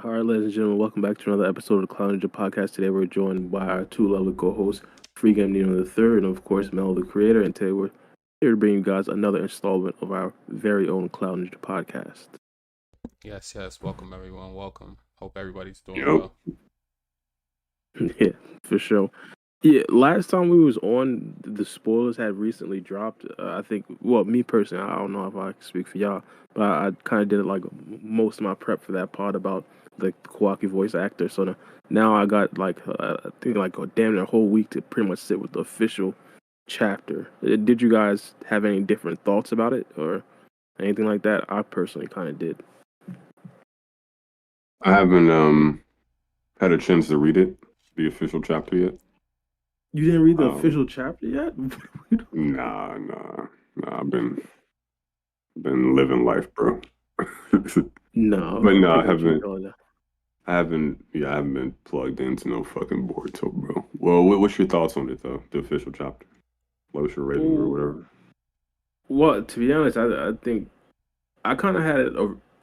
All right, ladies and gentlemen, welcome back to another episode of the Cloud Ninja Podcast. Today we're joined by our two lovely co-hosts, Free Game Nino the Third, and of course Mello the Creator. And today we're here to bring you guys another installment of our very own Cloud Ninja Podcast. Yes. Welcome everyone. Welcome. Hope everybody's doing Yo, well. Yeah, for sure. Yeah, last time we was on, the spoilers had recently dropped. I think, well, me personally, I don't know if I can speak for y'all, but I kind of did like most of my prep for that part about the Kawaki voice actor. So now I got like I think like a damn near a whole week to pretty much sit with the official chapter. Did you guys have any different thoughts about it or anything like that? I personally kind of did. I haven't had a chance to read it, the official chapter yet. You didn't read the Um, official chapter yet? nah. I've been living life, bro. No, But no, I I got you. haven't. I haven't. Yeah, I haven't been plugged into no fucking Boruto, bro. Well, what's your thoughts on it though? The official chapter. What's your rating or whatever? Well, to be honest, I think I kind of had it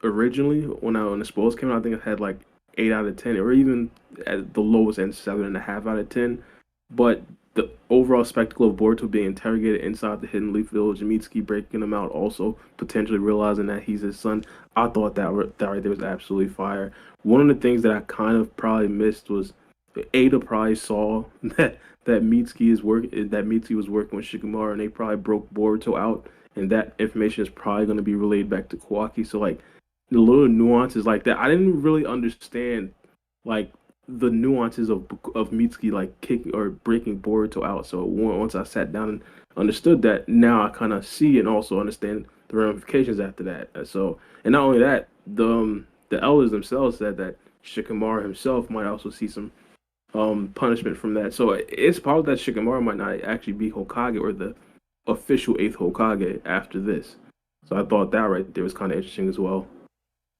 originally when the spoilers came out. I think it had like 8 out of 10, or even at the lowest end 7.5 out of 10. But the overall spectacle of Boruto being interrogated inside the Hidden Leaf Village and Mitsuki breaking him out, also potentially realizing that he's his son, I thought that right there was absolutely fire. One of the things that I kind of probably missed was Ada probably saw that Mitsuki was working with Shikamaru, and they probably broke Boruto out, and that information is probably going to be relayed back to Kawaki. So like the little nuances like that, I didn't really understand like the nuances of Mitsuki like kicking or breaking Boruto out. So once I sat down and understood that, now I kind of see and also understand the ramifications after that. So and not only that, the elders themselves said that Shikamaru himself might also see some punishment from that. So it's possible that Shikamaru might not actually be Hokage or the official eighth Hokage after this. So I thought that right there was kind of interesting as well.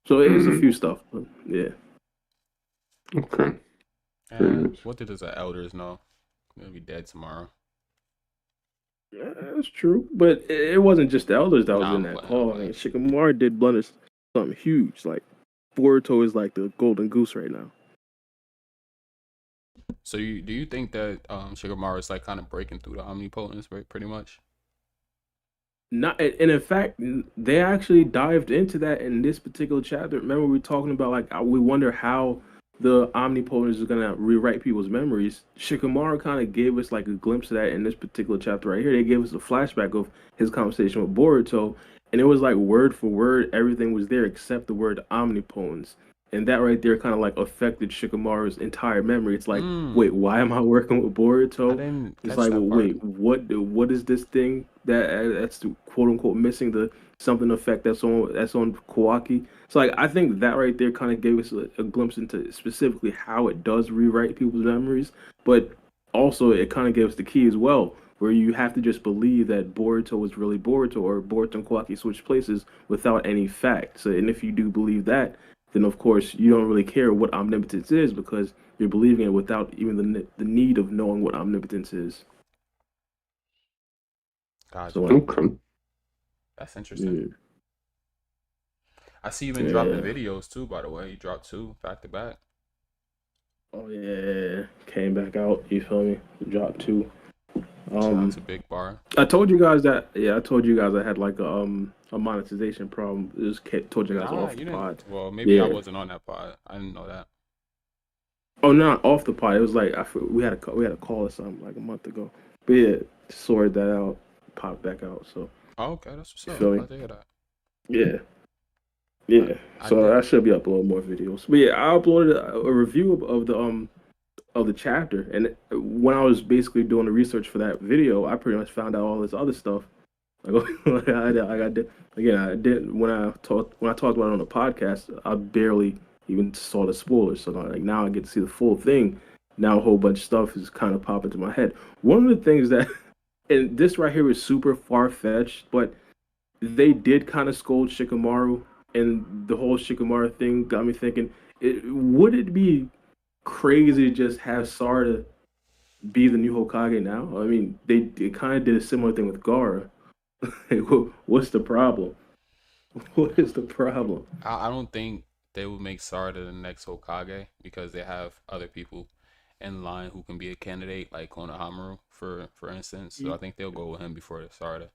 So it's a Hmm. few stuff, but yeah. Okay. Very And nice. what did the elders know? They'll be dead tomorrow. Yeah, that's true, but it wasn't just the elders that was Nah, in I'm that playing. I'm call. I mean, playing. Shikamaru did blunder something huge. Like Boruto is like the golden goose right now. So do you think that Shikamaru is like kind of breaking through the omnipotence, right? Pretty much. Not and in fact, they actually dived into that in this particular chapter. Remember, we were talking about like we wonder how the omnipotence is gonna rewrite people's memories. Shikamaru kind of gave us like a glimpse of that in this particular chapter right here. They gave us a flashback of his conversation with Boruto, and it was like word for word, everything was there except the word omnipotence. And that right there kind of like affected Shikamaru's entire memory. It's like, Mm, wait, why am I working with I Boruto? didn't It's catch like, well, that part. wait, what is this thing that's the quote unquote missing the something effect that's on Kawaki? So like I think that right there kind of gave us a glimpse into specifically how it does rewrite people's memories, but also it kind of gave us the key as well, where you have to just believe that Boruto was really Boruto or Boruto and Kawaki switched places without any fact. So and if you do believe that, then of course you don't really care what omnipotence is because you're believing it without even the need of knowing what omnipotence is. So Gotcha. like, Okay. That's interesting. yeah, I see you've been dropping yeah. videos too. By the way, you dropped two back to back. Oh yeah, came back out. You feel me? Dropped two. Shout out to Um, Big Bar. I told you guys that. Yeah, I told you guys I had like a monetization problem. Told you guys Nah, off the you didn't. pod. Well, maybe I Yeah. wasn't on that pod. I didn't know that. Oh, not off the pod. It was like we had a call or something like a month ago. But yeah, sorted that out. Popped back out. So Oh, okay, that's what's you up. feel me? Glad to hear that. Yeah. I, Yeah. I So did. I should be uploading more videos. But yeah, I uploaded a review of the chapter, and when I was basically doing the research for that video, I pretty much found out all this other stuff. Like, I did again. I did when I talked about it on the podcast. I barely even saw the spoilers, so like now I get to see the full thing. Now a whole bunch of stuff is kind of popping to my head. One of the things that, and this right here is super far fetched, but they did kind of scold Shikamaru, and the whole Shikamaru thing got me thinking: would it be crazy to just have Sarda be the new Hokage now? I mean, they kind of did a similar thing with Gara. What's the problem? What is the problem? I don't think. they would make Sarda the next Hokage because they have other people in line who can be a candidate, like Konohamaru, for instance. So I think they'll go with him before Sarda.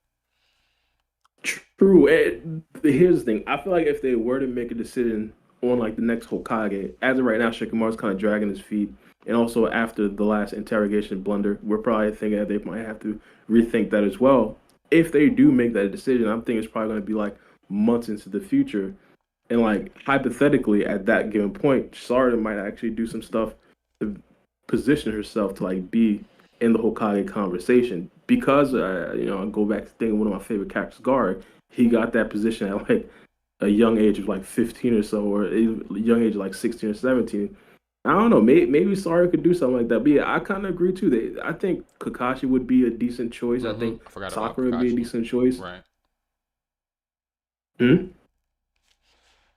True. And here's the thing. I feel like if they were to make a decision on like the next Hokage, as of right now, Shikamaru's kind of dragging his feet. And also after the last interrogation blunder, we're probably thinking that they might have to rethink that as well. If they do make that decision, I'm thinking it's probably going to be like months into the future. And like hypothetically, at that given point, Sarda might actually do some stuff to position herself to like be in the Hokage conversation because I go back to thinking one of my favorite characters, Guard. He got that position at like a young age of like 15 or so, or a young age of like 16 or 17. I don't know. Maybe Sarda could do something like that. But yeah, I kind of agree too. I think Kakashi would be a decent choice. I think I forgot about Sakura would be a Kakashi. decent choice. Right. Hmm?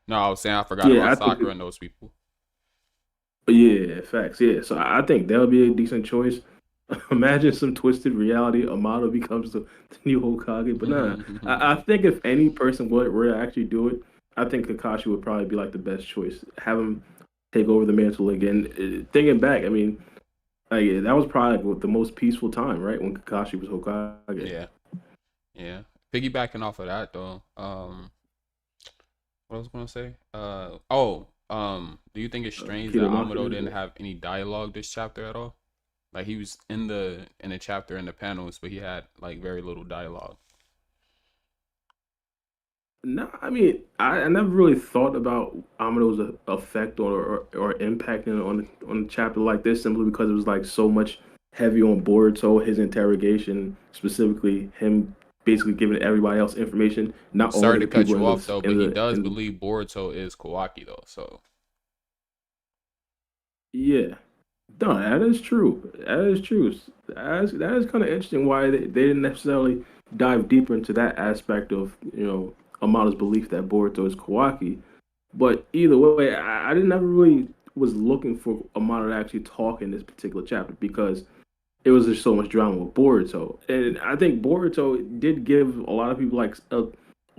No, I was saying I forgot Yeah, I about think. Sakura and those people. Yeah, facts. Yeah, so I think that would be a decent choice. Imagine some twisted reality. Amado becomes the new Hokage. But nah, I think if any person were to actually do it, I think Kakashi would probably be like the best choice. Have him take over the mantle again. Thinking back, I mean, like that was probably like, the most peaceful time, right? When Kakashi was Hokage. Yeah. Yeah. Piggybacking off of that though, what I was gonna say? Do you think it's strange that Amado didn't have any dialogue this chapter at all? Like he was in the chapter in the panels, but he had like very little dialogue. No, I mean, I never really thought about Amado's effect or impact on a chapter like this simply because it was like so much heavy on Boruto, his interrogation, specifically him basically giving everybody else information, not only Sorry to the cut people you in off though, the in but he the does in believe Boruto is Kawaki though. So yeah. No, that is true. That is true. That is kind of interesting why they didn't necessarily dive deeper into that aspect of Amada's belief that Boruto is Kawaki. But either way, I didn't ever really was looking for Amada to actually talk in this particular chapter because it was just so much drama with Boruto, and I think Boruto did give a lot of people like a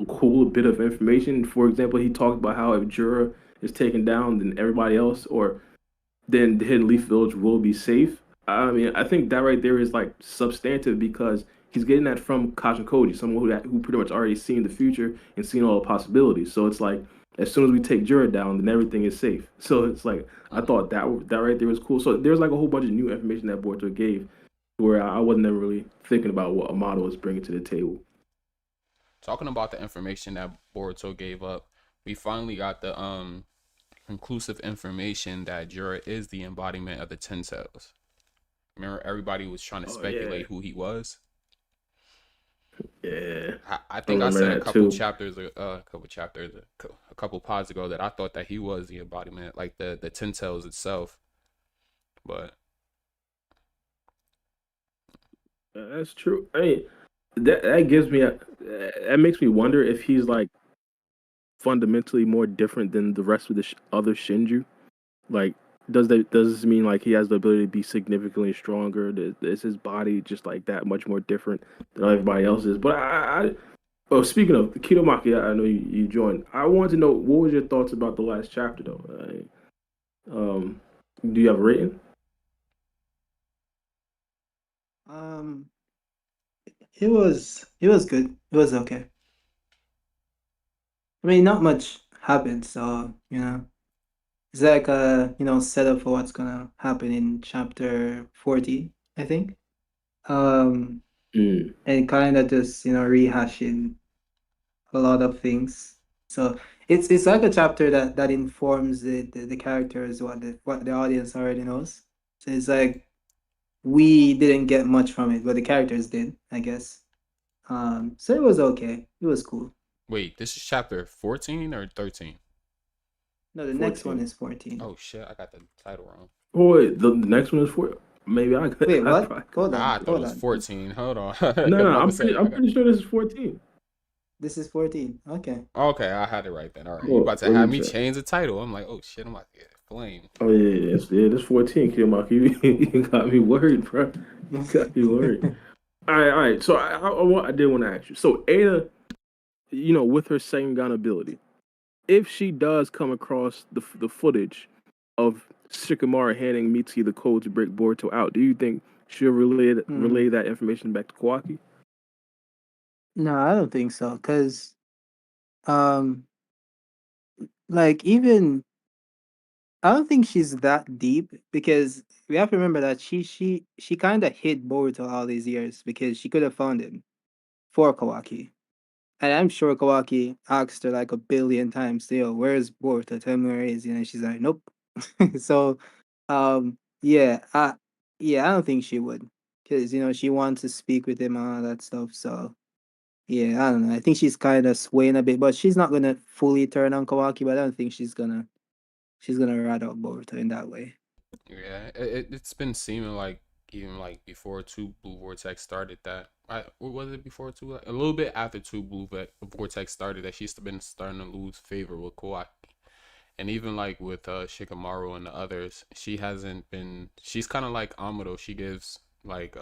cool bit of information. For example, he talked about how if Jura is taken down, then everybody else or then the Hidden Leaf Village will be safe. I mean, I think that right there is like substantive because he's getting that from Kashin Koji, someone who pretty much already seen the future and seen all the possibilities. So it's like as soon as we take Jura down, then everything is safe. So it's like I thought that right there was cool. So there's like a whole bunch of new information that Boruto gave, where I wasn't ever really thinking about what Amato was bringing to the table. talking about the information that Boruto gave up, we finally got the conclusive information that Jura is the embodiment of the Ten Tails. Remember, everybody was trying to speculate who he was. Yeah, I think I said a couple pods ago that I thought that he was the embodiment, like the Ten Tails itself. But that's true. I mean, that gives me that makes me wonder if he's like fundamentally more different than the rest of the other Shinju. Like, does this mean like he has the ability to be significantly stronger? Is his body just like that much more different than everybody else's? But oh, speaking of Kitomaki, I know you joined. I wanted to know what was your thoughts about the last chapter though. Do you have a rating? Um, it was good. It was okay. I mean, not much happened, so it's like a setup for what's gonna happen in chapter 14, I think. Um, Mm. and kind of just rehashing a lot of things. So it's like a chapter that informs the characters what the audience already knows. So it's like we didn't get much from it, but the characters did, I guess. So it was okay. It was cool. wait, this is chapter 14 or 13? No, the next one 14. is 14. Oh shit, I got the title wrong. Oh wait, the next one is for maybe I could. Wait, I what? probably Hold I on, thought it hold was on. 14. Hold on. No, 'Cause no, about I'm to say, I'm pretty sure this is 14. This is 14. Okay. Okay, I had it right then. All right, you Oh, about to what have did me you say? change the title. I'm like, oh shit, I'm about to get flamed. Oh yeah, this 14, Kiyomaki. You got me worried, bro. You got me worried. All right. So I did want to ask you. So Ada, with her Sengun ability, if she does come across the footage of Shikamaru handing Mitsuki the code to break Boruto out, do you think she'll relay that information back to Kawaki? No, I don't think so. Cause um, like even I don't think she's that deep because we have to remember that she kind of hid Boruto all these years because she could have found him for Kawaki. And I'm sure Kawaki asked her like a billion times still, where's Boruto? Tell me where he is. You know, she's like, nope. So, yeah, yeah, I don't think she would, because she wants to speak with him and all that stuff. So, yeah, I don't know. I think she's kind of swaying a bit, but she's not gonna fully turn on Kawaki. But I don't think she's gonna rat out Boruto in that way. Yeah, it's been seeming like even like before two Blue Vortex started that. What was it before two? Like, a little bit after two Blue Vortex started that she's been starting to lose favor with Kawaki. And even like with Shikamaru and the others, she hasn't been. She's kind of like Amado. She gives like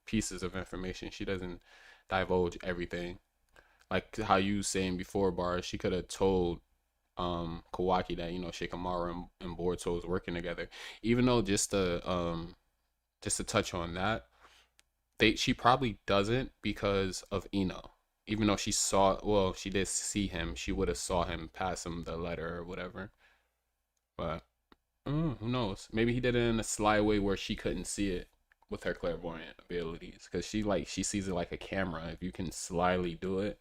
pieces of information. She doesn't divulge everything. Like how you saying before, Bar. She could have told Kawaki that Shikamaru and Boruto is working together. Even though just to touch on that, she probably doesn't because of Ino. Even though she did see him, she would have saw him pass him the letter or whatever. But who knows? Maybe he did it in a sly way where she couldn't see it with her clairvoyant abilities, because she sees it like a camera. If you can slyly do it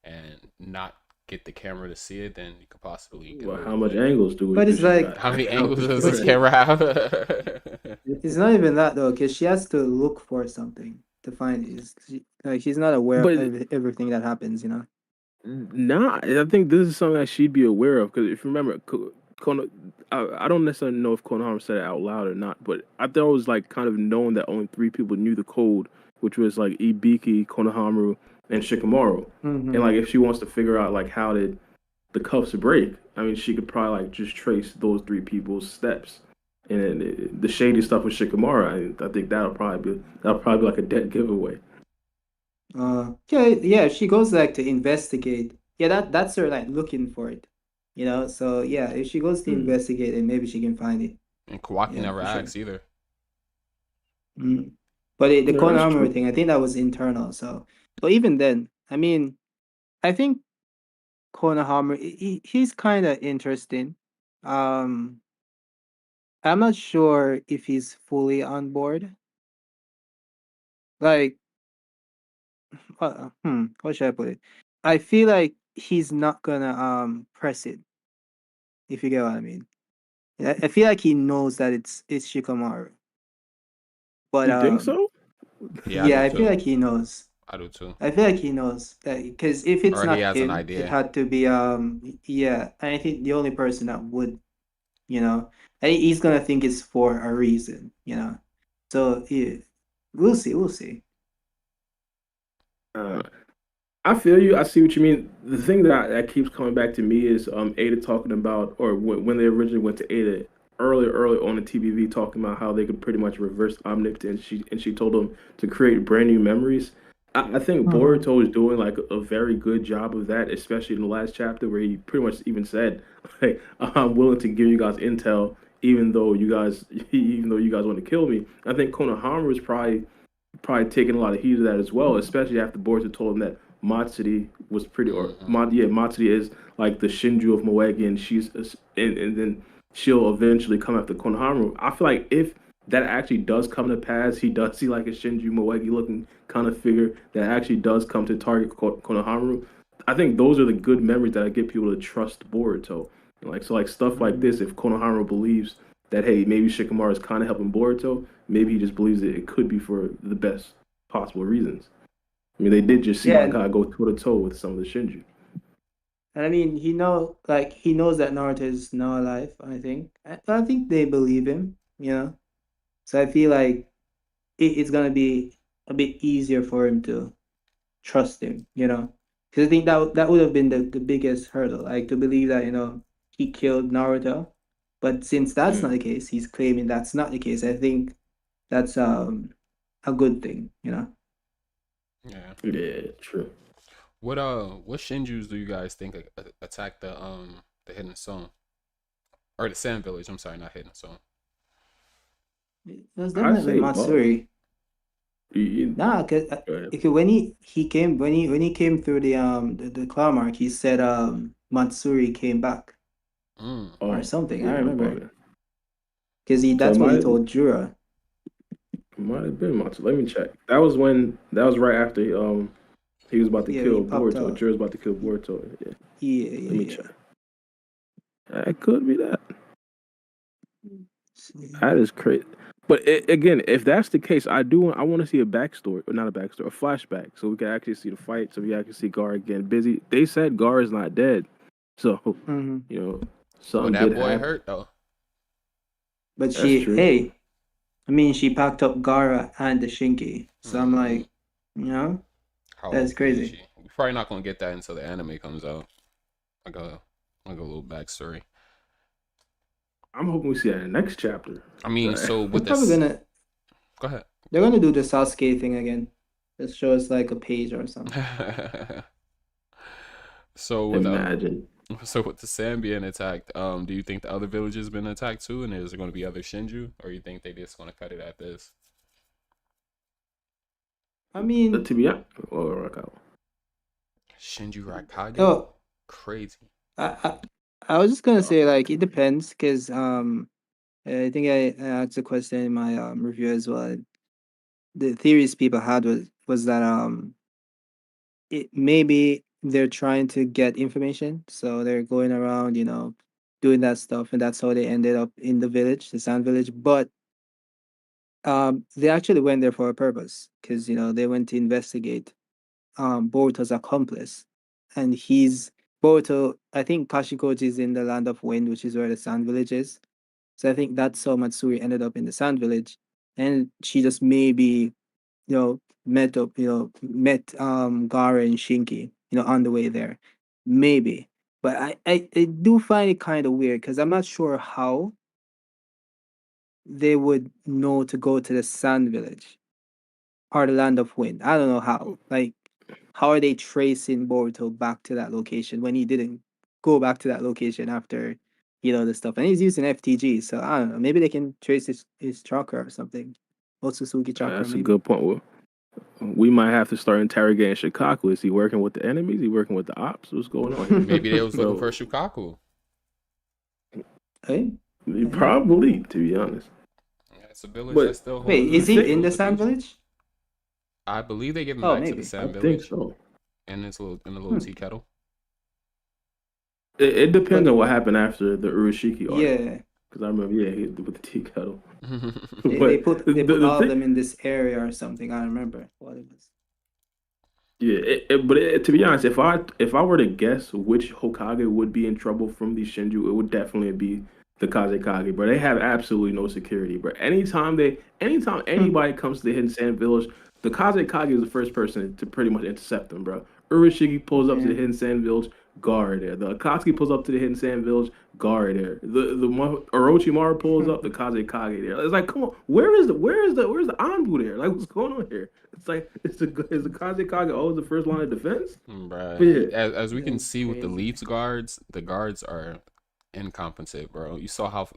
and not get the camera to see it, then you could possibly get How much angles do we? But it's like, how many angles does but this camera have? it's not even that though, because she has to look for something to find it. Like she's not aware But of everything that happens. nah, I think this is something that she'd be aware of, because if you remember, I don't necessarily know if Konohama said it out loud or not, but I thought it was like kind of known that only 3 people knew the code, which was like Ibiki, Konohamaru, and Shikamaru. And like if she wants to figure out like how did the cuffs break, I mean, she could probably like just trace those 3 people's steps. And the shady stuff with Shikamaru, I think that'll probably be like a dead giveaway. Yeah. If she goes like to investigate, yeah, that's her like looking for it. So yeah, if she goes to investigate, then maybe she can find it. And Kawaki Yeah, never for sure. asks either. But the Yeah, that's Konohamaru true. thing, I think that was internal. So, but even then, I mean, I think Konohamaru, he's kind of interesting. Um, I'm not sure if he's fully on board. Like, how should I put it? I feel like he's not gonna press it, if you get what I mean. I feel like he knows that it's Shikamaru. But You think so? Yeah, I yeah, do I feel too. like he knows. I do too. I feel like he knows that, because if it's Or he not has an him, it idea. had to be yeah. And I think the only person that would, I think he's gonna think it's for a reason. So yeah, we'll see, we'll see. Uh, I feel you. I see what you mean. The thing that keeps coming back to me is Ada talking about, or when they originally went to Ada early on the TVV, talking about how they could pretty much reverse omnipotence. She told them to create brand new memories. I think Boruto is doing like a very good job of that, especially in the last chapter where he pretty much even said, like, I'm willing to give you guys intel, even though you guys want to kill me. I think Konohamaru is probably taking a lot of heat of that as well, especially after Boruto told him that Matsuri was pretty, or Matsuri is like the Shinju of Moegi, and and then she'll eventually come after Konohamaru. I feel like if that actually does come to pass, he does see like a Shinju Moegi looking kind of figure that actually does come to target Konohamaru. I think those are the good memories that I get people to trust Boruto. Like stuff like this, if Konohamaru believes that hey, maybe Shikamaru is kind of helping Boruto, maybe he just believes that it could be for the best possible reasons. I mean, they did just see Yeah, Hokage go toe to toe with some of the Shinju. and I mean, he knows that Naruto is now alive. I think they believe him. So I feel like it's gonna be a bit easier for him to trust him. Because I think that would have been the biggest hurdle, like to believe that he killed Naruto. But since that's not the case, he's claiming that's not the case. I think that's a good thing. Yeah. Yeah, true. What Shinjus do you guys think attacked the the Hidden Stone. Or the Sand Village. I'm sorry, not Hidden Stone. It was I'd definitely say both. Matsuri. You- Nah, cause go ahead. when he came through the claw mark, he said Matsuri came back Mm. or Oh, something. I yeah, I'm remember bugging. because So that's what he told Jura. might have been Matsu. Let me check. That was right after he was about to Yeah, when he kill popped Boruto. out. Jura's about to kill Boruto. Yeah. Yeah, Let me yeah, check. That could be that. yeah. That is crazy. But again, if that's the case, I want to see a backstory, or not a backstory, a flashback, so we can actually see the fight, so we actually see Gar again busy. They said Gar is not dead, so Mm-hmm. you know But something that did boy happen. hurt though. But That's true. I mean, she packed up Gara and the Shinki. So I'm Mm. like, you know, How that's OP is crazy. she? We're probably not gonna get that until the anime comes out. Like a little backstory. I'm hoping we see that in the next chapter. I mean, so They're with probably this, gonna go ahead. they're gonna do the Sasuke thing again. Just show us like a page or something. So with Imagine. so with the Sand being attacked, do you think the other villages been attacked too, and is there going to be other Shinju, or you think they just going to cut it at this? I mean, To be honest, oh, Shinju Raikage, oh, crazy. I I was just gonna say like it depends because I think I asked a question in my review as well. The theories people had was that it maybe they're trying to get information, so they're going around, doing that stuff, and that's how they ended up in the village, the sand village. But they actually went there for a purpose because they went to investigate Boruto's accomplice, and he's Boruto. I think Kashin Koji is in the land of wind, which is where the sand village is. So I think that's how Matsuri ended up in the sand village, and she just maybe met Gara and Shinki, on the way there. Maybe. But I do find it kind of weird because I'm not sure how they would know to go to the Sand Village or the Land of Wind. I don't know how. Like, how are they tracing Boruto back to that location when he didn't go back to that location after, the stuff? And he's using FTG, so I don't know. Maybe they can trace his chakra or something. Otsutsuki chakra, that's a maybe. good point. We might have to start interrogating Shikaku. Is he working with the enemies? Is he working with the ops? What's going on here? Maybe they was looking So, for Shukaku. Hey? probably, to be honest. Yeah, it's a village that But still holds. Wait, is he he in the holds Sand beast. Village? I believe they give him Oh, back to the maybe. I Sand think Village so. in a little tea kettle. It depends But on what happened after the Urashiki arc. yeah, Because I remember, he with the tea kettle. they, they But put the, they the, put the all of thing, them in this area or something. I don't remember what it was. yeah. To be honest, if I were to guess which Hokage would be in trouble from these Shinju, it would definitely be the Kazekage. But they have absolutely no security. But anytime anybody comes to the Hidden Sand Village, the Kazekage is the first person to pretty much intercept them, bro. Urashiki pulls up to the Yeah. Hidden Sand Village, guard there. The Akatsuki pulls up to the Hidden Sand Village, guard there. The Orochimaru pulls up, the Kazekage there. It's like, come on, where's the Anbu there? Like, what's going on here? It's like, is the Kazekage always the first line of defense? But yeah, Bruh, as we can That's see with the crazy. Leafs guards, the guards are incompetent, bro. You saw how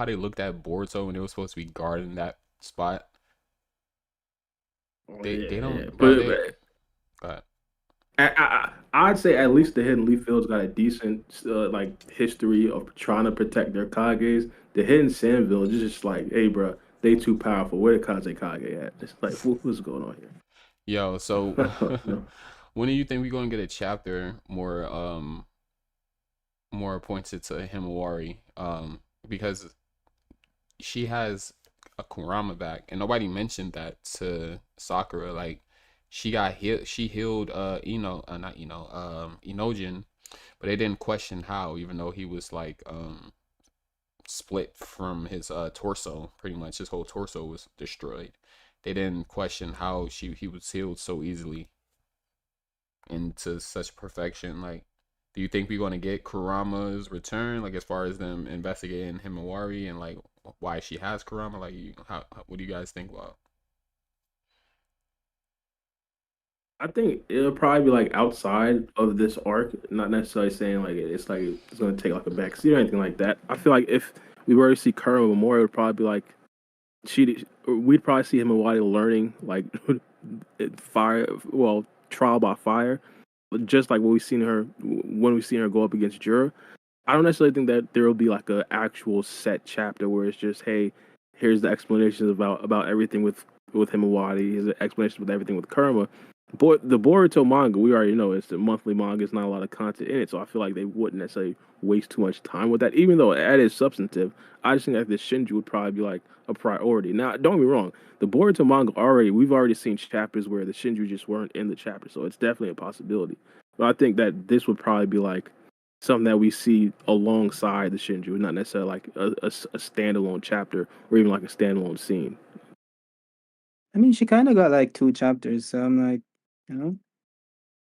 they looked at Boruto when they were supposed to be guarding that spot. oh, They yeah. don't, bro. They But go ahead. I'd say at least the Hidden Leaf Field's got a decent like history of trying to protect their Kages. The Hidden Sand Village is just like, hey, bro, they too powerful. Where the Kazekage at? It's like, what's going on here? Yo, so No. when do you think we're gonna get a chapter more pointed to Himawari? Because she has a Kurama back, and nobody mentioned that to Sakura. Like, she healed not Inojin, but they didn't question how, even though he was like split from his torso. Pretty much his whole torso was destroyed. They didn't question how he was healed so easily into such perfection. Like, do you think we're going to get Kurama's return, like as far as them investigating Himawari and like why she has Kurama? Like, what do you guys think about? I think it'll probably be like outside of this arc, not necessarily saying like it's gonna take like a backseat or anything like that. I feel like if we were to see Kurama more, it would probably be like we'd probably see him and Wadi learning like fire, well, trial by fire, just like what we seen her when we seen her go up against Jura. I don't necessarily think that there will be like a actual set chapter where it's just, hey, here's the explanations about everything with him and Wadi. Here's the explanations with everything with Kurama. But the Boruto manga, we already know it's a monthly manga. It's not a lot of content in it, so I feel like they wouldn't necessarily waste too much time with that. Even though that is substantive, I just think that the Shinju would probably be like a priority. Now, don't get me wrong, the Boruto manga we've already seen chapters where the Shinju just weren't in the chapter, so it's definitely a possibility. But I think that this would probably be like something that we see alongside the Shinju, not necessarily like a standalone chapter or even like a standalone scene. I mean, she kind of got like 2 chapters, so I'm like, you know,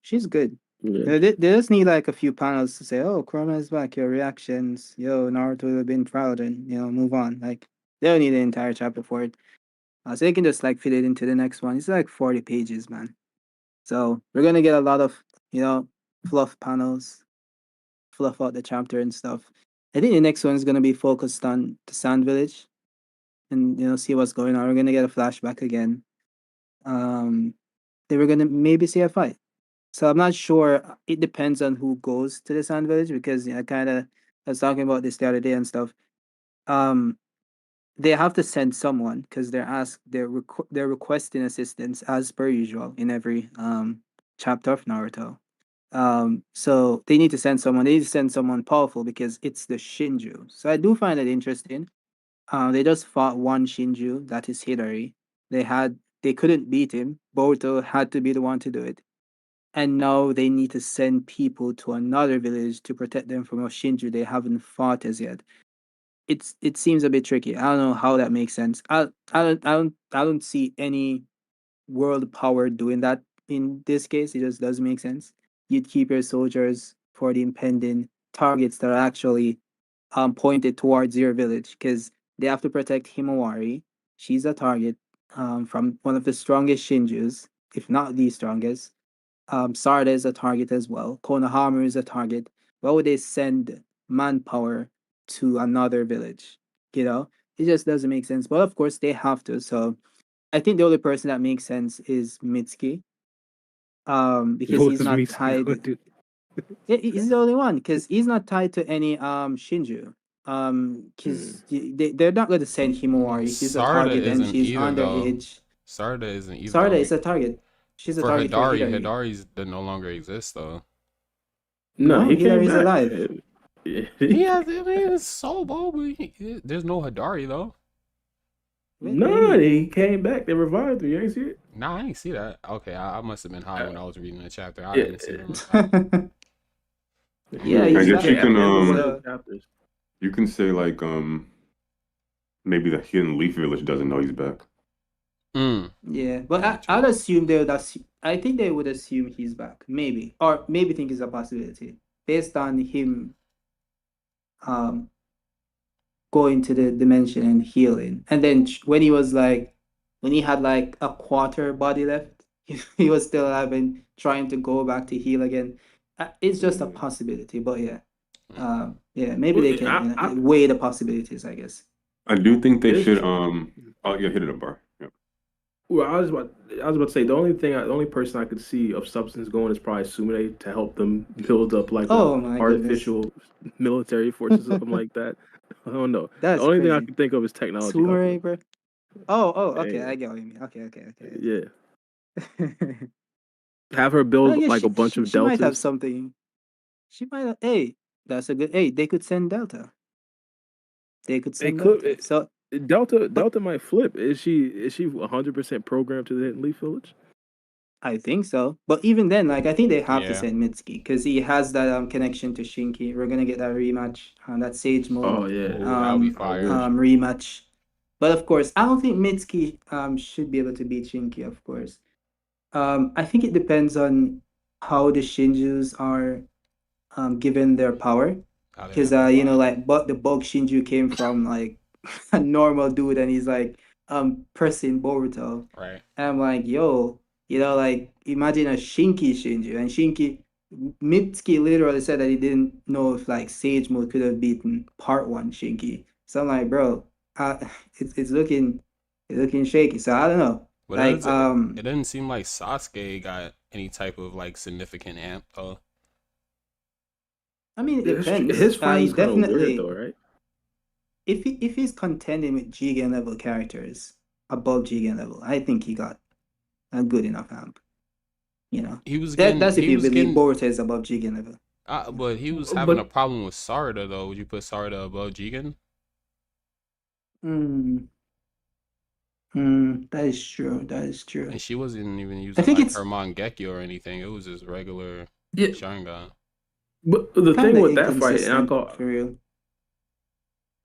she's good. Yeah. They just need like a few panels to say, "Oh, Kurama is back. Your reactions, yo, Naruto would have been proud," and move on. Like they don't need an entire chapter for it, so they can just like fit it into the next one. It's like 40 pages, man. So we're gonna get a lot of fluff panels, fluff out the chapter and stuff. I think the next one is gonna be focused on the Sand Village, and see what's going on. We're gonna get a flashback again. They were gonna maybe see a fight. So I'm not sure. It depends on who goes to the Sand Village because I was talking about this the other day and stuff. Um, they have to send someone because they're requesting assistance as per usual in every chapter of Naruto. So they need to send someone. They need to send someone powerful because it's the Shinju. So I do find it interesting. They just fought one Shinju, that is Hidari. They couldn't beat him. Boruto had to be the one to do it. And now they need to send people to another village to protect them from a Shinju they haven't fought as yet. It seems a bit tricky. I don't know how that makes sense. I don't see any world power doing that in this case. It just doesn't make sense. You'd keep your soldiers for the impending targets that are actually pointed towards your village because they have to protect Himawari. She's a target from one of the strongest Shinjus, if not the strongest. Sarda is a target as well. Konohamaru is a target. Why would they send manpower to another village? It just doesn't make sense. But of course, they have to. So I think the only person that makes sense is Mitsuki. Because What he's does not Mitsuki gonna tied. do? He's the only one because he's not tied to any Shinju. Hmm. Because they're not going to send Himawari. She's a Sarda target and isn't she's either though. underage. Sarda isn't either Sarda though. is a target. She's a For target for Hidari, Hidari. Hidari's that no longer exists though. No, No, he came Hidari's back. alive. Yeah, He has, I mean, it's so bold, but there's no Hidari though. What do you no, mean? he came back. They revived him. You ain't see it? Nah, I ain't see that. Okay, I must have been high when I was reading the chapter. I Yeah, didn't see him revive. Yeah, yeah. I he's guess back. you can After one of the So chapters. you can say like maybe the Hidden Leaf Village doesn't know he's back. Mm. yeah, but Yeah, I'd true. assume they would assume. I think they would assume he's back, maybe, or maybe think it's a possibility based on him um going to the dimension and healing, and then when he had like a quarter body left, he was still having trying to go back to heal again. It's just a Mm. possibility, but yeah, Mm. maybe Well, they can I weigh the possibilities, I guess. I do think they it is should true. oh yeah, hit it a bar. Yeah. Well, I was about to say the only person I could see of substance going is probably Sumire to help them build up like a Oh my goodness, artificial military force or something like that. I don't know. The that's only thing I crazy. can think of is technology Sumer, upload. bro. Oh, okay, Yeah, I get what you mean. Okay, yeah. okay. Have her I build guess like a bunch of she might have deltas. something. She might have. Hey, that's a good. Hey, they could send Delta. They could It send could Delta. So, but Delta might flip. Is she 100% programmed to the Hidden Leaf Village? I think so. But even then, like I think they have to Yeah. send Mitsuki because he has that connection to Shinki. We're gonna get that rematch, that Sage Mode Oh yeah, Oh, that would be I fire. wish. rematch. But of course, I don't think Mitsuki should be able to beat Shinki. Of course, I think it depends on how the Shinjus are given their power. How they Because have their power. like but the Bug Shinju came from like a normal dude and he's like pressing Boruto. Right. And I'm like, yo. You know, like imagine a Shinki Shinju, and Shinki Mitsuki literally said that he didn't know if like Sage Mode could have beaten Part One Shinki. So I'm like, bro, uh, it's looking shaky. So I don't know. But Like, it doesn't seem like Sasuke got any type of like significant amp though. I mean, it Yeah, depends. his He fight's kind of weird definitely, though, right? if he's contending with Jigen level characters above Jigen level, I think he got a good enough amp. You know, that's if He you was believe getting Boruto is above Jigen level. but he was having a But problem with Sarda though. Would you put Sarda above Jigen? Hmm. That is true. That is true. And she wasn't even I using think like it's her Mangekyo or anything. It was just regular yeah, Sharingan. but the kind thing of with that fight, and I inconsistent thought, for real.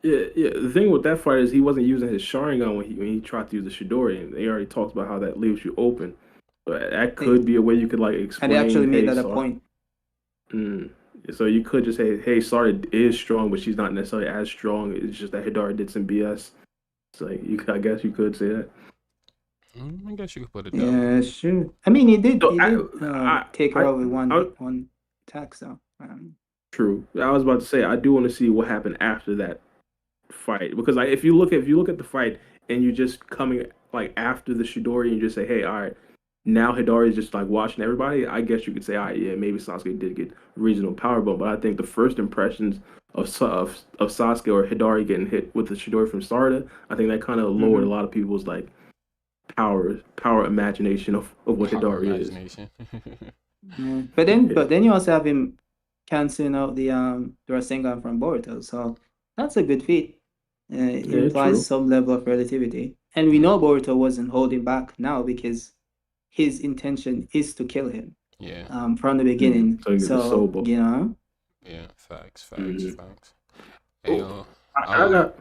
yeah, the thing with that fight is he wasn't using his Sharingan when he tried to use the Shidori, and they already talked about how that leaves you open. But that They, could be a way you could like and they actually explain, made hey, that a sorry. point. Mm. So you could just say, hey, sorry is strong, but she's not necessarily as strong. It's just that Hidari did some BS. So I guess you could say that. I guess you could put it that way. Yeah, sure. I mean, he did So he did take her I, out with I one attack. So true. I was about to say I do want to see what happened after that fight because like if you look at the fight and you just coming like after the Shidori and you just say, hey, all right, now Hidari is just like watching everybody. I guess you could say, all right, yeah, maybe Sasuke did get regional power bump, but I think the first impressions of Sasuke or Hidari getting hit with the Shidori from Sarda, I think that kind of lowered a mhm. lot of people's like power imagination of what Power Hidari is. imagination. Yeah. Yeah, But then you also have him canceling out the Rasengan from Boruto. So that's a good feat. It yeah, implies true. some level of relativity. And we know Hmm. Boruto wasn't holding back now because his intention is to kill him Yeah, from the beginning. So you get the soul So, book. you know, yeah. Facts, facts, Mm-hmm. facts. Hey, Oh, I got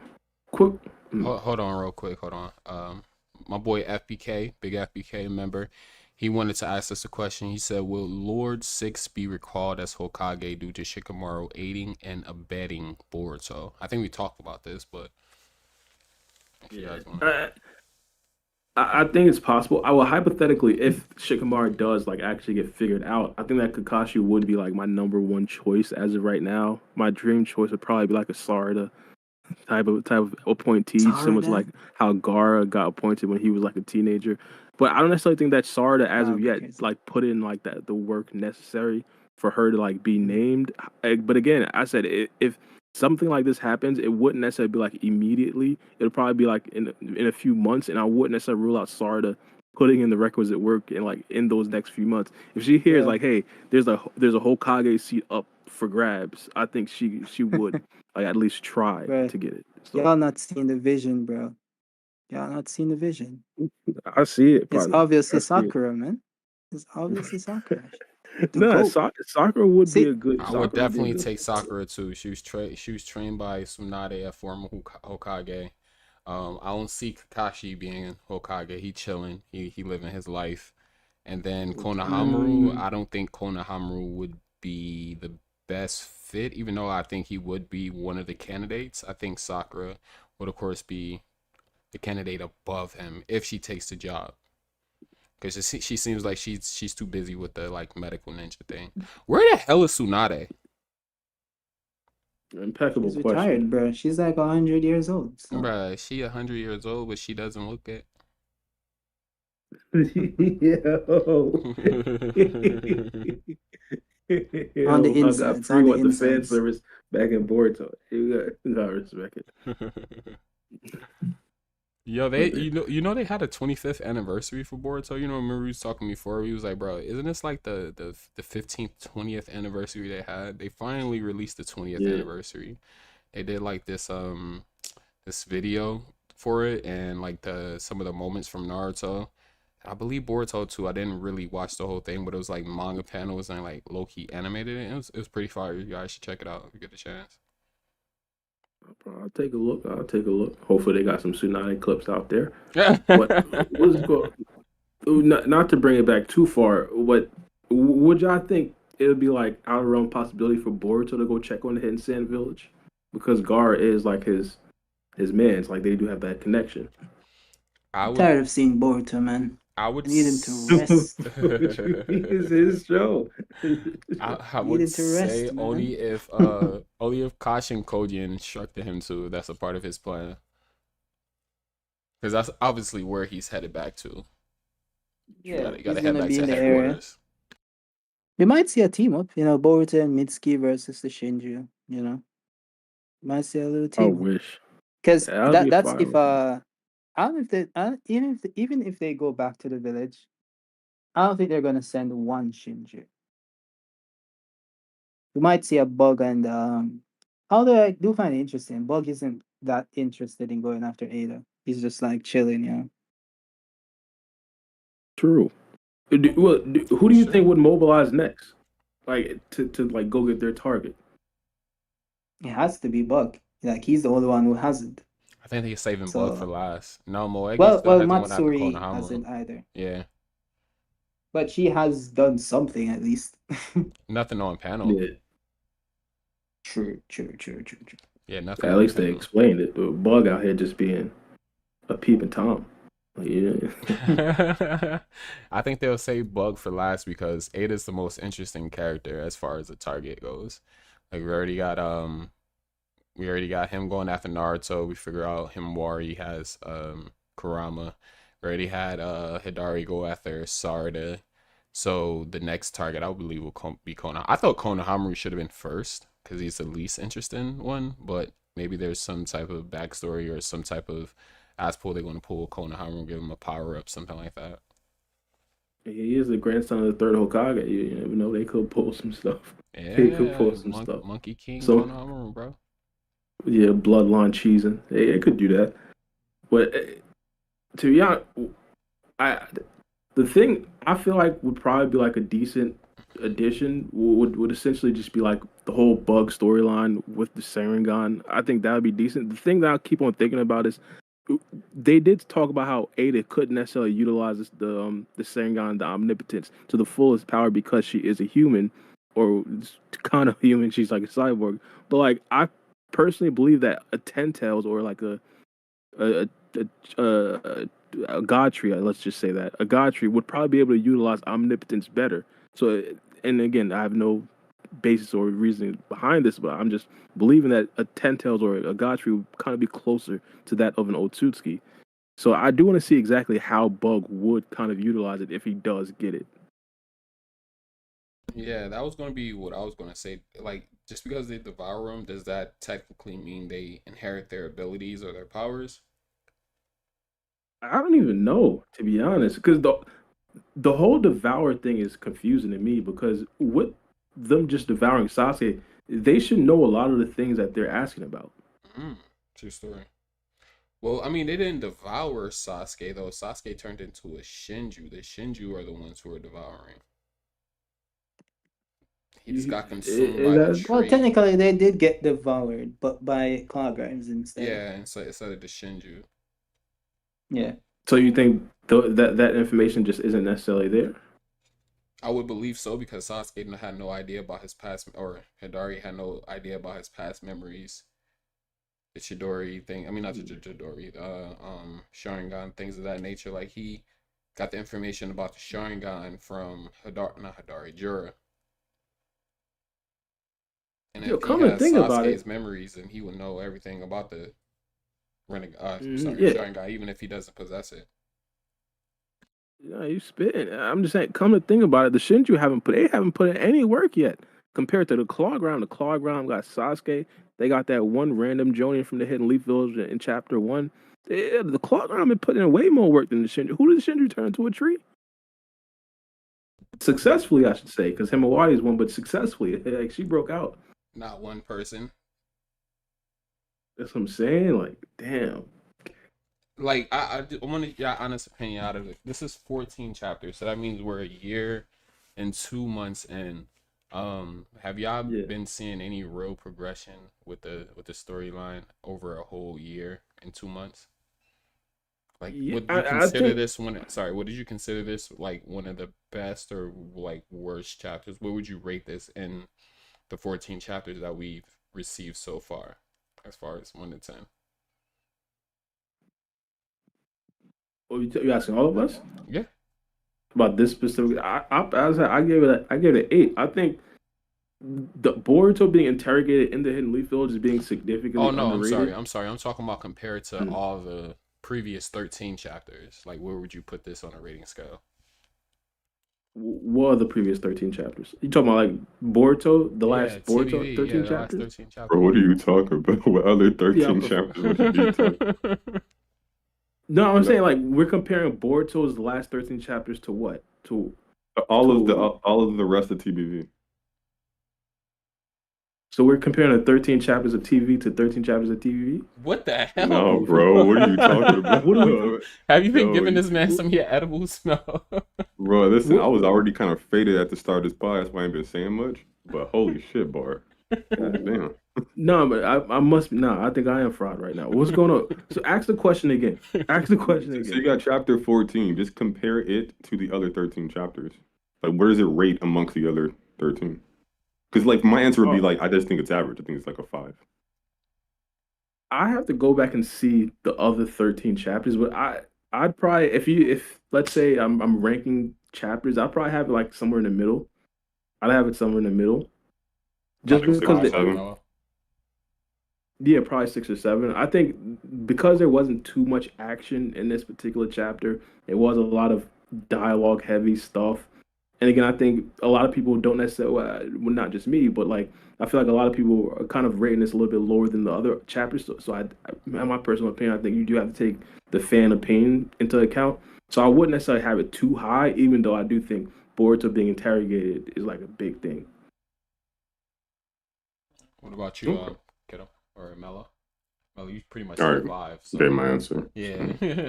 quick. Mm. hold on real quick. Hold on. My boy FBK, big FBK member, he wanted to ask us a question. He said, "Will Lord Six be recalled as Hokage due to Shikamaru aiding and abetting Boruto?" I think we talked about this, but if you Yeah. guys want, I think it's possible. I will hypothetically, if Shikamaru does like actually get figured out, I think that Kakashi would be like my number one choice as of right now. My dream choice would probably be like a Sarda type of appointee, similar to Sarda. like how Gara got appointed when he was like a teenager. But I don't necessarily think that Sarda, as That of would be yet, crazy. like put in like that the work necessary for her to like be Mhm. named. But again, I said if something like this happens, it wouldn't necessarily be like immediately. It'll probably be like in a few months, and I wouldn't necessarily rule out Sarda putting in the requisite work in like in those next few months. If she hears Bro. like, hey, there's a Hokage seat up for grabs, I think she would like at least try Bro, to get it. So y'all not seeing the vision, bro. Y'all not seeing the vision. I see it, It's partner. I obviously see it. Sakura, man. It's obviously Sakura. The No, GOAT. Sakura would be a See, good. I would Sakura would be a definitely good. take Sakura too. She was trained by Tsunade, a former Hokage. I don't see Kakashi being Hokage. He chilling. He living his life. And then Konohamaru, Mm, I don't think Konohamaru would be the best fit, even though I think he would be one of the candidates. I think Sakura would, of course, be the candidate above him if she takes the job. Because she seems like she's too busy with the like medical ninja thing. Where the hell is Tsunade? impeccable she's question. retired, bro. She's like 100 years old. So Bruh, she 100 years old, but she doesn't look it. Yo. on the Yo, I got insides, free on the what the fan insides. service back in Boruto. You got respect it. Yo, they Yeah. you know they had a 25th anniversary for Boruto. You know, remember we was talking before. He was like, bro, isn't this like the 15th 20th anniversary they had? They finally released the 20th Yeah. anniversary. They did like this video for it and like the some of the moments from Naruto. I believe Boruto too. I didn't really watch the whole thing, but it was like manga panels and like low key animated. It was pretty fire. You guys should check it out if you get the chance. I'll take a look. I'll take a look. Hopefully they got some Tsunade clips out there. Yeah. But what's go not to bring it back too far, but would y'all think it would be like out of realm possibility for Boruto to go check on the Hidden Sand Village? Because Gar is like his man's like they do have that connection. I I'm would tired of seeing Boruto, man. I I would need him to s- rest. Which is his show. I Need would him to say rest, only man. if Kashin Koji instructed him to. That's a part of his plan. Because that's obviously where he's headed back to. Yeah, You he's gotta head gonna back be to in the area. headquarters. We might see a team up, Boruto and Mitsuki versus the Shinju, Might see a little I team up. wish. Because That'll be a that's fire if one. I don't know if they even if they go back to the village, I don't think they're gonna send one Shinju. We might see a Bug and although I do find it interesting, Bug isn't that interested in going after Ada. He's just like chilling. True. Who do you think Sure. would mobilize next? Like to like go get their target? It has to be Bug. Like he's the only one who hasn't. I think they're saving Bug for So last. No, Moegi well still well hasn't went after Matsuri Konohamaru. hasn't either. Yeah. But she has done something at least. Nothing on panel. Yeah. True. Yeah, nothing At on least they panel. explained it. But Bug out here just being a peeping tom. Like, yeah. I think they'll save Bug for last because Ada's the most interesting character as far as the target goes. Like we already got him going after Naruto. We figure out Himawari has Kurama. We already had Hidari go after Sarda. So the next target I believe will be Konohamaru. I thought Konohamaru should have been first because he's the least interesting one, but maybe there's some type of backstory or some type of ass pull they're going to pull Konohamaru, give him a power up, something like that. He is the grandson of the third Hokage. You never know, they could pull some stuff. They could Yeah, pull some stuff. Monkey King So Konohamaru, bro. yeah, bloodline cheesing. They could do that. But to be honest, I the thing I feel like would probably be like a decent addition would essentially just be like the whole Bug storyline with the Sharingan. I think that would be decent. The thing that I keep on thinking about is they did talk about how Ada couldn't necessarily utilize the Sharingan, the Omnipotence, to the fullest power because she is a human, or kind of human. She's like a cyborg. But like I personally believe that a Ten Tails or like a a god tree, let's just say that a god tree would probably be able to utilize omnipotence better. So, and again, I have no basis or reasoning behind this, but I'm just believing that a Ten Tails or a god tree would kind of be closer to that of an Otsutsuki. So I do want to see exactly how Bug would kind of utilize it if he does get it. Yeah, that was going to be what I was going to say. Like, just because they devour them, does that technically mean they inherit their abilities or their powers? I don't even know, to be honest, because the whole devour thing is confusing to me because with them just devouring Sasuke, they should know a lot of the things that they're asking about. Mm, true story. Well, I mean, they didn't devour Sasuke, though. Sasuke turned into a Shinju. The Shinju are the ones who are devouring. He just got consumed by the Well, trait. technically they did get devoured, but by Cloggrimes instead. Yeah, instead of the Shinju. Yeah. So you think that information just isn't necessarily there? I would believe so because Sasuke had no idea about his past, or Hidari had no idea about his past memories. The Chidori thing. I mean, not the Chidori. Sharingan, things of that nature. Like he got the information about the Sharingan from not Hidari, Jura. And Yo, if he come to has think about it, Sasuke's memories, then he would know everything about the yeah, Sharingan, even if he doesn't possess it. yeah, you spitting. I'm just saying, come to think about it, the Shinju haven't put in any work yet compared to the Claw Ground. The Claw Ground got Sasuke. They got that one random Jonin from the Hidden Leaf Village in chapter one. The Claw Ground been putting in way more work than the Shinju. Who did the Shinju turn into a tree? Successfully, I should say, because Himawari is one, but successfully. Like she broke out. Not one person. That's what I'm saying. Like, damn. Like I want to get your honest opinion out of it. This is 14 chapters, so that means we're a year and 2 months in. Have y'all Yeah. been seeing any real progression with the storyline over a whole year and 2 months? Like, Yeah, would you I consider think this one? Sorry, what did you consider this like one of the best or like worst chapters? What would you rate this in the 14 chapters that we've received so as far as 1 to 10? you asking all of us? Yeah. about this specific. I gave it an 8. I think the Boruto being interrogated in the Hidden Leaf Village is being Oh significantly no, I'm sorry. underrated. I'm sorry. I'm talking about compared to Mm. all the previous 13 chapters. Like, where would you put this on a rating scale? What are the previous 13 chapters? You talking about like Boruto, the Yeah, last Boruto TBV. Yeah, 13 the last chapters? 13 Bro, chapters. what are you talking about? What other Yeah, I 13 prefer. chapters would you be talking? No, I'm No, saying like we're comparing Boruto's last 13 chapters to what? To all of the rest of TBV. so we're comparing the 13 chapters of TV to 13 chapters of TV. What the No, hell? bro, what are you talking about? What are we? Have you been Yo, giving this man some of your edibles? No. bro, listen, I What? was already kind of faded at the start of this pod, that's why I ain't been saying much. But holy shit, bar. God damn. No, but I must. No, I think I am fraud right now. What's going on? So ask the question again. Ask the question So you again. got chapter 14. Just compare it to the other 13 chapters. Like, where does it rate amongst the other 13? Because, like, my answer would be, Oh, like, I just think it's average. I think it's like a 5. I have to go back and see the other 13 chapters, but I'd probably if let's say I'm ranking chapters, I'd probably have it like somewhere in the middle. I'd have it somewhere in the middle, just Like Probably 6 because or five, the, like 7. Mello. yeah, probably 6 or 7. I think because there wasn't too much action in this particular chapter, it was a lot of dialogue heavy stuff. And again, I think a lot of people don't necessarily, well, not just me, but like I feel like a lot of people are kind of rating this a little bit lower than the other chapters. So in my personal opinion, I think you do have to take the fan opinion into account. So I wouldn't necessarily have it too high, even though I do think Boruto being interrogated is like a big thing. What about you, Okay. Kiddo? Or Mello? Mello, you pretty much All said right. 5, Gave so. my answer. Yeah.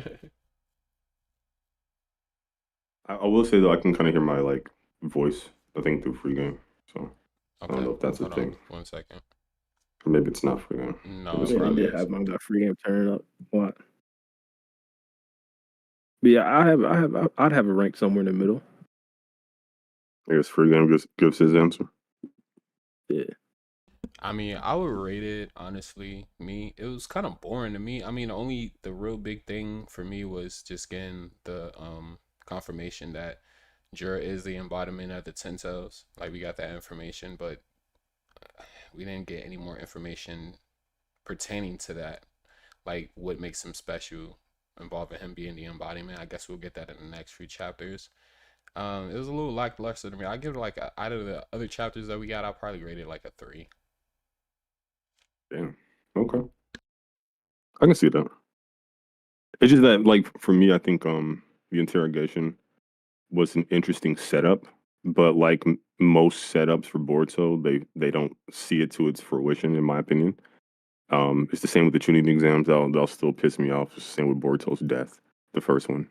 I will say, though, I can kind of hear my, like, voice, I think, through free game. So I don't Okay. know if that's a Hold on thing. 1 second. Or maybe it's not free game. No, Maybe it it's Yeah, they not. probably did is. have Manga free game turn up. What? But yeah, I'd have it ranked somewhere in the middle. I guess free game gives his answer. Yeah. I mean, I would rate it, honestly. Me, it was kind of boring to me. I mean, the real big thing for me was just getting the confirmation that Jura is the embodiment of the Ten Tails. Like, we got that information, but we didn't get any more information pertaining to that. Like, what makes him special, involving him being the embodiment. I guess we'll get that in the next few chapters. It was a little lackluster to me. I give it like out of the other chapters that we got, I'll probably rate it like a 3. Damn. Okay. I can see that. It's just that, like, for me, I think the interrogation was an interesting setup, but like most setups for Boruto, they don't see it to its fruition, in my opinion. It's the same with the tuning exams. They'll still piss me off. It's the same with Boruto's death, the first one.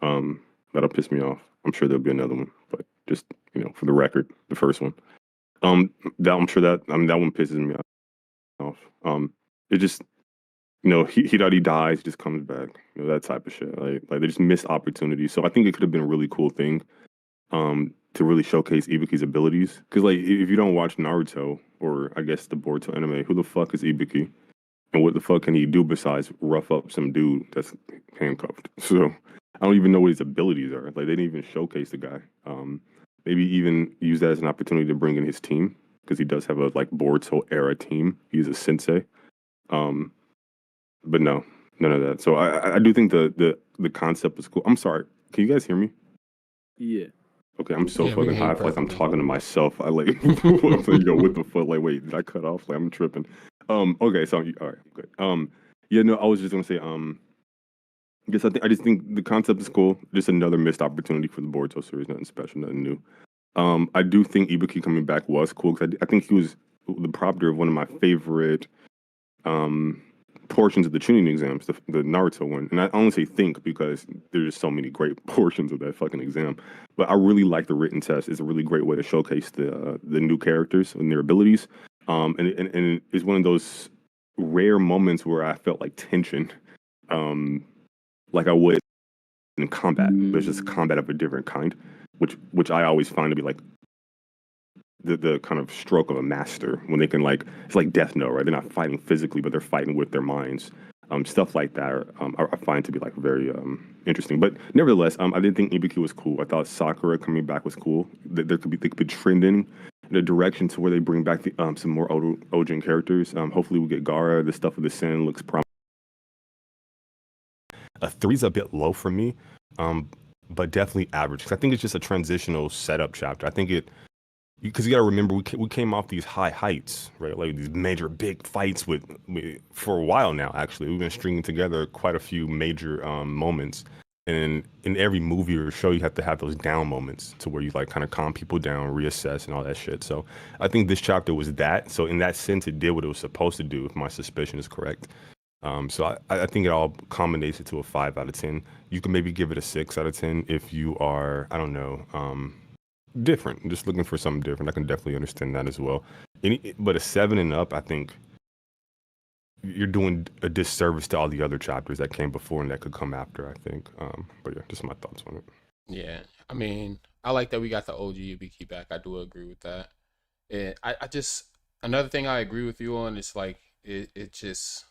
That'll piss me off. I'm sure there'll be another one, but just for the record, the first one. That I'm sure that that one pisses me off. It just he dies, he just comes back. That type of shit. Like they just miss opportunities. So I think it could have been a really cool thing, to really showcase Ibiki's abilities. Because like if you don't watch Naruto or I guess the Boruto anime, who the fuck is Ibiki? And what the fuck can he do besides rough up some dude that's handcuffed? So I don't even know what his abilities are. Like they didn't even showcase the guy. Maybe even use that as an opportunity to bring in his team because he does have a like Boruto era team. He's a sensei. But no, none of that. So I do think the concept is cool. I'm sorry. Can you guys hear me? Yeah. Okay, I'm so Yeah, we fucking can hear high. you I feel like I'm perfectly. talking to myself. I like, I'm like, yo, what the fuck? Like, wait, did I cut off? Like, I'm tripping. Okay, so all right, good. Yeah, no, I was just gonna say, I just think the concept is cool. Just another missed opportunity for the Boruto series. Nothing special, nothing new. I do think Ibiki coming back was cool because I think he was the propter of one of my favorite portions of the tuning exams, the Naruto one. And I only say think because there's just so many great portions of that fucking exam. But I really like the written test. It's a really great way to showcase the new characters and their abilities. And it's one of those rare moments where I felt like tension, like I would in combat. There's just combat of a different kind, which I always find to be like the kind of stroke of a master when they can like it's like Death Note, right? They're not fighting physically, but they're fighting with their minds. Stuff like that I find to be like very interesting. But nevertheless, I didn't think Ibiki was cool. I thought Sakura coming back was cool. There could be they could be trending in a direction to where they bring back the, some more Ojin characters. Hopefully we get Gara. The stuff with the Sin looks promising. A 3's a bit low for me, but definitely average. Because I think it's just a transitional setup chapter. I think it, because you got to remember we came off these high heights, right? Like these major big fights for a while now. Actually, we've been stringing together quite a few major moments. And in every movie or show, you have to have those down moments to where you like kind of calm people down, reassess, and all that shit. So I think this chapter was that. So in that sense, it did what it was supposed to do, if my suspicion is correct. So I think it all culminates into a 5 out of 10. You can maybe give it a 6 out of 10 if you are, I don't know, different, just looking for something different. I can definitely understand that as well. But a 7 and up, I think you're doing a disservice to all the other chapters that came before and that could come after, I think. But yeah, just my thoughts on it. Yeah, I mean, I like that we got the OG Ibiki back. I do agree with that. And I just, another thing I agree with you on is like, it just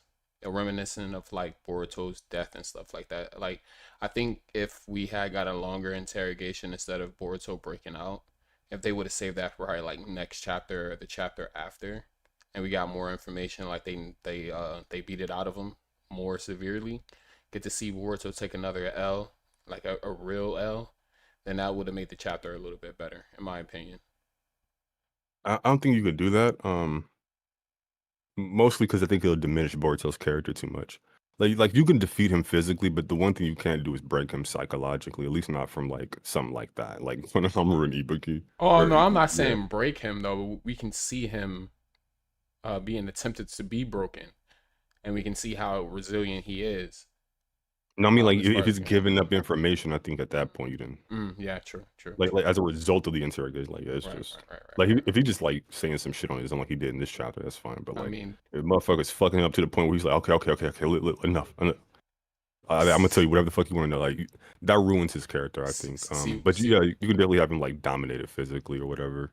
a reminiscent of like Boruto's death and stuff like that. Like, I think if we had got a longer interrogation instead of Boruto breaking out, if they would have saved that for like next chapter or the chapter after, and we got more information, like they beat it out of him more severely, get to see Boruto take another L, like a real L, then that would have made the chapter a little bit better, in my opinion. I don't think you could do that. Mostly because I think it'll diminish Boruto's character too much. Like you can defeat him physically, but the one thing you can't do is break him psychologically. At least not from like something like that. Like when I'm in Ibiki. Oh no, I'm not saying break him though. We can see him being attempted to be broken, and we can see how resilient he is. No, I mean like if it's giving up information, I think at that point you didn't. Yeah, true. Like as a result of the interrogation, like yeah, it's right. If he just like saying some shit on his own like he did in this chapter, that's fine. But like, I mean, if motherfucker's fucking up to the point where he's like, okay, enough. I'm gonna tell you whatever the fuck you want to know. Like that ruins his character, I think. But yeah, you can definitely have him like dominated physically or whatever,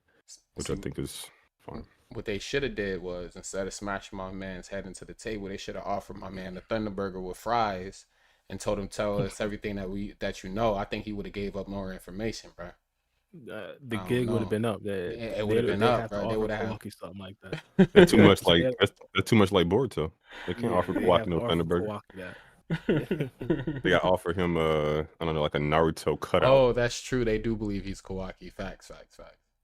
which I think is fine. What they should have did was, instead of smashing my man's head into the table, they should have offered my man the Thunderburger with fries and told him, tell us everything that you know. I think he would have gave up more information, bro. The gig would have been up. It would have been up, bro. They would have Kawaki something like that. That's too much like that's too much like Boruto. They can't offer Kawaki no Thunderburger. They got to offer him I don't know, like a Naruto cutout. Oh, that's true. They do believe he's Kawaki. Facts.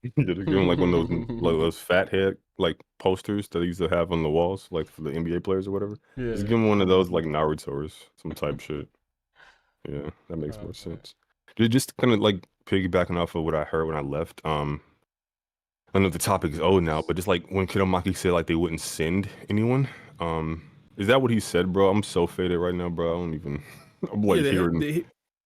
Yeah, they give him like one of those fat head like posters that they used to have on the walls, like for the NBA players or whatever. Yeah. Just give him one of those like Naruto or some type shit. Yeah, that makes more sense. Just kind of like piggybacking off of what I heard when I left. I know the topic is old now, but just like when Kidomaki said like they wouldn't send anyone. Is that what he said, bro? I'm so faded right now, bro. I don't even. I'm like hearing.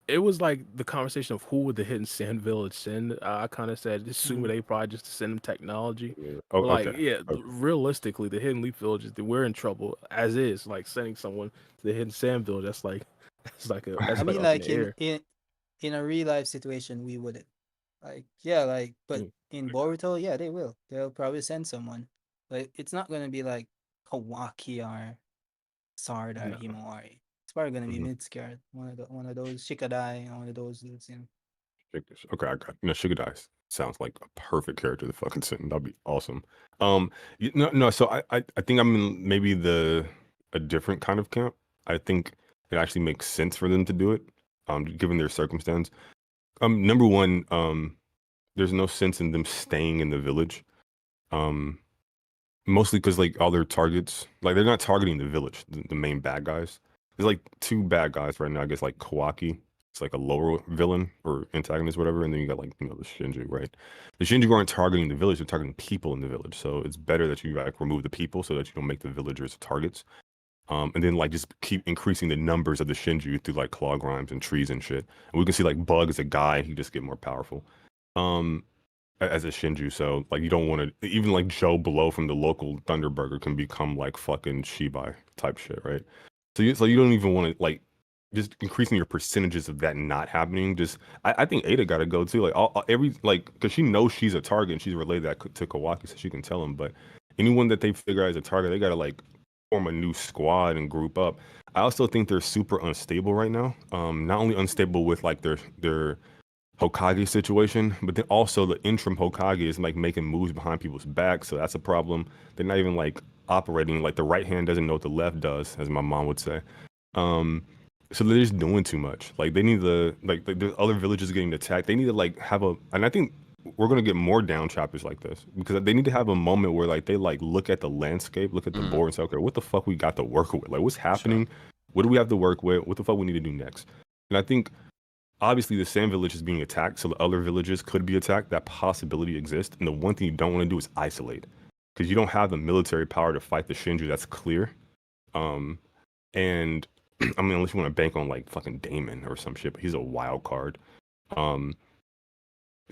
It was like the conversation of who would the Hidden Sand Village send. I kind of said, assume they probably just send them technology. Yeah. Oh, like, okay. Realistically, the Hidden Leaf Villages, we're in trouble as is. Like sending someone to the Hidden Sand Village, that's like I mean, like in a real life situation, we wouldn't. Like, yeah, like, but in Boruto, yeah, they will. They'll probably send someone. But it's not gonna be like Kawaki or Sarda or Himawari. It's probably gonna be Mid-Skirt, one of those Shikadai, one of those dudes, you know. Okay, I got Shikadai sounds like a perfect character to fucking send. That'd be awesome. No. So I think I'm in maybe a different kind of camp. I think it actually makes sense for them to do it, given their circumstance. Number one, there's no sense in them staying in the village. Mostly because like all their targets, like they're not targeting the village, the main bad guys. There's like 2 bad guys right now. I guess like Kawaki, it's like a lower villain or antagonist, whatever. And then you got like the Shinju, right? The Shinju aren't targeting the village; they're targeting people in the village. So it's better that you like remove the people so that you don't make the villagers targets. And then like just keep increasing the numbers of the Shinju through like claw grimes and trees and shit. And we can see like Bug as a guy, he just get more powerful. As a Shinju, so like you don't want to even like Joe Blow from the local Thunderburger can become like fucking Shibai type shit, right? So you don't even want to like just increasing your percentages of that not happening. Just I think Ada got to go too. Like every like because she knows she's a target and she's relayed that to Kawaki so she can tell him. But anyone that they figure out as a target, they gotta like form a new squad and group up. I also think they're super unstable right now. Not only unstable with like their Hokage situation, but then also the interim Hokage is like making moves behind people's backs, so that's a problem. They're not even like operating, like the right hand doesn't know what the left does, as my mom would say. Um, so they're just doing too much. Like they need to like the other villages getting attacked. They need to like have a, and I think we're gonna get more down chapters like this because they need to have a moment where like they like look at the landscape, look at the board, and say, okay, what the fuck we got to work with? Like what's happening? What do we have to work with? What the fuck we need to do next? And I think obviously the sand village is being attacked, so the other villages could be attacked. That possibility exists. And the one thing you don't want to do is isolate, because you don't have the military power to fight the Shinju. That's clear. And I mean, unless you want to bank on like fucking Damon or some shit, but he's a wild card.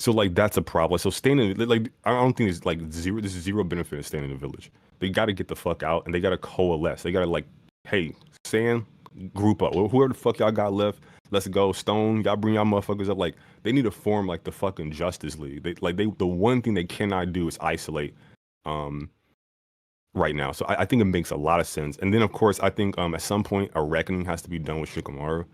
So like that's a problem. So staying in, like, I don't think there's like zero. There's zero benefit in staying in the village. They got to get the fuck out, and they got to coalesce. They got to like, hey, Sand, group up. Whoever the fuck y'all got left, let's go. Stone, y'all bring y'all motherfuckers up. Like they need to form like the fucking Justice League. The one thing they cannot do is isolate. Right now, so I think it makes a lot of sense. And then of course I think at some point a reckoning has to be done with Shikamaru.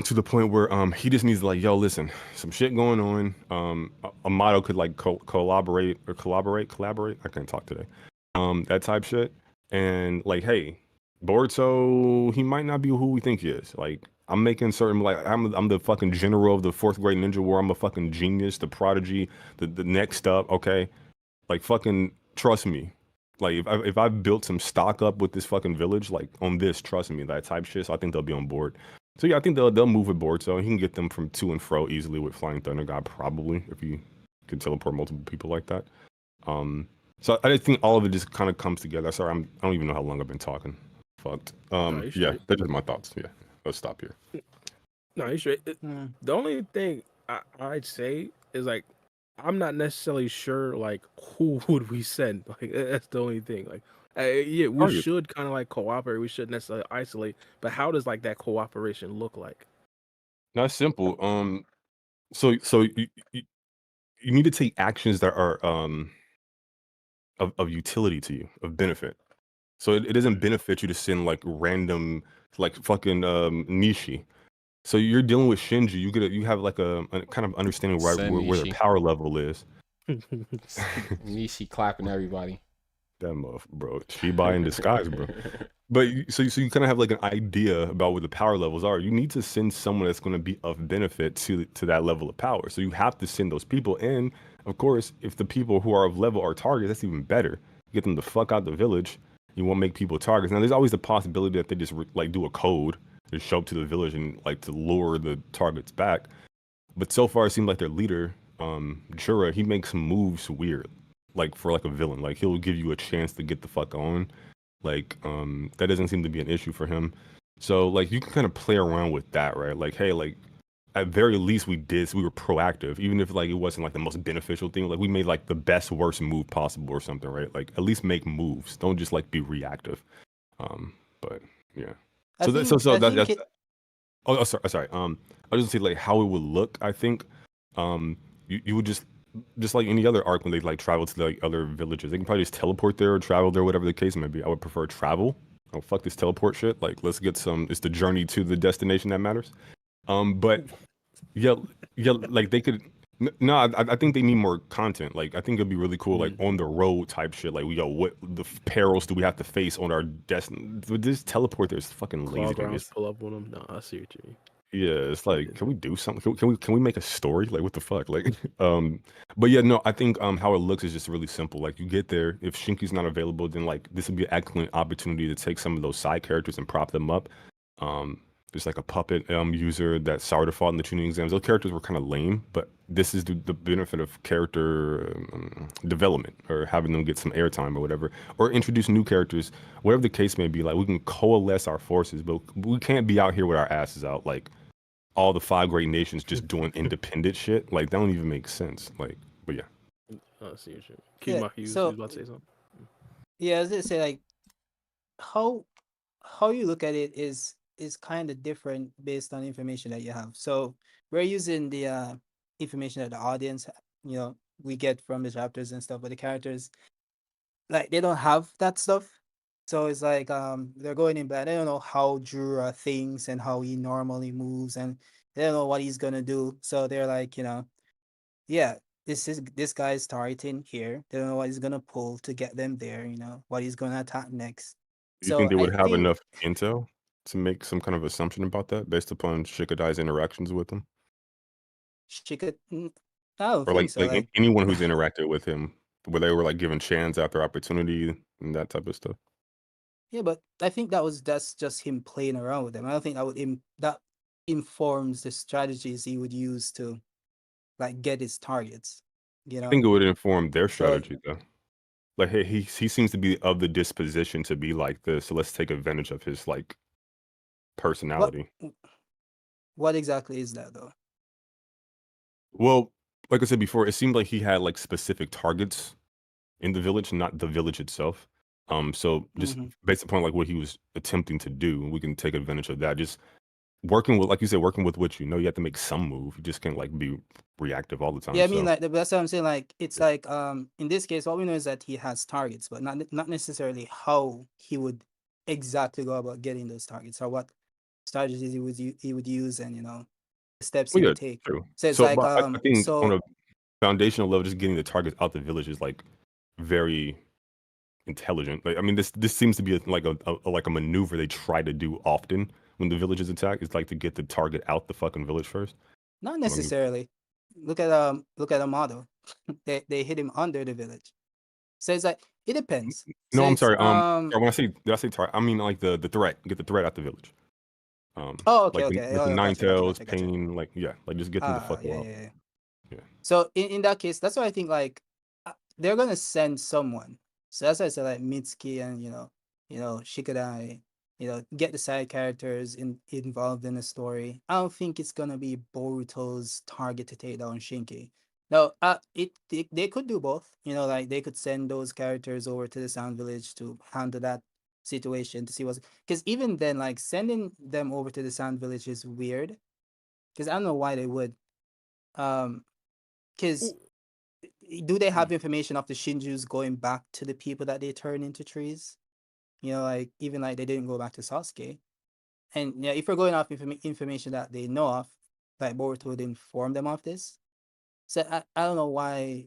To the point where he just needs to like, yo, listen, some shit going on. Amato could like collaborate. I can't talk today. That type shit. And like, hey, Boruto, he might not be who we think he is. Like, I'm making certain, like, I'm the fucking general of the 4th grade ninja war. I'm a fucking genius, the prodigy, the next up. Okay, like fucking trust me. Like if I've built some stock up with this fucking village, like on this, trust me, that type shit. So I think they'll be on board. So yeah, I think they'll move with board, so he can get them from to and fro easily with Flying Thunder God, probably, if you can teleport multiple people like that. So I just think all of it just kind of comes together. Sorry, I don't even know how long I've been talking. Fucked. Yeah, that's just my thoughts. Yeah, let's stop here. No, you straight. The only thing I'd say is like, I'm not necessarily sure like who would we send. Like that's the only thing. Like, yeah, we should kind of like cooperate. We shouldn't necessarily isolate. But how does like that cooperation look like? That's simple. So you need to take actions that are of utility to you, of benefit. So it doesn't benefit you to send like random like fucking Nishi. So you're dealing with Shinju. You have like a kind of understanding where their power level is. Nishi clapping everybody. That muff, bro. Shibai in disguise, bro. But so you kind of have like an idea about what the power levels are. You need to send someone that's going to be of benefit to that level of power. So you have to send those people. And of course, if the people who are of level are targets, that's even better. Get them the fuck out the village. You won't make people targets. Now, there's always the possibility that they just like do a code to show up to the village and like to lure the targets back. But so far, it seems like their leader, Jura, he makes moves weird, like for like a villain. Like he'll give you a chance to get the fuck on. Like that doesn't seem to be an issue for him. So like you can kind of play around with that, right? Like, hey, like at very least we were proactive, even if like it wasn't like the most beneficial thing. Like we made like the best worst move possible or something, right? Like at least make moves. Don't just like be reactive. But yeah. That's oh sorry. I was just say like how it would look. I think you would just like any other arc when they like travel to like other villages, they can probably just teleport there or travel there, whatever the case may be. I would prefer travel. Oh fuck this teleport shit. Like let's get some. It's the journey to the destination that matters. But yeah, like they could. No, I think they need more content. Like I think it'd be really cool, like on the road type shit. Like yo, what the perils do we have to face on our destiny? This teleport there is fucking lazy. Pull up on them. No, I see what you mean. Yeah, it's like, can we do something? Can we make a story? Like, what the fuck? Like, but yeah, no, I think how it looks is just really simple. Like, you get there, if Shinki's not available, then like this would be an excellent opportunity to take some of those side characters and prop them up. There's like a puppet user that Sarda fought in the tuning exams. Those characters were kind of lame, but this is the benefit of character development or having them get some airtime or whatever, or introduce new characters, whatever the case may be. Like we can coalesce our forces, but we can't be out here with our asses out like all the 5 great nations just doing independent shit. Like that don't even make sense. Like, but yeah. I see what you mean. Yeah, Hughes, so- you about to say something? Yeah, I was gonna say like how you look at it is kind of different based on information that you have. So we're using the information that the audience, we get from the chapters and stuff, but the characters, like they don't have that stuff. So it's like they're going in bed. They don't know how Jura thinks and how he normally moves, and they don't know what he's gonna do. So they're like, yeah, this guy's targeting here. They don't know what he's gonna pull to get them there. What he's gonna attack next. Do you think So they I would have think enough intel to make some kind of assumption about that based upon Shikadai's interactions with him? she could. I don't Or think so. like anyone who's interacted with him, where they were like given chance after opportunity and that type of stuff. Yeah, but I think that's just him playing around with them. I don't think that informs the strategies he would use to like get his targets. You I know. think it would inform their So strategy though. Like, hey, he seems to be of the disposition to be like this, so let's take advantage of his like what personality. what exactly is that though? Well, like I said before, it seemed like he had like specific targets in the village, not the village itself. So just Hmm. based upon like what he was attempting to do, we can take advantage of that. Just working with, like you said, working with what you know, you have to make some move. You just can't like be reactive all the time. Yeah, I mean, So like that's what I'm saying. Like it's yeah. like in this case, all we know is that he has targets, but not necessarily how he would exactly go about getting those targets or what strategies he would use, and the steps he Well, yeah, would take. true. So it's So, like but I think on so a foundational level, just getting the targets out the village is like very intelligent. Like, I mean, this seems to be like a maneuver they try to do often when the village is attacked. It's like to get the target out the fucking village first. not I mean, necessarily. Look at a model. They hit him under the village. So it's like it depends. So no, I'm it's sorry. Sorry, when I say did I say target? I mean like the threat. Get the threat out the village. oh, okay, Like okay. like the Oh, Nine gotcha. Tails, Pain, like yeah, like just get them the fuck Yeah, out. yeah, yeah. Yeah. So in that case, that's why I think like they're gonna send someone. So that's why I said like Mitsuki and Shikadai, get the side characters involved in the story. I don't think it's gonna be Boruto's target to take down Shinki. No, they could do both. Like they could send those characters over to the Sound Village to handle that situation to see what's because even then, like sending them over to the Sound Village is weird. Because I don't know why they would. Because do they have information of the Shinjus going back to the people that they turn into trees? Like even like they didn't go back to Sasuke. And yeah, if we're going off information that they know of, like Boruto would inform them of this. So I don't know why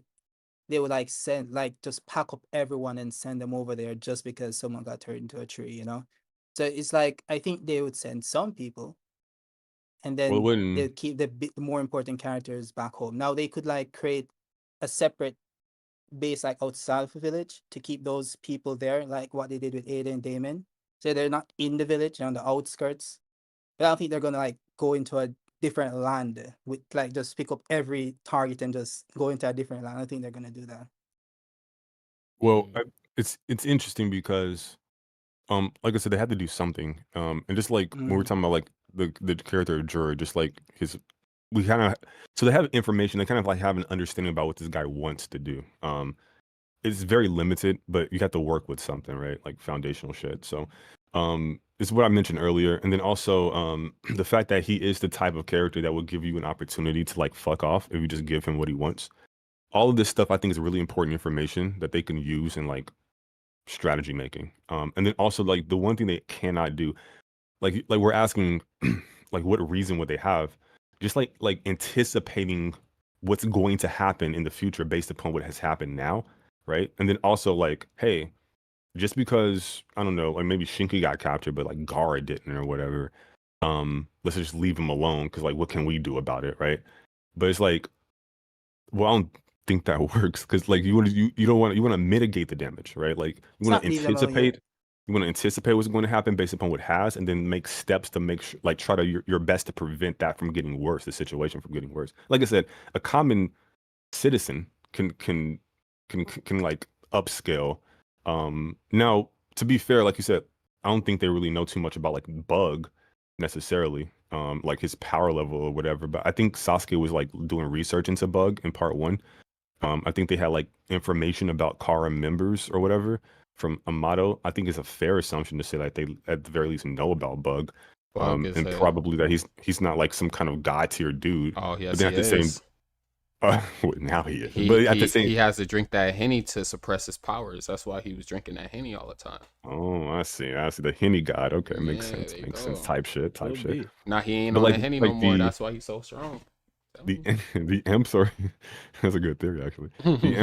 they would like send like just pack up everyone and send them over there just because someone got turned into a tree. So it's like I think they would send some people and Well, it then wouldn't. they'll keep the more important characters back home. Now they could like create a separate base like outside of the village to keep those people there, like what they did with Ada and Damon. So they're not in the village, they're on the outskirts. But I don't think they're gonna like go into a different land with like just pick up every target and just go into a different land. I don't think they're gonna do that. Well, it's interesting because like I said, they had to do something. And just like when we're Mm. talking about like the character of Jura, just like we kind of so they have information. They kind of like have an understanding about what this guy wants to do. It's very limited, but you have to work with something, right? Like foundational shit. So, it's what I mentioned earlier, and then also the fact that he is the type of character that will give you an opportunity to like fuck off if you just give him what he wants. All of this stuff, I think, is really important information that they can use in like strategy making. And then also like the one thing they cannot do, like we're asking, like what reason would they have? Just like anticipating what's going to happen in the future based upon what has happened now, right? And then also like, hey, just because I don't know, like maybe Shinki got captured, but like Gara didn't or whatever. Let's just leave him alone because like what can we do about it, right? But it's like, well, I don't think that works because like you don't want you want to mitigate the damage, right? Like you It's want not to leave them alone yet. anticipate what's going to happen based upon what has, and then make steps to make sure, like try to your best to prevent that from getting worse, the situation from getting worse. Like I said, a common citizen can like upscale. Now to be fair, like you said, I don't think they really know too much about like Bug necessarily, like his power level or whatever. But I think Sasuke was like doing research into Bug in part one. I think they had like information about Kara members or whatever from Amato. I think it's a fair assumption to say that they at the very least know about Bug. Bug is And a probably that he's not like some kind of god tier dude. oh But yes then he at the same is. Well, now he is, He but at the he same. he has to drink that Henny to suppress his powers. That's why he was drinking that Henny all the time. Oh, I see. I see the Henny God. Okay, makes Yeah, sense. there you Makes sense. go. Type shit. Type Could shit. be. Now he ain't But on the Henny no more. That's why he's so strong. the the imps are that's a good theory actually. The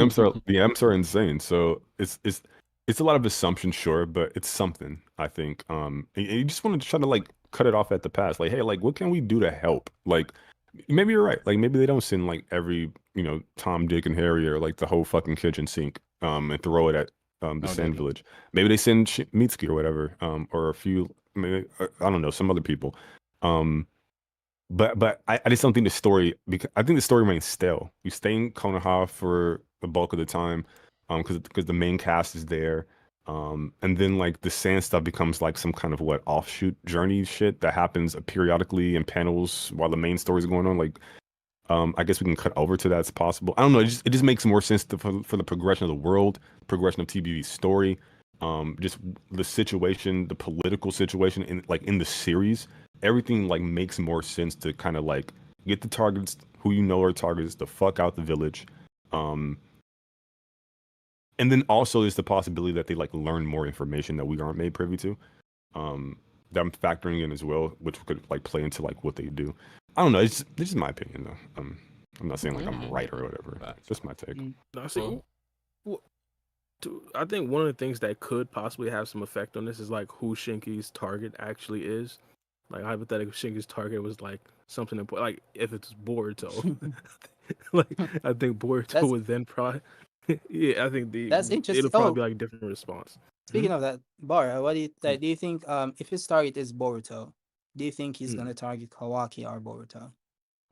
imps are insane. So it's a lot of assumption, sure, but it's something I think. And you just want to try to like cut it off at the pass. Like, hey, like what can we do to help? Like maybe you're right. Like maybe they don't send like every Tom, Dick, and Harry or like the whole fucking kitchen sink and throw it at the No, Sand didn't. Village. Maybe they send Mitsuki or whatever or a few maybe I don't know some other people. Um, but I just don't think the story because I think the story remains stale. You stay in Konoha for the bulk of the time, because the main cast is there, and then like the sand stuff becomes like some kind of what offshoot journey shit that happens periodically in panels while the main story is going on. Like, I guess we can cut over to that. It's possible. I don't know. It just makes more sense for the progression of the world, progression of TBV's story, just the situation, the political situation in the series. Everything like makes more sense to kind of like get the targets who you know are targets the fuck out the village, um, and then also there's the possibility that they like learn more information that we aren't made privy to. That I'm factoring in as well, which could like play into like what they do. I don't know. It's just my opinion though. I'm not saying like I'm right or whatever. It's just my take. Mm. No, see, Well, I think one of the things that could possibly have some effect on this is like who Shinki's target actually is. Like hypothetically, Shinki's target was like something important. Like if it's Boruto, like I think Boruto That's would then probably. Yeah, I think that's it'll interesting. probably Oh, be like a different response. speaking of that, Bar, what do you Hmm. like? Do you think if his target is Boruto, do you think he's Hmm. gonna target Kawaki or Boruto?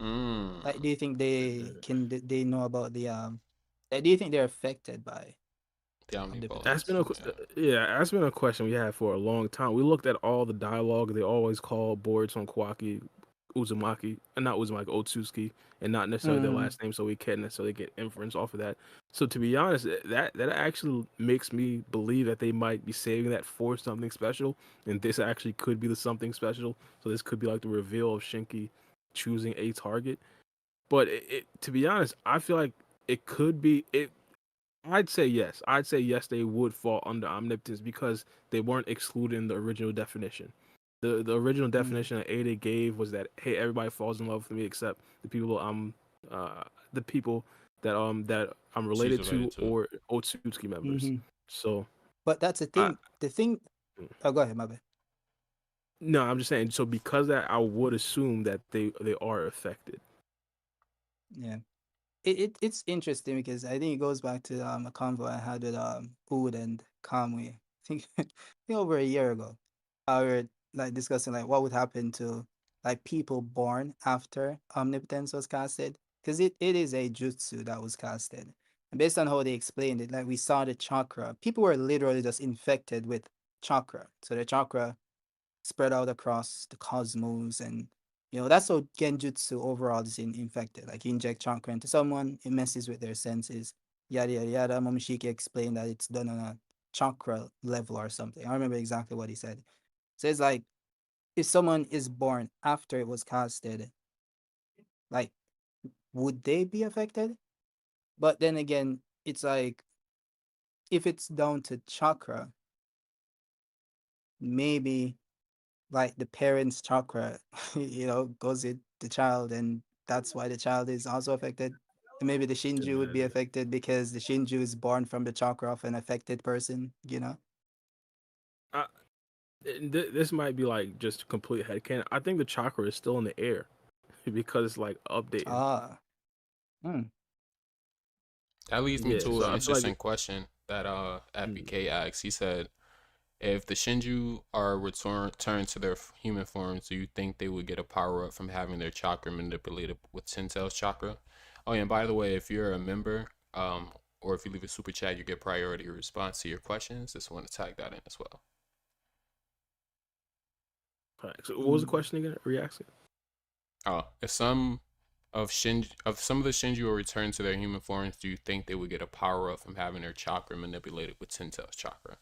mm, Like, do you think they know about the like, do you think they're affected by the That's omnipotence? been omnipotence. Yeah. that's been a question we had for a long time. We looked at all the dialogue. They always call Boruto and Kawaki Uzumaki, and not Uzumaki, Otsutsuki, and not necessarily their Mm, last name, so we can't necessarily get inference off of that. So to be honest, that actually makes me believe that they might be saving that for something special, and this actually could be the something special. So this could be like the reveal of Shinki choosing a target. But to be honest, I feel like it could be it. I'd say yes. I'd say yes. They would fall under omnipotence because they weren't excluded in the original definition. The original mm, definition that Ada gave was that hey, everybody falls in love with me except uh the people that I'm She's related related to to. or Otsutsuki members. mm-hmm. So But that's the I thing. The thing. Oh, go ahead, my bad. no, I'm just saying. So because that, I would assume that they are affected. Yeah. It's interesting because I think it goes back to a convo I had with Oud and Kamui. I think over a year ago. We were like discussing like what would happen to like people born after omnipotence was casted. Because it is a jutsu that was casted. And based on how they explained it, like we saw the chakra, people were literally just infected with chakra. So the chakra spread out across the cosmos, and that's how genjutsu overall is infected. Like you inject chakra into someone, it messes with their senses, yada yada yada. Momoshiki explained that it's done on a chakra level or something. I remember exactly what he said. So it's like if someone is born after it was casted, like would they be affected? But then again, it's like if it's down to chakra, maybe like the parents' chakra, goes in the child, and that's why the child is also affected. And maybe the Shinju would be affected because the Shinju is born from the chakra of an affected person. I, this might be like just complete headcanon. I think the chakra is still in the air because it's like updating. Ah, hmm. That leads me Yeah, to so an I feel like interesting question that mm, FBK asked. He said, if the Shinju are returned to their human forms, do you think they would get a power up from having their chakra manipulated with Tentel's chakra? Oh, yeah, and by the way, if you're a member, or if you leave a super chat, you get priority response to your questions. Just want to tag that in as well. alright, so what was the question again? Reaction. Oh, if some of the Shinju are returned to their human forms, do you think they would get a power up from having their chakra manipulated with Tentel's chakra?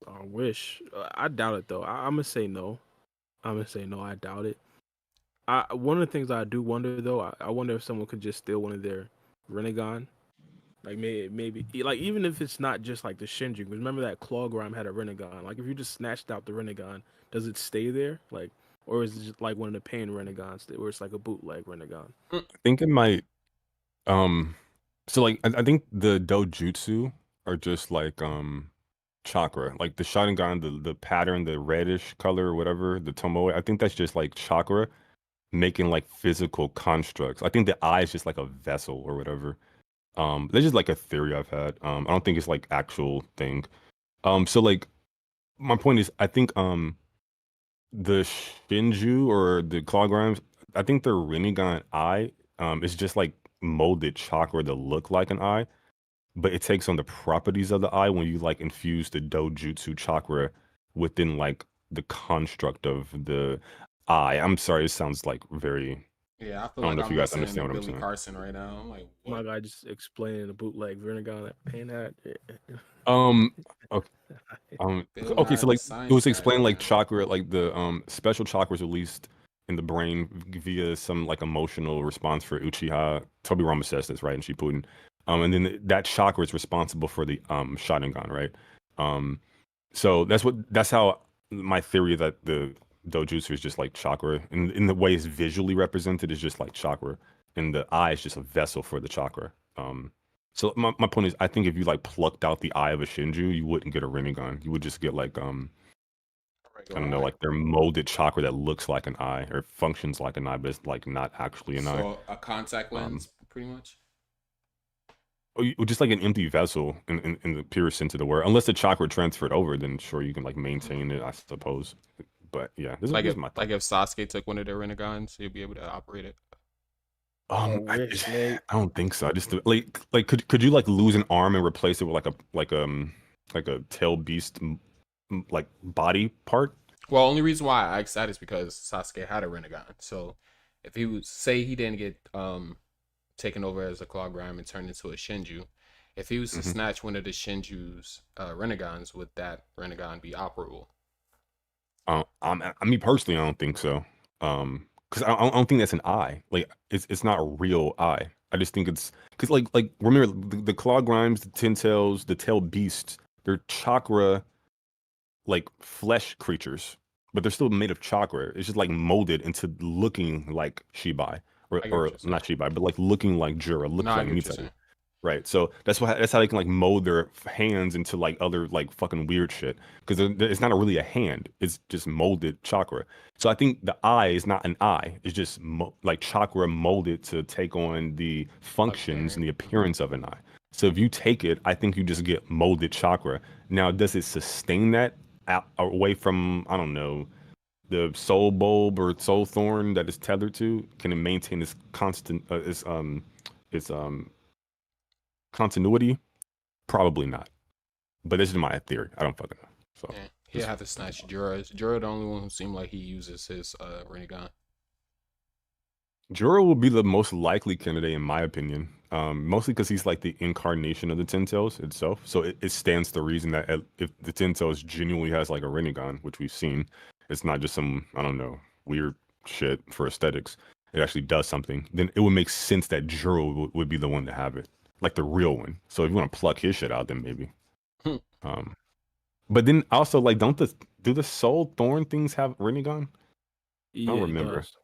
I wish. I doubt it though. I'm gonna say no. I'm gonna say no. I doubt it. One of the things I do wonder though, I wonder if someone could just steal one of their Rinnegan. Like maybe like even if it's not just like the Shinju, because remember that Claw Grime had a Rinnegan. Like if you just snatched out the Rinnegan, does it stay there? Like, or is it just like one of the Pain Rennegans, where it's like a bootleg Rinnegan? I think it might. So like I think the Dojutsu are just like chakra, like the Sharingan, the pattern, the reddish color or whatever, the Tomoe. I think that's just like chakra making like physical constructs. I think the eye is just like a vessel or whatever. That's just like a theory I've had. I don't think it's like actual thing. So like my point is, I think the Shinju or the Claw Grimes, I think their Rinnegan eye is just like molded chakra to look like an eye, but it takes on the properties of the eye when you like infuse the Dojutsu chakra within like the construct of the eye. I'm sorry, it sounds like very. Yeah, I feel I don't like know if I'm you guys listening understand to what I'm Billy saying. Carson right now. I'm like, My what? guy just explaining the bootleg Rinnegan that Pain had. Okay. Bill Okay, so Nye, the like it was science guy, explained like man. chakra, like the special chakras released in the brain via some like emotional response for Uchiha. Tobirama says this, right? And Shippuden. And then that chakra is responsible for the Sharingan, right? Um, so that's how my theory that the Dojutsu is just like chakra, and in the way it's visually represented is just like chakra, and the eye is just a vessel for the chakra. So my point is, I think if you like plucked out the eye of a Shinju, you wouldn't get a Rinnegan. You would just get like I don't know, like their molded chakra that looks like an eye or functions like an eye, but it's like not actually an eye. So a contact lens, pretty much. Or just like an empty vessel in the pure sense of the word. Unless the chakra transferred over, then sure you can like maintain it, I suppose. But yeah, this Like is if my thought. like if Sasuke took one of their Renegons, he'd be able to operate it. I I, wish, mate. I don't think so. I just like could you like lose an arm and replace it with like a tail beast like body part? Well, only reason why I asked that is because Sasuke had a Renegon. So if he was say he didn't get taken over as a Claw Grime and turned into a Shinju, if he was to Mhm. snatch one of the Shinju's Renegons, would that Renegon be operable? I mean personally, I don't think so. Because I don't think that's an eye. Like it's not a real eye. I just think it's because like remember the claw grimes, the tin tails, the tail beasts, they're chakra like flesh creatures, but they're still made of chakra. It's just like molded into looking like Shibai I get what or you're saying. not Shibai, but like looking like Jura, No, looking I like get what you're Mita. saying. Right. So that's how they can like mold their hands into like other like fucking weird shit because it's not really a hand. It's just molded chakra. So I think the eye is not an eye. It's just like chakra molded to take on the functions and the appearance of an eye. So if you take it, I think you just get molded chakra. Now, does it sustain that out, away from I don't know the soul bulb or soul thorn that is tethered to? Can it maintain its constant its continuity? Probably not. But this is my theory. I don't fucking know. So Yeah, he'll have to snatch Jura. Jura the only one who seemed like he uses his Renegon. Jura will be the most likely candidate in my opinion. Mostly because he's like the incarnation of the Ten Tails itself. So it stands to reason that if the Ten Tails genuinely has like a Rinnegan, which we've seen, it's not just some, I don't know, weird shit for aesthetics. It actually does something. Then it would make sense that Jura would be the one to have it. Like the real one. So if you want to pluck his shit out, then maybe. Um, but then also like do the soul thorn things have Rinnegan? I Yeah, don't it remember. does.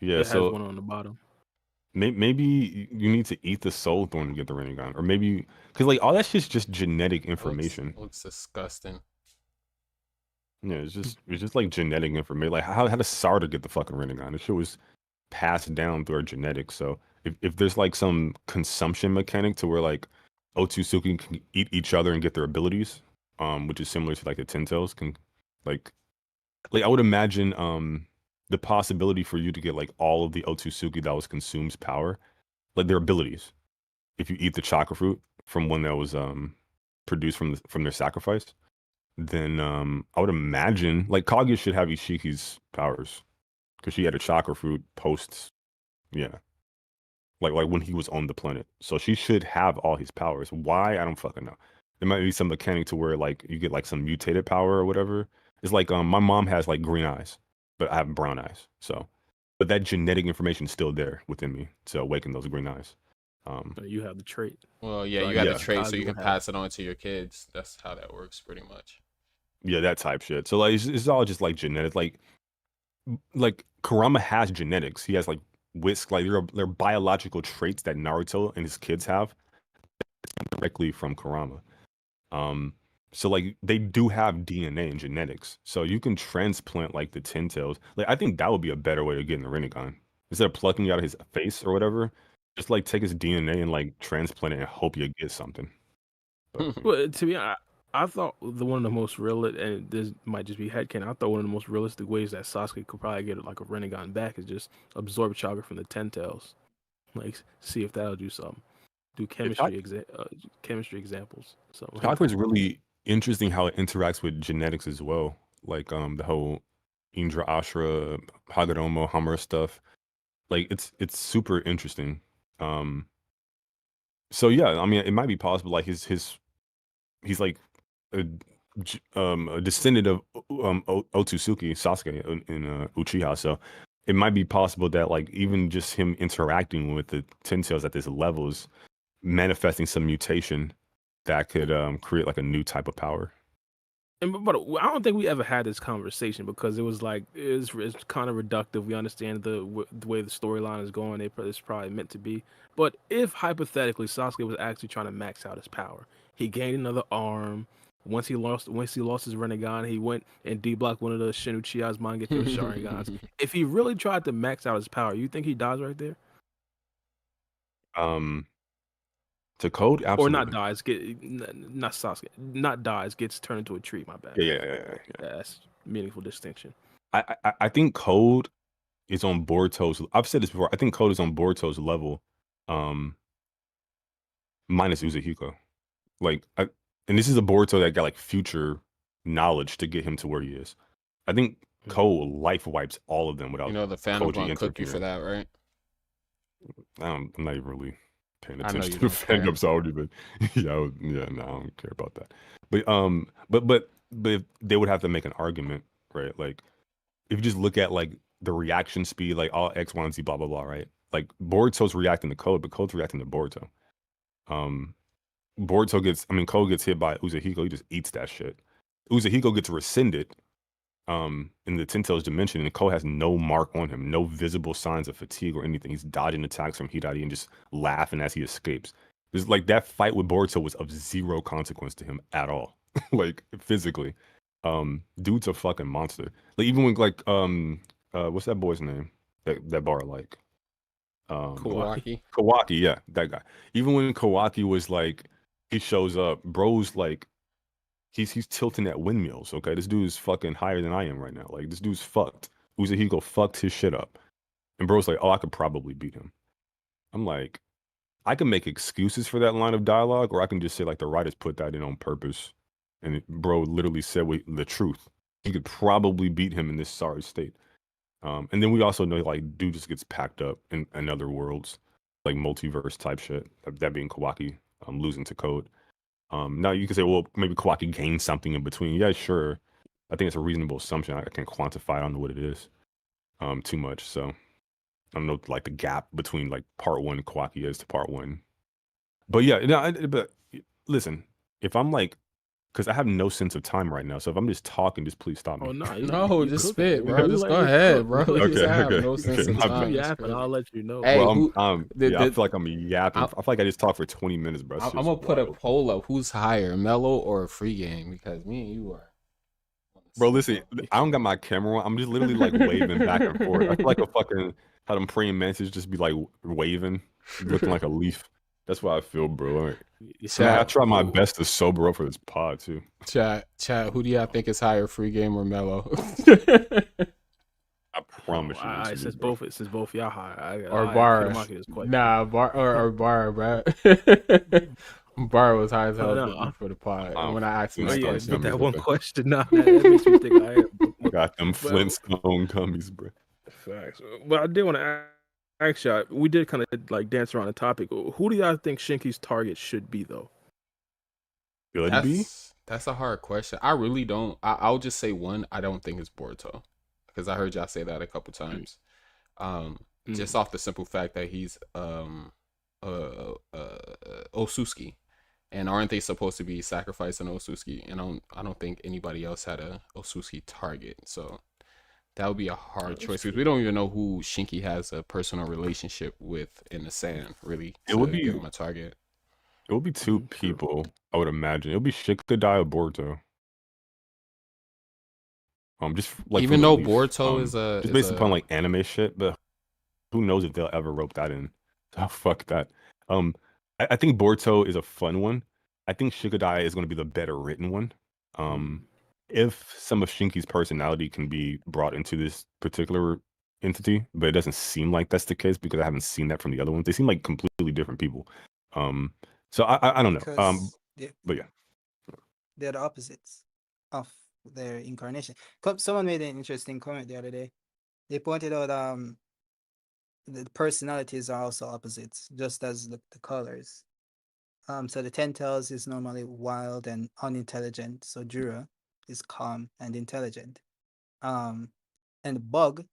Yeah, It has so one on the bottom. maybe you need to eat the soul thorn to get the Rinnegan, or maybe because like all that shit's just genetic information. Looks disgusting. Yeah, it's just like genetic information. Like how does Sarda get the fucking Rinnegan? This shit was passed down through our genetics. So if there's like some consumption mechanic to where like Otsutsuki can eat each other and get their abilities, which is similar to like the Tentels can like I would imagine the possibility for you to get like all of the Otsutsuki that was consumes power, like their abilities, if you eat the chakra fruit from one that was produced from their sacrifice, then I would imagine like Kage should have Ishiki's powers because she had a chakra fruit post, yeah, like when he was on the planet, so she should have all his powers. Why? I don't fucking know. There might be some mechanic to where like you get like some mutated power or whatever. It's like my mom has like green eyes, but I have brown eyes, so but that genetic information is still there within me to awaken those green eyes. You have the trait. Well, yeah, So you got yeah. the trait, so Hokage you can would have pass it on to your kids. That's how that works, pretty much. Yeah, that type shit. So like it's all just like genetic. Like Kurama has genetics. He has like whisk. Like there are biological traits that Naruto and his kids have directly from Kurama. So like they do have DNA and genetics. So you can transplant like the Ten Tails. Like I think that would be a better way to get in the Rinnegan. Instead of plucking it out of his face or whatever, just like take his DNA and like transplant it and hope you get something. Well, to me, I thought one of the most realistic, and this might just be headcanon, I thought one of the most realistic ways that Sasuke could probably get like a Rinnegan back is just absorb chakra from the Ten Tails. Like, see if that'll do something. Do chemistry examples. So Chakra is really interesting how it interacts with genetics as well. Like the whole Indra Ashra, Hagoromo, Hamura stuff. Like it's super interesting. So yeah, I mean it might be possible like he's like a descendant of Otsutsuki Sasuke in Uchiha. So it might be possible that like even just him interacting with the Ten Tails at this level is manifesting some mutation that could create like a new type of power. But I don't think we ever had this conversation because it was like it's kind of reductive. We understand the way the storyline is going. It's probably meant to be. But if hypothetically Sasuke was actually trying to max out his power, he gained another arm. Once he lost his Rinnegan, he went and D-blocked one of the Shin Uchiha's Mangekyou Sharingans. If he really tried to max out his power, you think he dies right there? To code, absolutely. Or not dies, not Sasuke, not dies, gets turned into a tree. My bad. Yeah. That's meaningful distinction. I think Code is on Boruto's. I've said this before. I think Code is on Boruto's level, minus Uzuhiko. And this is a Boruto that got like future knowledge to get him to where he is. I think Code life wipes all of them without. The fandom Koji gonna cook you for that, right? I'm not even really paying I know attention you to don't care. fandoms already, but no, I don't care about that. But if they would have to make an argument, right? Like if you just look at like the reaction speed, like all X, Y, and Z, blah blah blah, right? Like Boruto's reacting to Code, but Code's reacting to Boruto. Code gets hit by Uzuhiko, he just eats that shit. Uzuhiko gets rescinded in the Ten Tails dimension, and Code has no mark on him, no visible signs of fatigue or anything. He's dodging attacks from Hidari and just laughing as he escapes. It's like that fight with Boruto was of zero consequence to him at all. Like physically. Dude's a fucking monster. Like even when like what's that boy's name? That bar like Kawaki. Kawaki, yeah, that guy. Even when Kawaki was like he shows up, bro's like he's tilting at windmills, okay? This dude is fucking higher than I am right now. Like this dude's fucked. Uzuhiko fucked his shit up. And bro's like, oh, I could probably beat him. I'm like, I can make excuses for that line of dialogue, or I can just say like the writers put that in on purpose. And bro literally said the truth. He could probably beat him in this sorry state. And then we also know like dude just gets packed up in other worlds, like multiverse type shit. That being Kawaki losing to Code. Now you can say, well, maybe Kawaki gained something in between. Yeah, sure. I think it's a reasonable assumption. I can't quantify. I don't know what it is too much. So I don't know like the gap between like part one Kawaki is to part one. But yeah, but listen, if I'm like, because I have no sense of time right now. So if I'm just talking, just please stop me. Oh no, No, just spit, bro. Just go ahead, bro. Okay, I have okay, no sense okay. of My time. bad. yapping, I'll let you know. Hey, Well, who- I feel like I'm yapping. I feel like I just talked for 20 minutes, bro. I'm gonna put a poll up. Who's higher, Mello or Free Game? Because me and you are. Bro, listen, I don't got my camera on. I'm just literally like waving back and forth. I feel like a fucking how them praying mantis just be like waving, looking like a leaf. That's what I feel, bro. Like, I try my best to sober up for this pod too. Chat. Who do y'all think is higher, Free Game or Mello? I promise you. Alright, since both y'all high, Or Bar. Nah, Bar or Bar, bro. Bar was high as hell for the pod. When I asked him that question, but that one question, that makes me think I am. Got them Flintstone gummies, bro. Facts. But I did want to ask y'all. We did kind of like dance around the topic. Who do y'all think Shinki's target should be, though? That's a hard question. I really don't. I'll just say one. I don't think it's Boruto, because I heard y'all say that a couple times. Just off the simple fact that he's Osuski. And aren't they supposed to be sacrificing Osuski? And I don't think anybody else had a Osuski target. So that would be a hard choice because we don't even know who Shinki has a personal relationship with in the sand, really. It would give be him a target. It would be two people, I would imagine. It would be Shikadai or Boruto. Just like even from the though leaf. Boruto is just based upon like anime shit, but who knows if they'll ever rope that in? Oh, fuck that. I think Boruto is a fun one. I think Shikadai is going to be the better written one. If some of Shinki's personality can be brought into this particular entity, but it doesn't seem like that's the case because I haven't seen that from the other ones. They seem like completely different people. So I don't know. Because But yeah, they're the opposites of their incarnation. Someone made an interesting comment the other day. They pointed out the personalities are also opposites, just as the colors. So the Ten Tails is normally wild and unintelligent. So Jura is calm and intelligent. And the Bug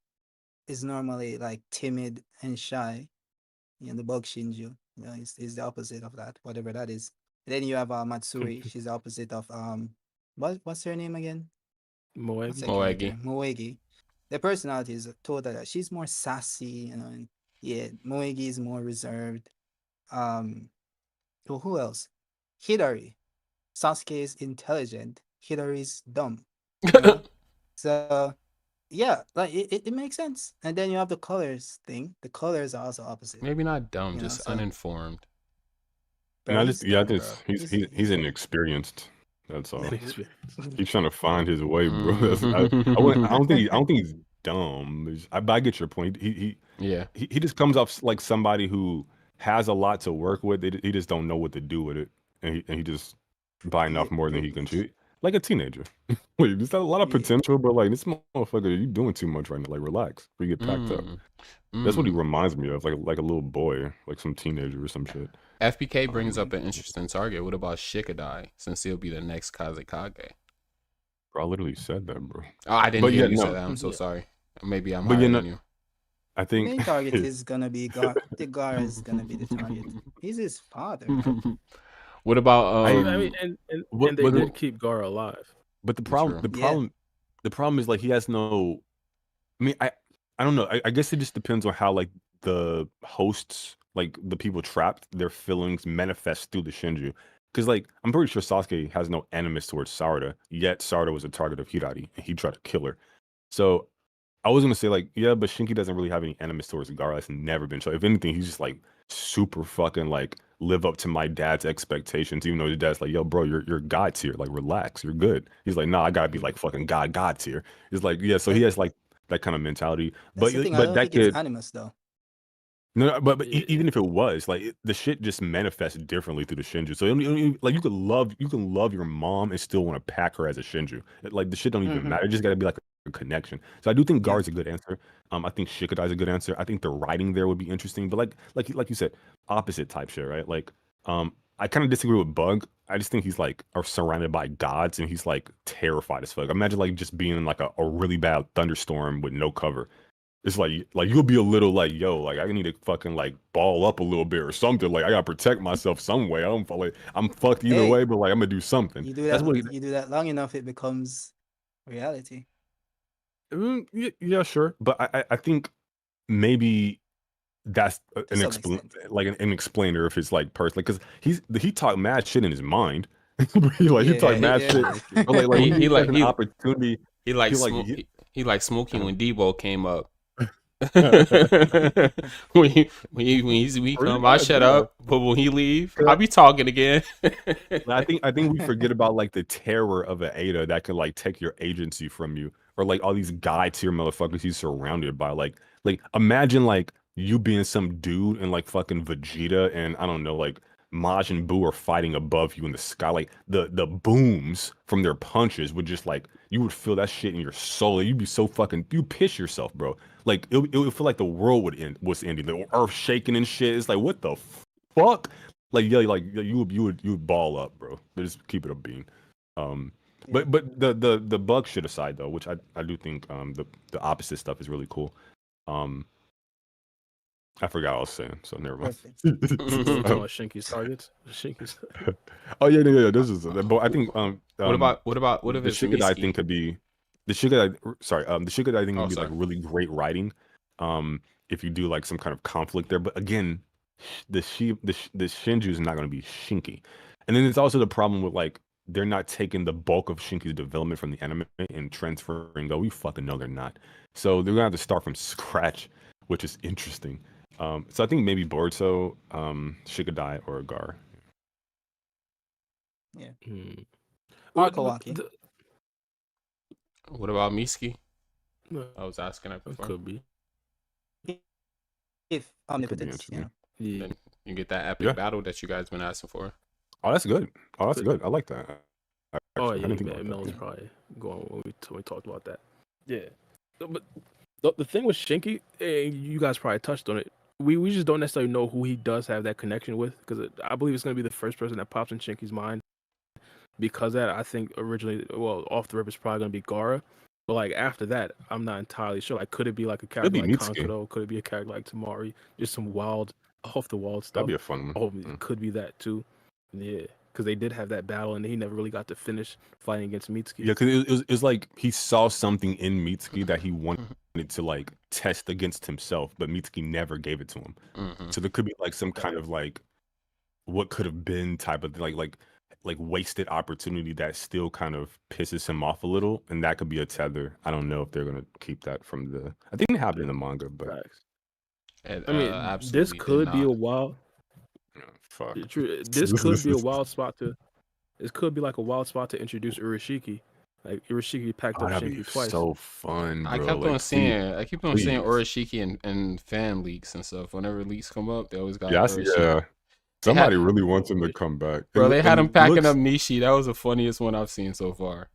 is normally like timid and shy. The Bug Shinju, is the opposite of that, whatever that is. And then you have Matsuri. She's the opposite of what's her name again? What's that character? Moegi. Their personality is totally. She's more sassy, and Moegi is more reserved. So who else? Hidari. Sasuke is intelligent. Hidari is dumb. So yeah, like it makes sense. And then you have the colors thing. The colors are also opposite. Maybe not dumb, just uninformed. Bro, he's inexperienced. That's all. He's trying to find his way, bro. I don't think he's dumb. I get your point. He just comes off like somebody who has a lot to work with. He just don't know what to do with it, and he just biting off more than he can chew. Like a teenager. Wait, there's a lot of potential, but like this motherfucker, you doing too much right now. Like relax, before you get packed up. That's what he reminds me of, like a little boy, like some teenager or some shit. FPK brings up an interesting target. What about Shikadai, since he'll be the next Kazekage? Bro, I literally said that, bro. Oh, I didn't hear you say that. I'm so sorry. Maybe I'm higher than you. I think the main target is gonna be Gar. The Gar is gonna be the target. He's his father. What about I mean, and they did keep Gar alive. But the problem is like he has no. I mean, I don't know. I guess it just depends on how like the hosts, like the people trapped, their feelings manifest through the Shinju. Because like I'm pretty sure Sasuke has no animus towards Sarda, yet Sarda was a target of Hirari and he tried to kill her. So I was gonna say like, yeah, but Shinki doesn't really have any animus towards Gaara. That's never been shown. If anything, he's just like super fucking like live up to my dad's expectations, even though his dad's like, yo, bro, you're God tier. Like, relax, you're good. He's like, nah, I gotta be like fucking God tier. He's like, yeah, so he has like that kind of mentality. That's the thing. I don't think it's animus though. No, but even if it was, like the shit just manifests differently through the Shinju. So like you can love your mom and still want to pack her as a Shinju. Like the shit don't even matter. It just gotta be like a connection. So I do think Guard's a good answer. I think Shikadai's a good answer. I think the writing there would be interesting. But like you said, opposite type shit, right? Like I kind of disagree with Bug. I just think he's like surrounded by gods and he's like terrified as fuck. Imagine like just being in like a really bad thunderstorm with no cover. It's like you'll be a little like, yo, like I need to fucking like ball up a little bit or something. Like I gotta protect myself some way. I don't feel like I'm fucked either way, but like I'm gonna do something. You do that. You do that long enough, it becomes reality. Yeah, sure, but I think maybe that's an explainer of his like person, because he talked mad shit in his mind. He talked mad shit. But like he like an opportunity. He like smoking when Debo came up. when he come, I shut up. But when he leave, I'll be talking again. I think we forget about like the terror of an Ada that can like take your agency from you, or like all these guy tier motherfuckers he's surrounded by. Like imagine like you being some dude and like fucking Vegeta and I don't know, like Majin Buu are fighting above you in the sky. Like the booms from their punches would just like, you would feel that shit in your soul. You'd be so fucking, you piss yourself, bro. Like it would feel like the world was ending, the earth shaking and shit. It's like, what the fuck? Like yeah, like you would ball up, bro. Just keep it a bean. But the Bug shit aside though, which I do think the opposite stuff is really cool. I forgot what I was saying, so never mind. Perfect. We're talking about Shinky's targets. Shinky's. Oh yeah. This is, but I think what if the it's Shikadai I Mitsuki? think could be the Shikadai. Sorry, the Shikadai I think Oh, would be like sorry. really great writing. If you do like some kind of conflict there, but again, the Shinju is not going to be Shinky, and then it's also the problem with like they're not taking the bulk of Shinky's development from the anime and transferring. Oh, we fucking know they're not. So they're gonna have to start from scratch, which is interesting. So I think maybe Boruto, Shikadai, or Gar. Or Kawaki. What about Mitsuki? No, I was asking that before. could be. If Could be omnipotence, you interesting. know. Yeah. Then you get that epic Yeah. battle that you guys been asking for. Oh, that's good. Oh, that's Could- good. I like that. Oh Actually, I yeah, didn't think about Mel's that. probably going when we talked about that. Yeah, but the thing with Shinky, you guys probably touched on it. We just don't necessarily know who he does have that connection with, because I believe it's going to be the first person that pops in Shinky's mind. Because that, I think originally, well, off the rip is probably going to be Gaara, but like after that, I'm not entirely sure. Like, could it be like a character be like Mitsuki. Kankuro? Could it be a character like Tamari? Just some wild, off the wall stuff. That'd be a fun one. Oh, it could be that too. Yeah, because they did have that battle, and he never really got to finish fighting against Mitsuki. Yeah, because it was like he saw something in Mitsuki that he wanted to like test against himself, but Mitsuki never gave it to him. So there could be like some kind of like what could have been type of like wasted opportunity that still kind of pisses him off a little, and that could be a tether. I don't know if they're gonna keep that from the. I think it happened in the manga, but Facts. It, I mean, absolutely this did could be a not. wild. fuck. True. This could be a wild spot to. This could be like a wild spot to introduce Urashiki. Like Urashiki packed Oh, up that'd be Shinky twice. so fun, bro. I kept like, on seeing. I keep on seeing please. Urashiki and fan leaks and stuff. Whenever leaks come up, they always got Yeah, I see, Urashiki. yeah. Somebody really wants him to come back, Bro, they had him packing looks, up Nishi. That was the funniest one I've seen so far.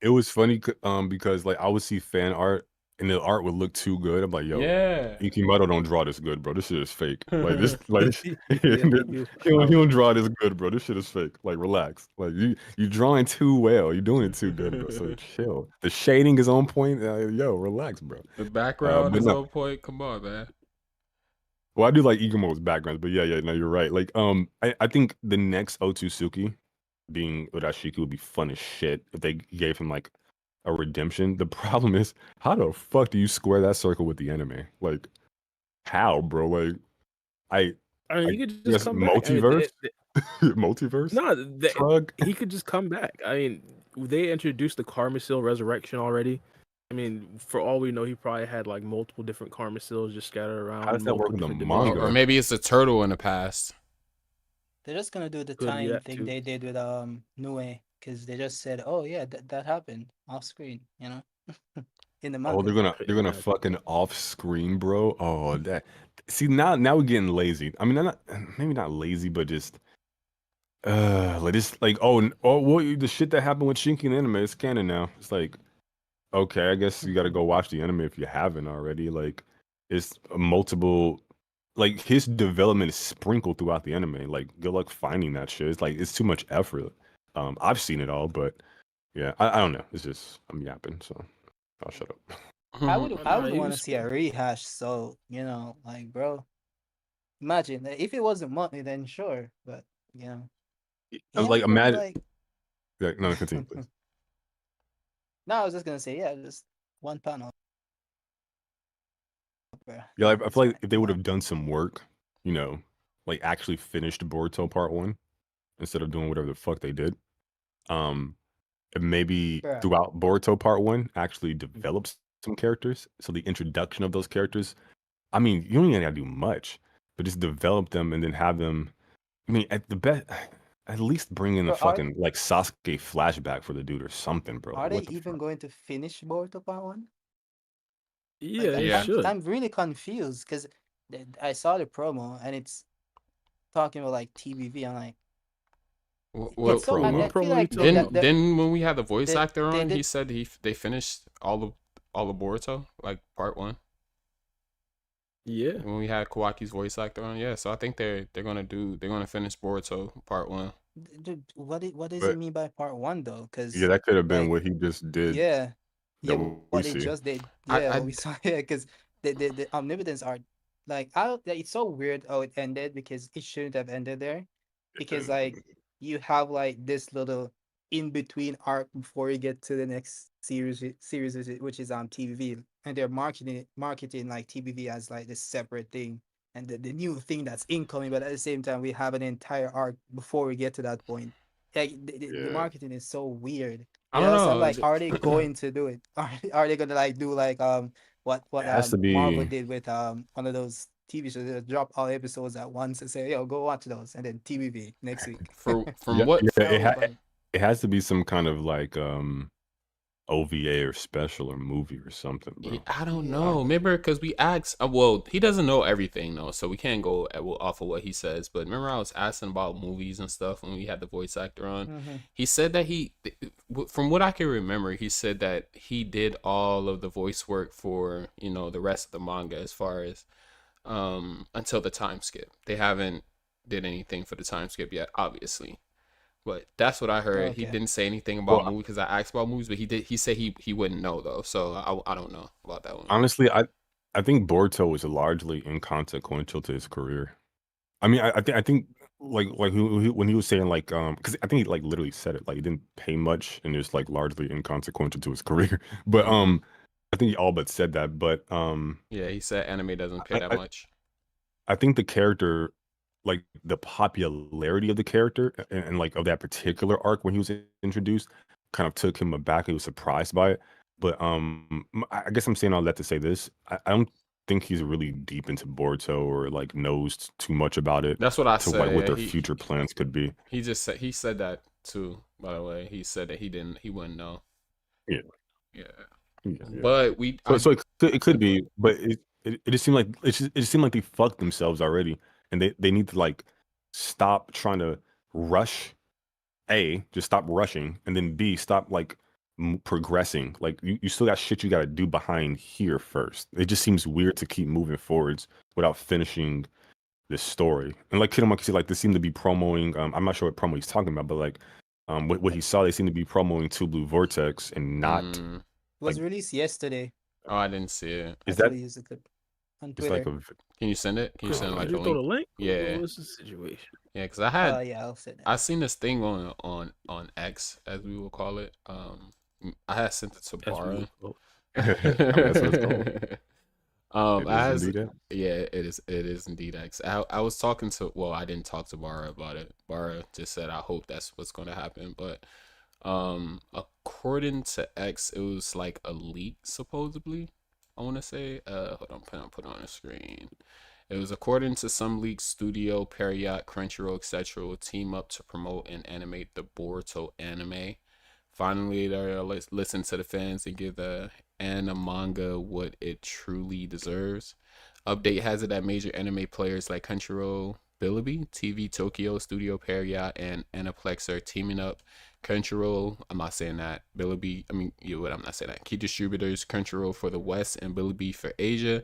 It was funny, because like I would see fan art and the art would look too good. I'm like, yo, Yeah. Ikimoto don't draw this good, bro. This shit is fake. Like this, like he Yeah, don't draw this good, bro. This shit is fake. Like relax. Like you drawing too well. You're doing it too good, bro. So chill. The shading is on point. Yo, relax, bro. The background but is no. on point. Come on, man. Well, I do like Igumo's backgrounds, but yeah, no, you're right. Like, I think the next Otsutsuki being Urashiki would be fun as shit if they gave him like a redemption. The problem is, how the fuck do you square that circle with the anime? Like, how, bro? Like, I mean, you could just come back. multiverse, multiverse. No, Shrug. he could just come back. I mean, they introduced the Karmasil resurrection already. I mean, for all we know, he probably had like multiple different Karmasils just scattered around. How does that work multiple in the different dimensions. manga? Or maybe it's a turtle in the past. They're just gonna do the Could be time that thing too. they did with Nue, because they just said, "Oh yeah, that happened off screen," you know, in the manga. Oh, they're gonna fucking off screen, bro. Oh, that. See, now we're getting lazy. I mean, maybe not lazy, but just like this, like well, the shit that happened with Shinki in anime is canon now. It's like, okay, I guess you got to go watch the anime if you haven't already. Like, it's multiple, like his development is sprinkled throughout the anime. Like, good luck finding that shit. It's like it's too much effort. I've seen it all, but yeah, I don't know. It's just I'm yapping, so I'll shut up. I would you want to just- see a rehash. So like, bro, imagine if it wasn't money, then sure, but I was yeah, like, bro, imagine. like, Yeah, no, continue, please. no, I was just gonna say, yeah, just one panel. Bro. Yeah, I It's feel like fine. if they would have done some work, like actually finished Boruto Part 1 instead of doing whatever the fuck they did, and maybe Bruh. throughout Boruto Part 1 actually develops some characters. So the introduction of those characters, I mean, you don't even gotta do much, but just develop them and then have them. I mean, at least bring in a Bro, fucking like Sasuke flashback for the dude or something, bro. Are Like, they what the even fuck? going to finish Boruto Part 1? Yeah, Like, they Yeah. should. I'm really confused because I saw the promo and it's talking about like TBV. I'm like, What it's so, promo? I What feel promo like you talking that- about? Then when we had the voice they- actor they on, he did- said they finished all of Boruto, like Part 1. Yeah. When we had Kawaki's voice actor on, yeah. So I think they're gonna finish Boruto Part 1. dude, what does But- it mean by Part 1 though? Because Yeah, that could have been like, what he just did. yeah, that what we they see. just did. I- Yeah, I- what we saw. Yeah, because the omnipotence art like I don't, it's so weird how it ended because it shouldn't have ended there, because like you have like this little in between arc before you get to the next series which is on TVV, and they're marketing like TVV as like this separate thing and the new thing that's incoming, but at the same time we have an entire arc before we get to that point. Like the Yeah. marketing is so weird. I You don't know, so I'm like, know. are they going to do it? Are they gonna like do like what It has to Marvel be. did with one of those TV shows? They drop all episodes at once and say, "Yo, go watch those," and then TVV next week. From Yeah, what yeah. That would be funny. It has to be some kind of like OVA or special or movie or something, bro. I don't Yeah. know. Remember, because we asked. Well, he doesn't know everything though, so we can't go off of what he says. But remember, I was asking about movies and stuff when we had the voice actor on. Mm-hmm. He said that from what I can remember, he said that he did all of the voice work for the rest of the manga as far as until the time skip. They haven't did anything for the time skip yet, obviously. But that's what I heard. He Okay. didn't say anything about Well, movies because I asked about movies, but he said he wouldn't know though. So I don't know about that one. honestly, I think Boruto was largely inconsequential to his career. I mean, I think like when he was saying like because I think he like literally said it like he didn't pay much and it's like largely inconsequential to his career. But I think he all but said that. But Yeah, he said anime doesn't pay that I, much. I think the character, like the popularity of the character and like of that particular arc when he was introduced, kind of took him aback. He was surprised by it. But I guess I'm saying all that to say this. I don't think he's really deep into Boruto or like knows too much about it That's what I to like what said. their future plans could be. He said that too. By the way, he said that he wouldn't know. Yeah. Yeah, Yeah. but So it could be, but it just seemed like it just seemed like they fucked themselves already, and they need to like stop trying to rush. A, just stop rushing, and then B, stop like progressing. Like you still got shit you got to do behind here first. It just seems weird to keep moving forwards without finishing this story. And like Kiddo Monkey said, like they seem to be promoting. I'm not sure what promo he's talking about, but like what he saw, they seem to be promoting Two Blue Vortex and not Mm. It was like released yesterday. Oh, I didn't see it. is Actually, that use the clip on it's like Twitter. Can you send it? Can you send like Could a you throw the link? link? Yeah, What's the situation? yeah. Because I had Yeah, I'll send that. I seen this thing on X as we will call it. I had sent it to That's Bara. really cool. I mean, that's what it's called. It I is has indeed it. yeah, it is indeed X. I was talking to I didn't talk to Bara about it. Bara just said I hope that's what's going to happen, but according to X, it was like a leak supposedly. I want to say hold on, put it on the screen. It was according to some leaks, Studio, Period, Crunchyroll, etc. will team up to promote and animate the Boruto anime. Finally, they'll listen to the fans and give the manga what it truly deserves. Update has it that major anime players like Crunchyroll, Bilibili, TV Tokyo, Studio Period, and Aniplex are teaming up. Crunchyroll, I'm not saying that. Bilibili, I'm not saying that. Key distributors, Crunchyroll for the West and Bilibili for Asia,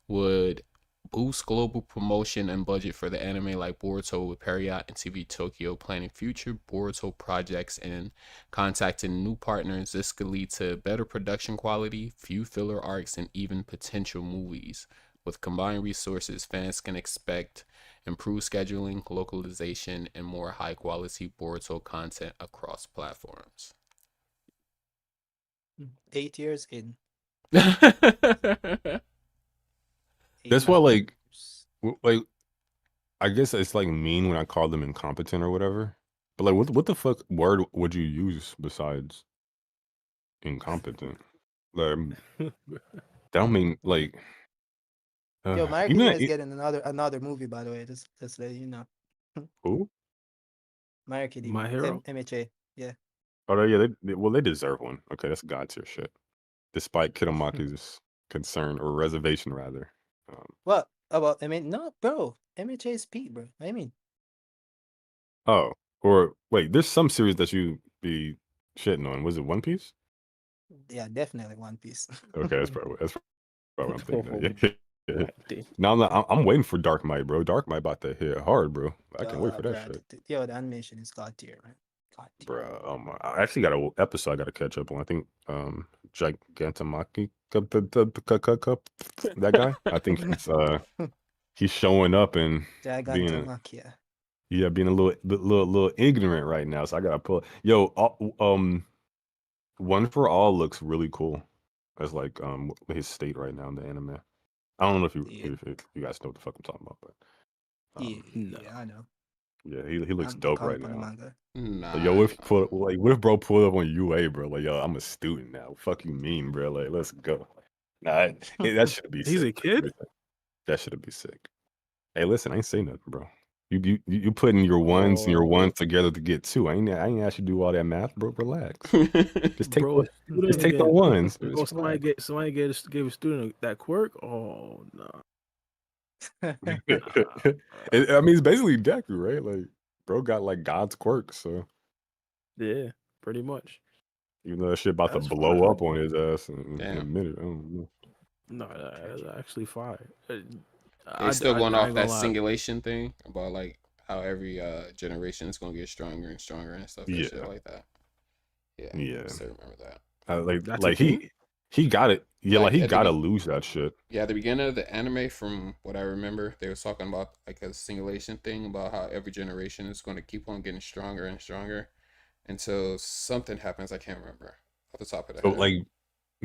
would boost global promotion and budget for the anime like Boruto with Period and TV Tokyo planning future Boruto projects and contacting new partners. This could lead to better production quality, few filler arcs, and even potential movies. With combined resources, fans can expect improved scheduling, localization, and more high quality Boruto content across platforms. 8 years in. That's why like I guess it's like mean when I call them incompetent or whatever. But like what the fuck word would you use besides incompetent? Like that don't mean like Yo, my even is getting another movie, by the way. Just let you know. who? My Academy, My Hero. MHA. Yeah. Oh yeah, they deserve one. Okay, that's god tier shit. Despite Kidamaki's concern or reservation rather. What about no, bro. MHA is peak, bro. Oh, or wait, there's some series that you be shitting on. Was it One Piece? Yeah, definitely One Piece. Okay, that's probably what I'm thinking. Yeah. God damn. Now I'm waiting for Dark Might, bro. Dark Might about to hit hard, bro. I can wait for that Bruh, shit, Yo, the animation is god tier, man. God tier. bro. I actually got an episode I got to catch up on. I think Gigantomaki, that guy. I think he's he's showing up and being Gigantomachia. being a little ignorant right now. So I gotta pull. Yo, One for All looks really cool. As like his state right now in the anime. I don't know if you guys know what the fuck I'm talking about, but Yeah, I know. yeah, he looks I'm dope caught right up on the now. manga. Nah. Like, yo, what if bro pulled up on UA, bro? Like, yo, I'm a student now. Fuck you mean, bro? Like, let's go. Nah, that should be sick. He's a kid? That should be sick. Hey, listen, I ain't say nothing, bro. You putting your ones and your ones together to get two. I ain't asked you to do all that math, bro. Relax. Just take Bro, the ones. Bro, Just somebody relax. gave a student that quirk. Oh no. I mean, it's basically Deku, right? Like, bro got like God's quirks, so Yeah, pretty much. even though that shit about That's to blow fire. up on his ass in a Damn. minute. I don't know. No, that's actually fire. They still going I off ain't that gonna lie. simulation thing about like how every generation is gonna get stronger and stronger and stuff and Yeah. shit like that. Yeah. Yeah. I still remember that. That's a like thing? he got it. Yeah, Like, like he at the gotta be- lose that shit. Yeah, at the beginning of the anime, from what I remember, they was talking about like a simulation thing about how every generation is going to keep on getting stronger and stronger until something happens. I can't remember off the top of the So head. like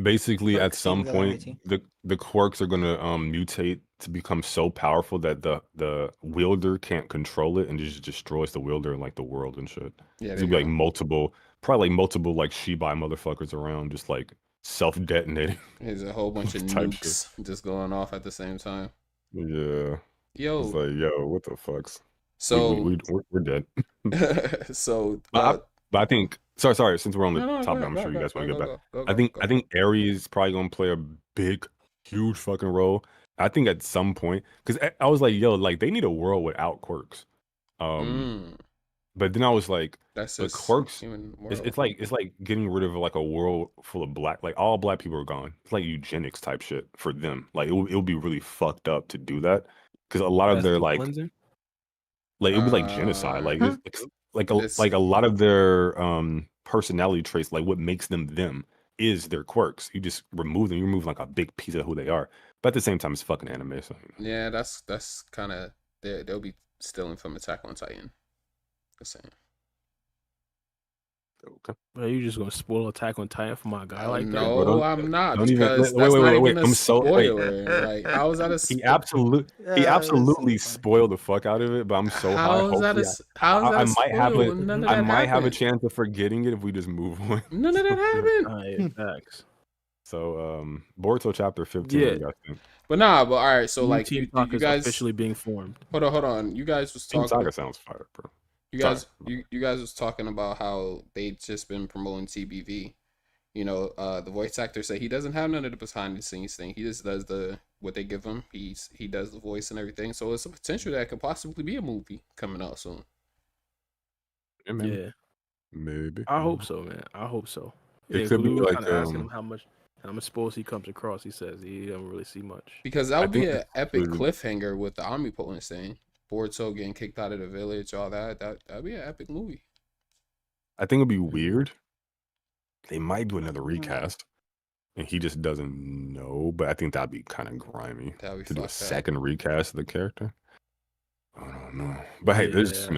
basically at Quirk some point singularity. the quirks are gonna mutate to become so powerful that the wielder can't control it and just destroys the wielder and like the world and shit. Yeah, There's there gonna you be go. probably multiple like Shibai motherfuckers around just like self-detonating. There's a whole bunch of type shit. nukes just going off at the same time. Yeah. It's Yo, like, yo, what the fucks? so We're dead. so But I think sorry, since we're on the no, topic, I'm sure you guys want to get back. I think Aries is probably gonna play a big, huge fucking role. I think at some point, because I was like, yo, like they need a world without quirks. But then I was like, That's the just quirks. human It's world. like getting rid of like a world full of like all black people are gone. It's like eugenics type shit for them. Like it would be really fucked up to do that because a lot of their like cleansing? it would be like genocide. Like it's like a lot of their personality traits, like what makes them is their quirks. You just remove them. You remove like a big piece of who they are. But at the same time, it's fucking anime. So Yeah, that's kind of they'll be stealing from Attack on Titan. Just saying. okay. Are you just gonna spoil Attack on Titan for my guy like that? No, I'm not, don't even- because wait, that's wait, not wait, even wait. a I'm so- wait. spoiler. Like, how is that a He spoiler? absolutely so funny. spoiled the fuck out of it. But I'm so high. How is that Hopefully, how is that I a might have spoiler it. when none of I that might have a happened? chance of forgetting it if we just move on. None of that happened. Facts. So, Boruto chapter 15. Yeah. What do you guys think? But nah, but all right. So New like, Team you Talk is guys officially being formed. hold on. You guys was Team talking. Saga sounds fire, bro. You guys was talking about how they just been promoting TBV. You know, the voice actor said he doesn't have none of the behind the scenes thing. He just does what they give him. He does the voice and everything. So it's a potential that could possibly be a movie coming out soon. Yeah, Maybe. I hope so, man. I hope so. It Yeah, could be we were like, kind of asking him how much suppose he comes across. He says he don't really see much. Because that I would be think an epic it's- cliffhanger with the Omnipotence thing. Boruto getting kicked out of the village, all that. That'd be an epic movie. I think it'd be weird. They might do another recast, and he just doesn't know. But I think that'd be kind of grimy That'd be to do a fucked up. second recast of the character. I don't know. But hey, there's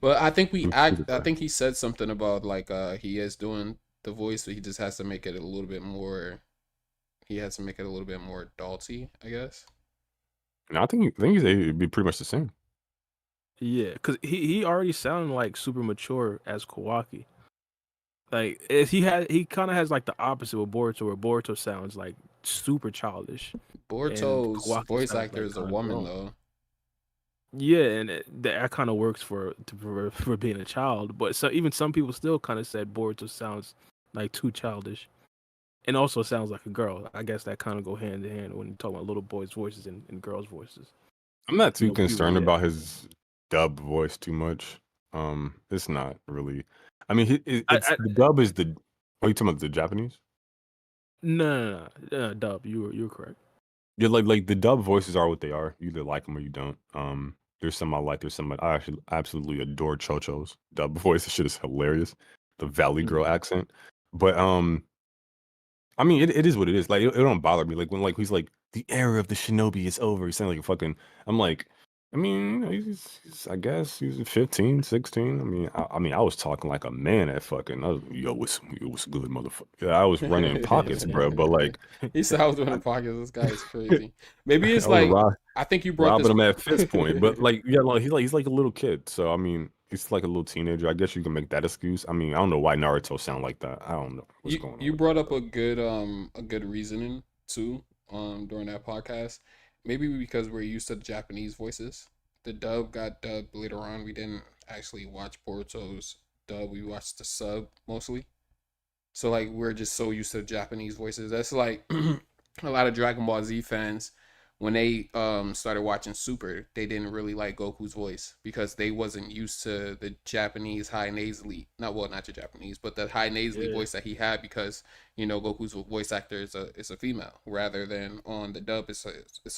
Well, I think Let's I think he said something about like he is doing the voice, but he just has to make it a little bit more. He has to make it a little bit more adulty, I guess. I think it'd be pretty much the same. Yeah, because he already sounded like super mature as Kawaki. Like he kind of has like the opposite with Boruto, where Boruto sounds like super childish. Boruto's Kawaki voice sounds actor like is a kinda woman grown. though. Yeah, and that kind of works for being a child. But even some people still kind of said Boruto sounds like too childish, and also sounds like a girl. I guess that kind of go hand in hand when you talk about little boys' voices and girls' voices. I'm not too You know, concerned puberty, about his dub voice too much. It's not really. I mean, the dub is the. Are you talking about the Japanese? No, dub. You're correct. Yeah, like the dub voices are what they are. You either like them or you don't. There's some I like. There's some I actually absolutely adore. Chocho's dub voice. This shit is hilarious. The Valley Girl accent. But I mean, it is what it is. Like it don't bother me. Like when like he's like the era of the shinobi is over. He sounded like a fucking. I'm like, I mean, you know, I guess he's 15, 16. I mean, I was talking like a man at fucking. I was, what's good, motherfucker? Yeah, I was running pockets, bro. But like, He said I was running pockets. This guy is crazy. Maybe it's I was like I think you brought robbing this. him at fist point. But like, yeah, like he's like a little kid. So I mean, he's like a little teenager. I guess you can make that excuse. I mean, I don't know why Naruto sound like that. I don't know what's going on. You with brought that, up a good reasoning too during that podcast. Maybe because we're used to the Japanese voices. The dub got dubbed later on. We didn't actually watch Boruto's dub. We watched the sub mostly. So like we're just so used to the Japanese voices. That's like a lot of Dragon Ball Z fans when they started watching Super, they didn't really like Goku's voice because they wasn't used to the Japanese high nasally, not the Japanese, but the high nasally voice that he had because you know Goku's voice actor is a female rather than on the dub it's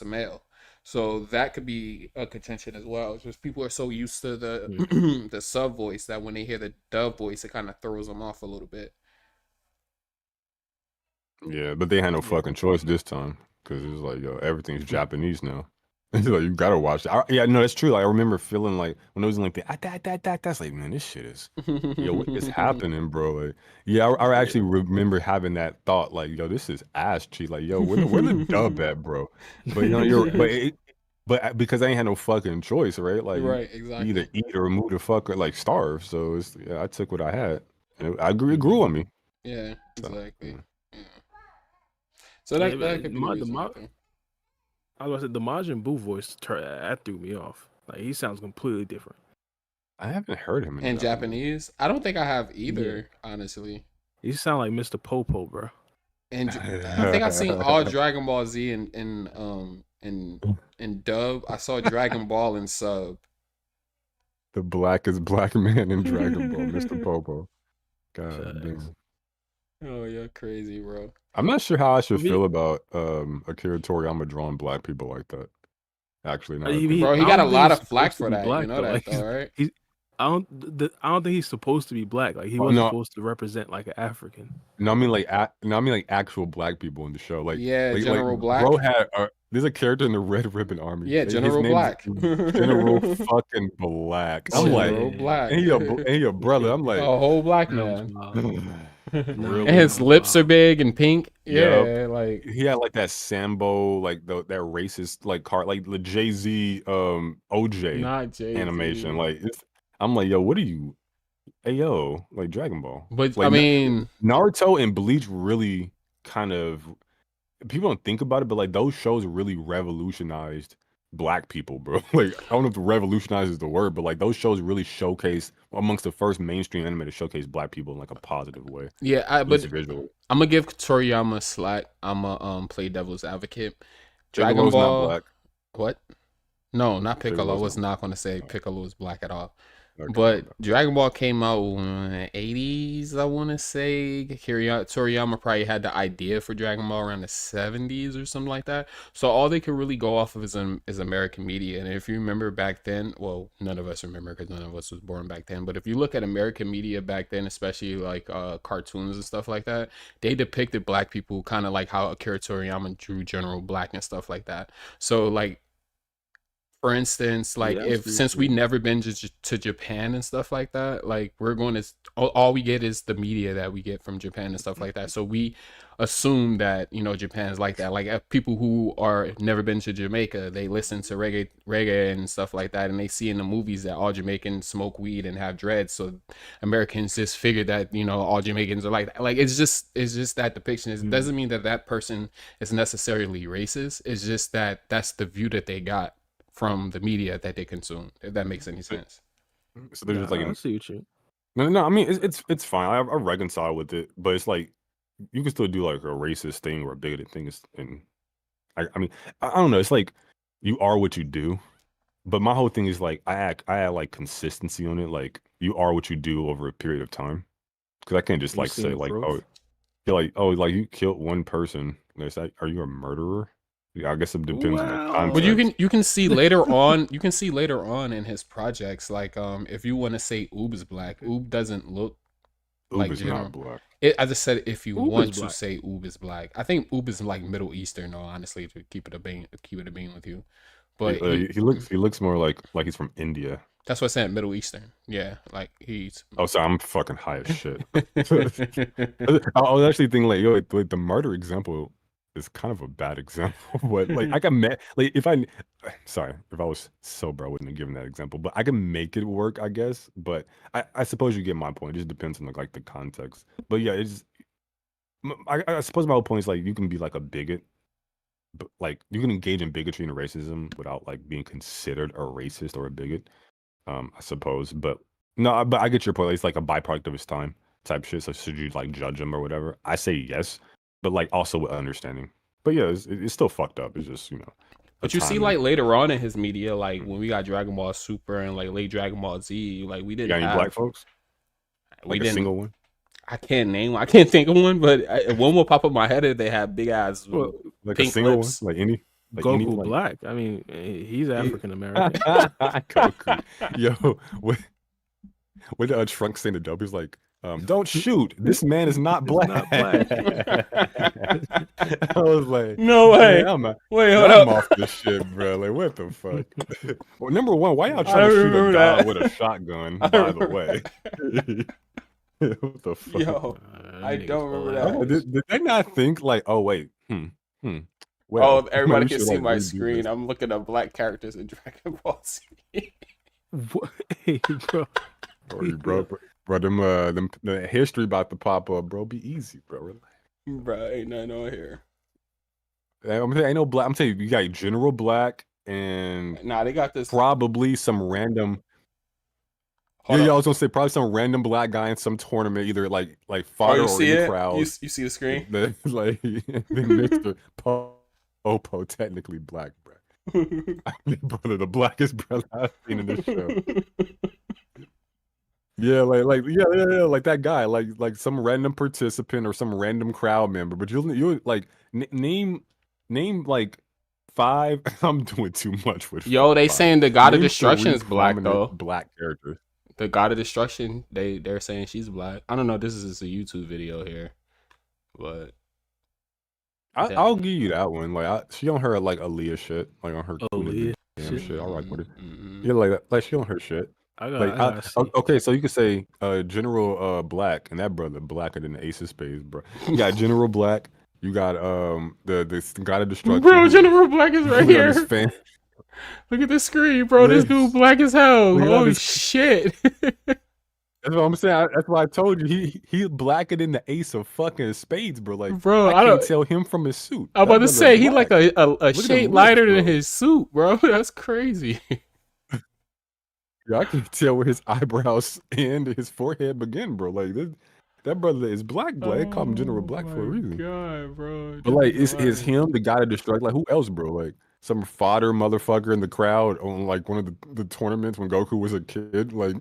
a male. So that could be a contention as well. Just people are so used to the the sub voice that when they hear the dub voice, it kind of throws them off a little bit. Yeah, but they had no fucking choice this time because it was like, yo, everything's Japanese now. It's like you gotta watch it. Yeah, no, that's true. Like, I remember feeling like when it was in like that's like, man, this shit is, yo, what is happening, bro? Like, yeah, I actually remember having that thought, like, yo, this is ass cheek. Like, yo, where the dub at, bro? But you know, but because I ain't had no fucking choice, right? Like, Right, you exactly. either eat or move the fuck or like starve. So it's I took what I had. And it grew on me. Yeah, So, exactly. yeah. Yeah. So that Yeah, could be the reason. I think. I was gonna say the Majin Buu voice that threw me off. Like he sounds completely different. I haven't heard him In Japanese, I don't think I have either, honestly. He sound like Mr. Popo, bro. And I think I've seen all Dragon Ball Z in dub. I saw Dragon Ball in sub. The blackest black man in Dragon Ball, Mr. Popo. God Facts. damn. Oh, you're crazy, bro. I'm not sure how I should feel about Akira Toriyama drawing black people like that. Actually, not. Bro, he got a lot of flack for that. You know that, though, right? I don't think he's supposed to be black. Like he wasn't supposed to represent like an African. No, I mean like actual black people in the show. Like General Black. Bro had there's a character in the Red Ribbon Army. Yeah, General Black. General fucking Black. I'm General like, Black. And your brother. I'm like, a whole black man. Really? And his lips are big and pink. Yeah, like he had like that Sambo, like that racist like card, like the Jay-Z OJ not Jay-Z animation. Like I'm like, yo, what are you? Hey yo, like Dragon Ball. But like, I mean, Naruto and Bleach really kind of people don't think about it, but like those shows really revolutionized black people, bro. Like I don't know if revolutionize is the word, but like those shows really showcase amongst the first mainstream anime to showcase black people in like a positive way. Yeah, but I'm gonna give Toriyama slack. I'm gonna play devil's advocate. Dragon Ball. Not black. What? No, not Piccolo. I was not gonna say Piccolo is black at all. But Dragon Ball came out in the 80s, I want to say. Toriyama probably had the idea for Dragon Ball around the 70s or something like that. So all they could really go off of is American media. And if you remember back then, well, none of us remember because none of us was born back then. But if you look at American media back then, especially like cartoons and stuff like that, they depicted black people kind of like how Akira Toriyama drew General Black and stuff like that. So like, for instance, like since we never been to Japan and stuff like that, like we're going to all we get is the media that we get from Japan and stuff like that. So we assume that Japan is like that. Like people who are never been to Jamaica, they listen to reggae and stuff like that, and they see in the movies that all Jamaicans smoke weed and have dreads. So Americans just figure that all Jamaicans are like that. Like it's just that depiction. It doesn't mean that person is necessarily racist. It's just that that's the view that they got from the media that they consume, if that makes any sense. So there's just like I see what you. No, I mean it's fine. I reconcile with it, but it's like you can still do like a racist thing or a bigoted thing, and I mean I don't know. It's like you are what you do, but my whole thing is like I add like consistency on it. Like you are what you do over a period of time, because I can't just like say like like you killed one person. Are you a murderer? Yeah, I guess it depends on the context. But you can see later on. You can see later on in his projects, like if you want to say Oob's black, Oob doesn't look like is general. not black. I just said if you Oob is want to black. say Oob is black. I think Oob is like Middle Eastern, though. Honestly, to keep it a bean with you. But He looks more like he's from India. that's what I said. Middle Eastern. Yeah, like he's. Oh, so I'm fucking high as shit. I was actually thinking like, yo, like the murder example is kind of a bad example. But like I can like if I was sober, I wouldn't have given that example. But I can make it work, I guess. But I suppose you get my point. It just depends on like the context. But yeah, I suppose my whole point is like you can be like a bigot, but like you can engage in bigotry and racism without like being considered a racist or a bigot. I suppose, but no, but I get your point. It's like a byproduct of his time type shit. So should you like judge him or whatever? I say yes, but like also with understanding. But yeah, it's still fucked up. It's just But you see, like later on in his media, like when we got Dragon Ball Super and like late Dragon Ball Z, like we didn't got any have black folks. We Like a didn't. single one. I can't name. I can't think of one, but one will pop up in my head if they have big ass Well, Like pink a single lips. one, like any. Like Goku any, like... Black. I mean, he's African American. Goku. Yo, when Trunks saying to Dub, he's like, "Don't shoot. This man is not black." Not black. I was like, No way. Man, Wait, I'm hold up. off this shit, bro. Like, what the fuck? Well, number one, why y'all I trying to shoot a remember guy that. with a shotgun? I By the remember way, what the fuck? Yo, I don't remember that. Did they not think like, oh wait, Well, everybody we can should, see like, my redo screen. this. I'm looking at black characters in Dragon Ball Z. What? Hey, bro. Bro, them the history about to pop up, bro. Be easy, bro. Relax. Bro, ain't nothing on here. Ain't no black. I'm telling you, you got General Black and Nah, they got this. probably some random. Hold I up. was gonna say probably some random black guy in some tournament, either like Oh, fodder you or see in the it? crowd. You see the screen? Like then Mr. Popo, technically black, bro. I mean, brother, the blackest brother I've seen in this show. Yeah, like that guy, like some random participant or some random crowd member. But you like name like 5. I'm doing too much with. Yo, they 5. saying the God of Name Destruction 3 is black prominent though. Black characters. The God of Destruction, they're saying she's black. I don't know. This is just a YouTube video here, but I'll give you that one. Like she on her like Aaliyah shit, like on her Aaliyah shit. I'll rock with it. Mm-hmm. Yeah, like that. Like she on her shit. Okay, so you could say General Black, and that brother blacker than the Ace of Spades, bro. You got General Black. You got the God of Destruction. Bro, General Black is right here. Look at the screen, bro. This dude black as hell. Holy shit. That's what I'm saying. That's why I told you he blacker than the Ace of fucking Spades, bro. Like, bro, I can't tell him from his suit. I'm about to say he like a shade lighter than his suit, bro. That's crazy. Yeah, I can't tell where his eyebrows end and his forehead begin, bro. Like that brother is black. They call him General Black for a reason. God, bro. But like, is him the guy to destruct? Like, who else, bro? Like some fodder motherfucker in the crowd on like one of the tournaments when Goku was a kid. Like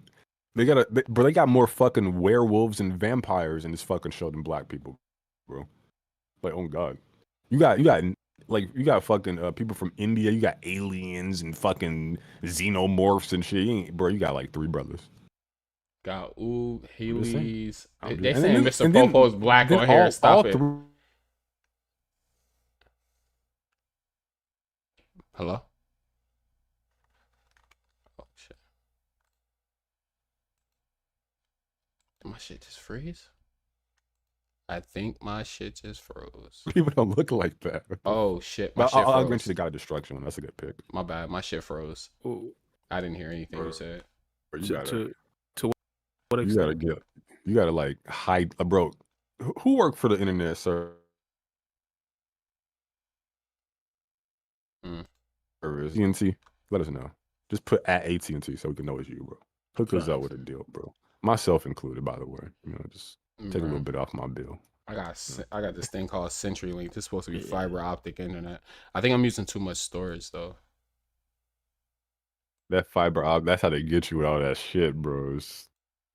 they got more fucking werewolves and vampires in this fucking show than black people, bro. Like, oh god, you got fucking people from India. You got aliens and fucking xenomorphs and shit. Bro, you got like 3 brothers. Got Haley's. They And saying then- Mr. and then- Popo's black then on here. Stop all it. 3 Hello? Oh shit. Did my shit just freeze? I think my shit just froze. people don't look like that. Oh shit. My But shit I'll froze. grant you the God of Destruction one. That's a good pick. My bad. My shit froze. Ooh, I didn't hear anything you said. Bro, you to what gotta extent? get. You gotta like hide, bro. Who worked for the internet, sir? Service AT&T. Let us know. Just put at AT&T so we can know it's you, bro. Hook us up with a deal, bro. Myself included, by the way. Just take a little bit off my bill. I got this thing called CenturyLink. This is supposed to be fiber optic internet. I think I'm using too much storage though. That fiber optic, that's how they get you with all that shit, bros.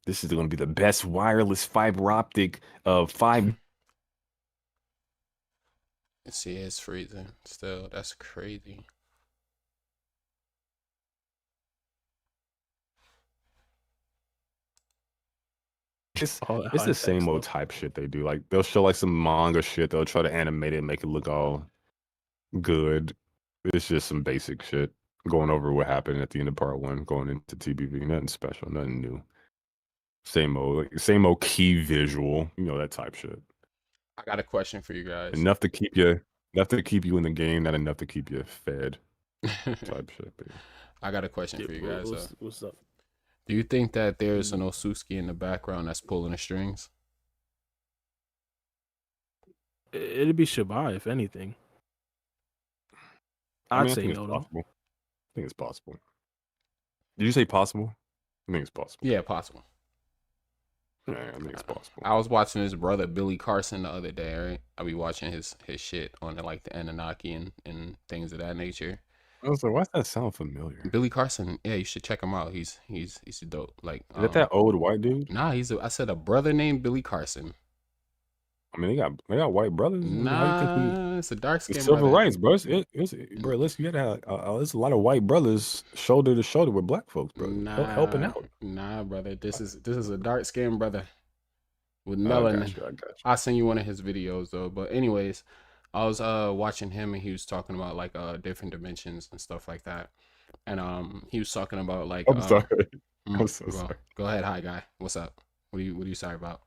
This is gonna be the best wireless fiber optic of 5. See, it's freezing still. That's crazy. It's All that it's high the tech same old stuff. type shit they do. Like they'll show like some manga shit. They'll try to animate it and make it look all good. It's just some basic shit going over what happened at the end of part 1, going into TBV. Nothing special, nothing new. Same old key visual. You know that type shit. I got a question for you guys. Enough to keep you in the game, not enough to keep you fed. Type shit. Baby. I got a question for you guys. What's up? Do you think that there's an Osusuki in the background that's pulling the strings? It'd be Shibai, if anything. I I'd say think no, it's though. possible. I think it's possible. Did you say possible? I think it's possible. Yeah, possible. Yeah, I think it's possible. I was watching his brother Billy Carson the other day, right? I be watching his shit on like the Anunnaki and things of that nature. I was like, why does that sound familiar? Billy Carson, yeah, you should check him out. He's dope. Like, Is that old white dude? Nah, I said a brother named Billy Carson. I mean, they got white brothers. Nah, it's a dark skin It's brother. civil rights, bro. Bro, listen, you gotta have. There's a lot of white brothers shoulder to shoulder with black folks, bro. Helping out. Nah, brother. This is a dark skinned brother with I melanin. got you. I'll send you one of his videos though. But anyways, I was watching him and he was talking about like different dimensions and stuff like that. And he was talking about like I'm sorry. I'm so well, sorry. Go ahead, hi guy. What's up? What are you sorry about?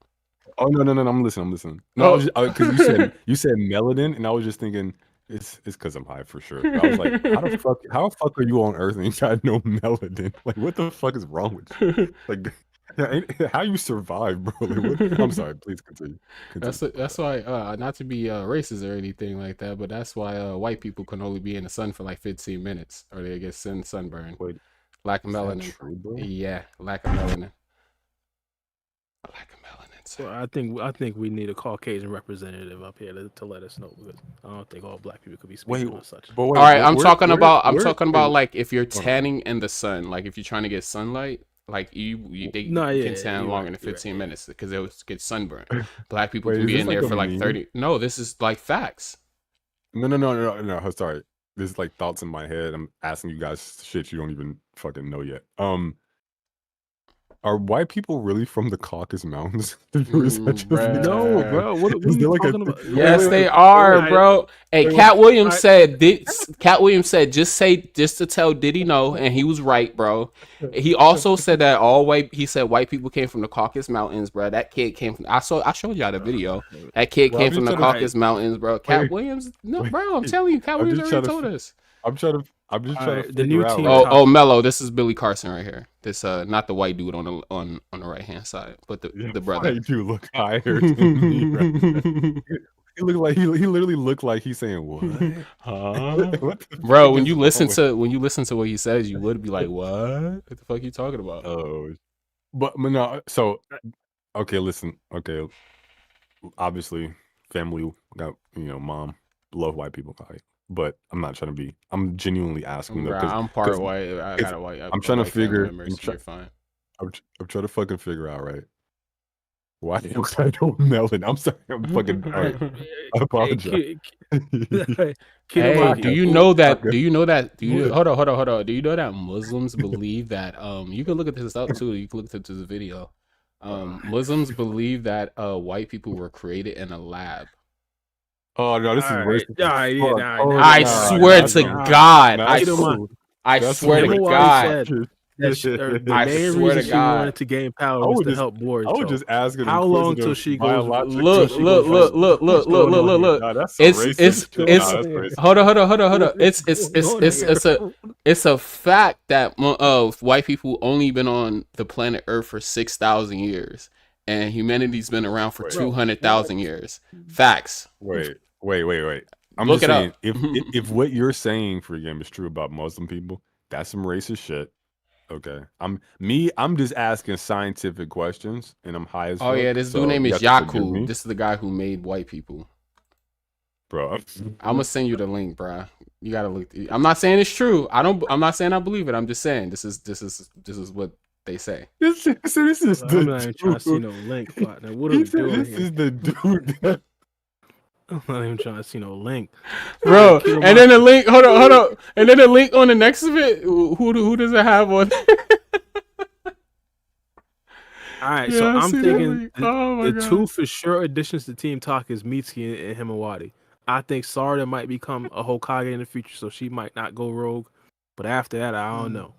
Oh no, I'm listening. No, because you said melanin, and I was just thinking it's because I'm high for sure. But I was like, how the fuck are you on Earth and you got no melanin? Like, what the fuck is wrong with you? Like, how you survive, bro? Like, I'm sorry. Please continue. That's why not to be racist or anything like that, but that's why white people can only be in the sun for like 15 minutes or they get sunburn. Wait, lack of melanin. True, bro? Yeah, lack of melanin. So I think we need a Caucasian representative up here to let us know, because I don't think all black people could be speaking on such. But wait, all right, I'm talking about like if you're Hold on. tanning in the sun, like if you're trying to get sunlight, like they can tan longer than 15 minutes because they'll get sunburned. Black people Wait, can is be this in like there a for like meme? 30. No, this is like facts. No. I'm sorry. There's like thoughts in my head. I'm asking you guys shit you don't even fucking know yet. Are white people really from the Caucasus Mountains? No, bro. What are you talking about? Yes, they are, bro. Hey, Cat Williams said. Cat Williams said, just to tell Diddy no, and he was right, bro. He also said that He said white people came from the Caucasus Mountains, bro. That kid came from. I showed y'all the video. That kid came from the Caucasus Mountains, bro. Cat Williams, no, bro. I'm telling you, Cat Williams already told us. I'm trying to the new figure team. out. Oh, Mello. This is Billy Carson right here. This not the white dude on the right hand side, but the brother. White dude look higher than me. Right? He looked like he literally looked like he's saying what? What bro, when you listen to what he says, you would be like, what the fuck are you talking about? Oh, but no. So okay, listen. Okay, obviously, family got mom love white people. Right? But I'm not trying to be. I'm genuinely asking though. I'm part white. I got a white. I'm trying to figure. You're fine. I'm trying to fucking figure out, right? Why the hell I don't melon? I'm sorry. I'm fucking. Right. I apologize. Hey, do you know that? Hold on. Do you know that Muslims believe that? You can look at this up too. You can look at this video. Muslims believe that white people were created in a lab. Oh no, this is racist. I swear to God. I swear to God. The main reason she wanted to gain power was to help Boruto. I would just ask her how long till she goes. Look. It's hold on. It's a fact that white people only been on the planet Earth for 6,000 years, and humanity's been around for 200,000 years. Facts. Wait. I'm Look just saying, it if what you're saying for game is true about Muslim people, that's some racist shit. Okay, I'm just asking scientific questions, and I'm high as fuck. Oh yeah, this dude name is Yaku. This is the guy who made white people. Bro, I'm gonna send you the link, bro. You gotta look. I'm not saying it's true. I'm not saying I believe it. I'm just saying this is what they say. This is I'm not even trying to see no link, partner. What are we doing here? This is the dude. I'm not even trying to see no link, bro. And then the link. Hold on. And then the link on the next of it. Who does it have on? All right, Yeah, so I I'm see that thinking leak. Oh my the god. two for sure additions to Team Talk is Mitsuki and Himawari. I think Sarda might become a Hokage in the future, so she might not go rogue. But after that, I don't know.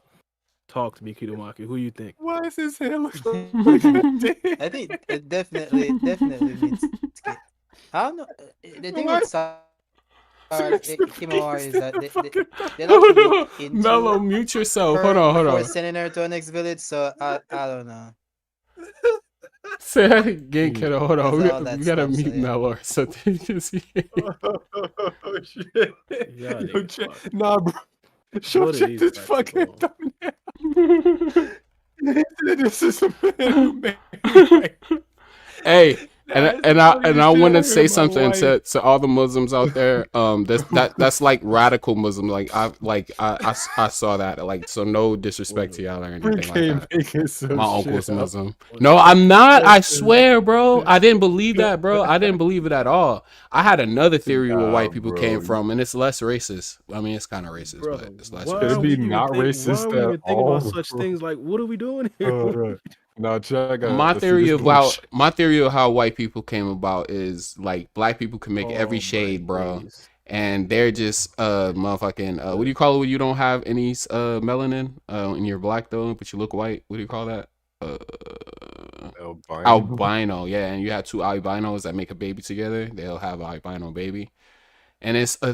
Talk to me, Kidomaki. Who you think? Why is his hair look like a dick? I think it definitely Mitsuki. I don't know. The thing Why with Himawari is that fucking they like to look Hold on. Mello, into mute yourself. her Hold on, hold before on. sending her to a next village. So I don't know. Say that again, kiddo. Hold on. That's all We that gotta stuff, so mute yeah. Mello or something. Oh shit! Y'all Yo, niggas check, fuck. nah, bro. Show What are check these this black fucking people thumbnail. This is a man who made like, Hey, and I want to say my something wife. to all the Muslims out there. That's like radical Muslim. Like I saw that. Like, so no disrespect to y'all or anything like that. Making some My shit uncle's up. Muslim. No, I'm not. I swear, bro. I didn't believe that, bro. I didn't believe it at all. I had another theory where white people came from, and it's less racist. I mean, it's kind of racist, Bro, but it's less why Could are it racist. we be even not think? Why racist are we at even thinking about all, such bro? things? Like, what are we doing Oh, here? right. Now check. My Let's see theory this of bullshit. my theory of how white people came about is like black people can make every Oh, shade, my bro, days. and they're just motherfucking what do you call it when you don't have any melanin and you're black though but you look white? What do you call that? Albino. Albino, yeah. And you have two albinos that make a baby together, they'll have an albino baby. And it's a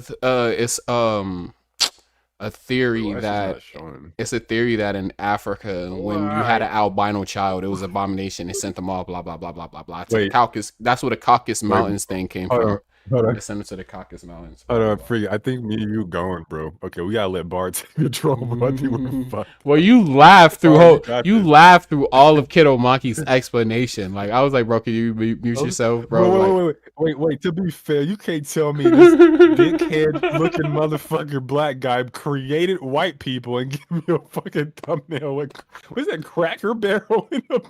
theory Why is she that not showing? it's a theory that in Africa, when you had an albino child, it was an abomination. They sent them all, blah blah blah blah blah blah, to the Wait. Caucasus. That's where the Caucasus Wait, Mountains thing came Hold from. on. Hold on. They sent them to the Caucasus Mountains. Hold blah, on, blah, free. I think me and you going, bro. Okay, we gotta let Bart take control, bro. I think we're fucked. Well, you laughed through Sorry, you got this. laughed through all of Kidomaki's explanation. Like I was like, bro, can you mute yourself, bro? Like, Wait. To be fair, you can't tell me this dickhead-looking motherfucker black guy created white people and give me a fucking thumbnail. Like, what's that Cracker Barrel in the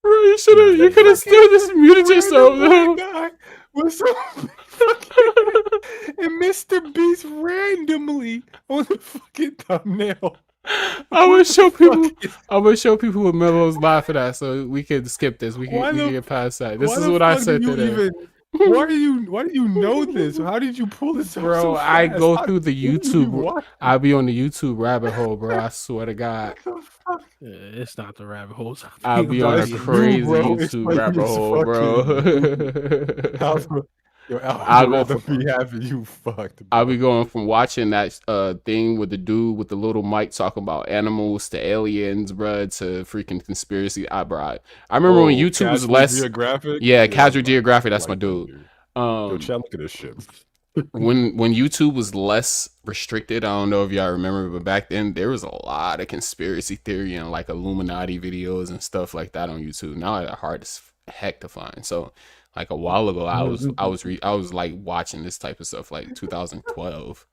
bro, you could have still just muted yourself, though. guy with some and Mr. Beast randomly on the fucking thumbnail. I would show people what Mello's laughing at, so we can skip this. We can get past that. This is what I said today. Why do you know this? How did you pull this Bro, so fast? I go through the YouTube. What? I be on the YouTube rabbit hole, bro. I swear to God. Yeah, it's not the rabbit holes. I be on a It's you, crazy bro. It's YouTube like rabbit it's hole, bro. Your I'll go algorithm be having you fucked, bro. I'll be going from watching that thing with the dude with the little mic talking about animals to aliens, bro, to freaking conspiracy. I remember when YouTube was less. Geographic? Yeah, Casual Geographic. That's my dude. Yo, chat, look at this shit. when YouTube was less restricted, I don't know if y'all remember, but back then there was a lot of conspiracy theory and like Illuminati videos and stuff like that on YouTube. Now they're hard as heck to find. So like a while ago, I was like watching this type of stuff like 2012.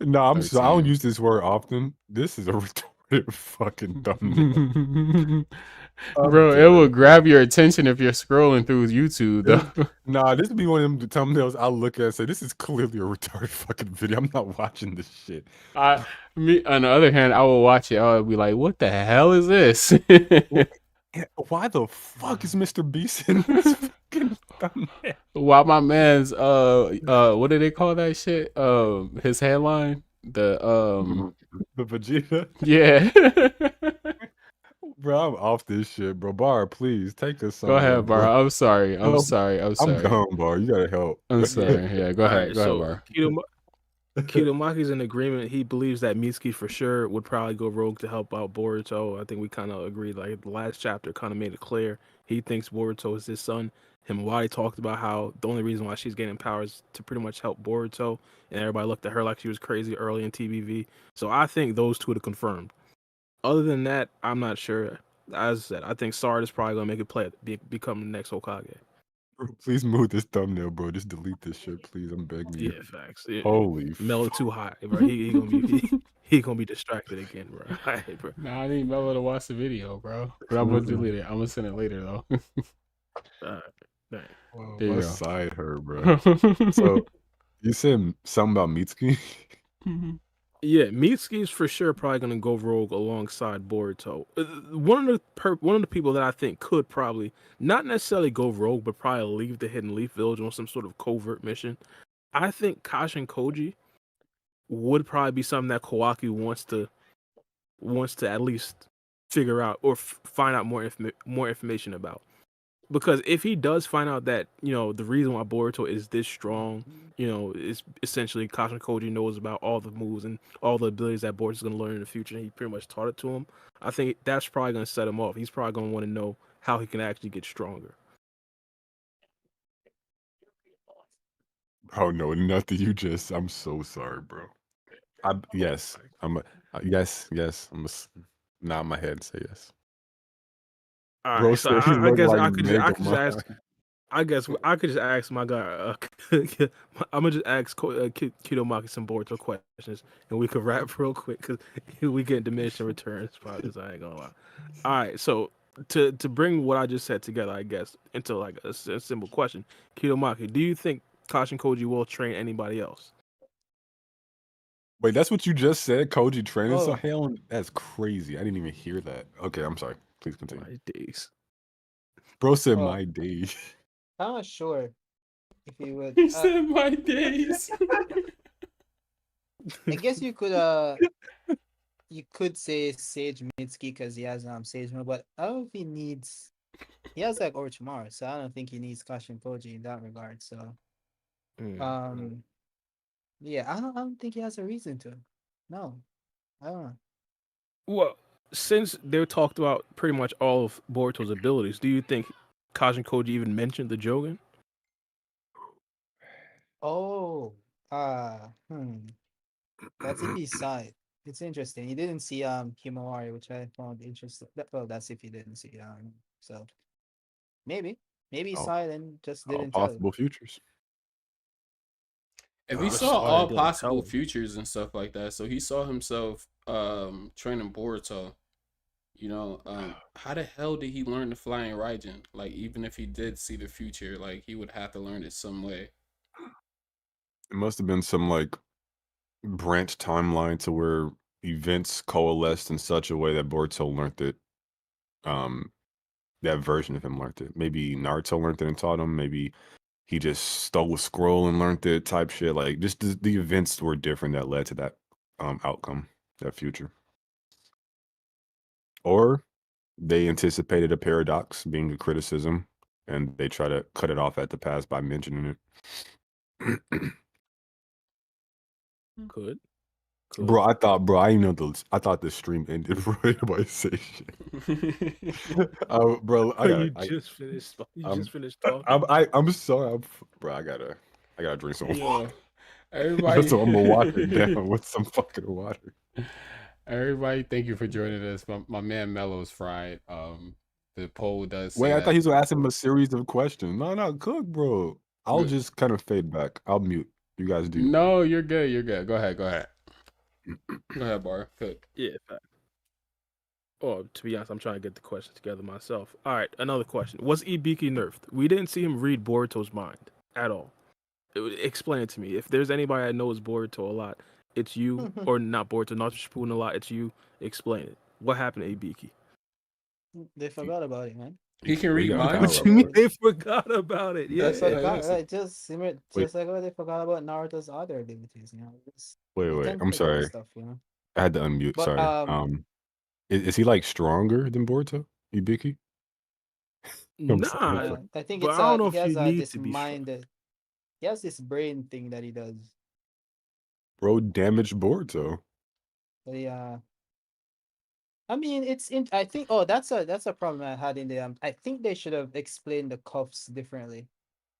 No, I'm sorry. I 13. don't use this word often. This is a retarded fucking thumbnail. Bro, it will grab your attention if you're scrolling through YouTube, though. Nah, this would be one of them thumbnails I look at and say, this is clearly a retarded fucking video. I'm not watching this shit. On the other hand, I will watch it. I'll be like, what the hell is this? Why the fuck is Mr. Beast in this fucking thumbnail? While my man's what do they call that shit? His headline? The Vegeta? Yeah. Bro, I'm off this shit, bro. Bar, please take us Go somewhere. ahead, Bar. I'm sorry. I'm sorry. I'm gone, Bar. You gotta help. I'm sorry. Yeah, go ahead. Go ahead, Bar. Kidomaki's in agreement. He believes that Mitsuki for sure would probably go rogue to help out Boruto. I think we kind of agreed. Like the last chapter kind of made it clear he thinks Boruto is his son. Himawari talked about how the only reason why she's getting powers to pretty much help Boruto, and everybody looked at her like she was crazy early in TBV. So I think those two are confirmed. Other than that, I'm not sure. As I said, I think Sarda is probably gonna make it become the next Hokage. Bro, please move this thumbnail, bro. Just delete this shit, please. I'm begging you. Yeah, facts. Holy Mello too high, bro. He gonna be distracted again, bro. Right, bro. Nah, I need Mello to watch the video, bro. But I'm gonna delete it. I'm gonna send it later though. Right. There you my go. side hurt, bro. So you said something about Mitsuki? Yeah, Mitsuki's for sure probably gonna go rogue alongside Boruto. One of the people that I think could probably not necessarily go rogue, but probably leave the Hidden Leaf Village on some sort of covert mission. I think Kashin Koji would probably be something that Kawaki wants to at least figure out or find out more information about. Because if he does find out that, you know, the reason why Boruto is this strong, you know, is essentially Kashin Koji knows about all the moves and all the abilities that Boruto's going to learn in the future, and he pretty much taught it to him. I think that's probably going to set him off. He's probably going to want to know how he can actually get stronger. Oh no, nothing. You just. I'm so sorry, bro. Yes. Yes. I'm nod my head and say yes. All Bro right, so said he I looked guess like I could Mega just ask. I guess I could just ask my guy. I'm gonna just ask Kidomaki some Boruto questions, and we could wrap real quick because we get diminishing returns for this. I ain't gonna lie. All right, so to bring what I just said together, I guess into like a simple question, Kidomaki, do you think Kashin Koji will train anybody else? Wait, that's what you just said? Koji training? So Oh. hell, that's crazy. I didn't even hear that. Okay, I'm sorry. Please continue. My days. Bro said Oh. my days. I'm not sure if he would. He said my days. I guess you could say Sage Mitsuki because he has Sage mode, but I don't know if he needs. He has like Orochimaru, so I don't think he needs Kashin Koji in that regard. So yeah, I don't think he has a reason to. No, I don't know. Well, since they talked about pretty much all of Boruto's abilities, do you think Kashin Koji even mentioned the Jogan? Oh, that's if he saw it. It's interesting. He didn't see Himawari, which I found interesting. Well, that's if he didn't see so maybe he Oh. saw it and just All didn't tell him. possible futures. If he I saw saw it, all didn't possible tell him. futures and stuff like that, so he saw himself training Boruto. You know, how the hell did he learn the flying Raijin? Like, even if he did see the future, like he would have to learn it some way. It must have been some like branch timeline to where events coalesced in such a way that Boruto learned it. That version of him learned it. Maybe Naruto learned it and taught him. Maybe he just stole a scroll and learned it. Type shit. Like just the events were different that led to that outcome, that future. Or they anticipated a paradox being a criticism, and they try to cut it off at the pass by mentioning it. Could. Bro, I thought the stream ended before anybody say shit. Bro, You just finished talking. I'm sorry, bro. I gotta drink some water. Yeah. Everybody, So I'm gonna wash it down with some fucking water. Everybody, thank you for joining us. My man MELLO's fried. The poll does say Wait, I that- thought he was gonna ask him a series of questions. No, cook, bro. I'll Good. just kind of fade back. I'll mute. You guys do. No, you're good. You're good. Go ahead. Go ahead, Bar. Cook. Yeah. Oh, to be honest, I'm trying to get the questions together myself. All right, another question. Was Ibiki nerfed? We didn't see him read Boruto's mind at all. Explain it to me. If there's anybody that knows Boruto a lot, it's you. Or not Boruto, not Shippuden a lot, it's you. Explain it. What happened to Ibiki? They forgot about it, man. He can read minds. What you mean they forgot about it? Yeah. They forgot, yes. like, just like what they forgot about Naruto's other abilities, you know. Wait. tend to I'm forget sorry. Stuff, you know. I had to unmute. But, Sorry. Is he like stronger than Boruto? Ibiki? I'm sorry. Nah. I think but it's I don't know he if has you need this to be mind. He has this brain thing that he does. Bro damaged Boruto. But yeah. I mean, it's in. I think. Oh, that's a problem I had in the. I think they should have explained the cuffs differently,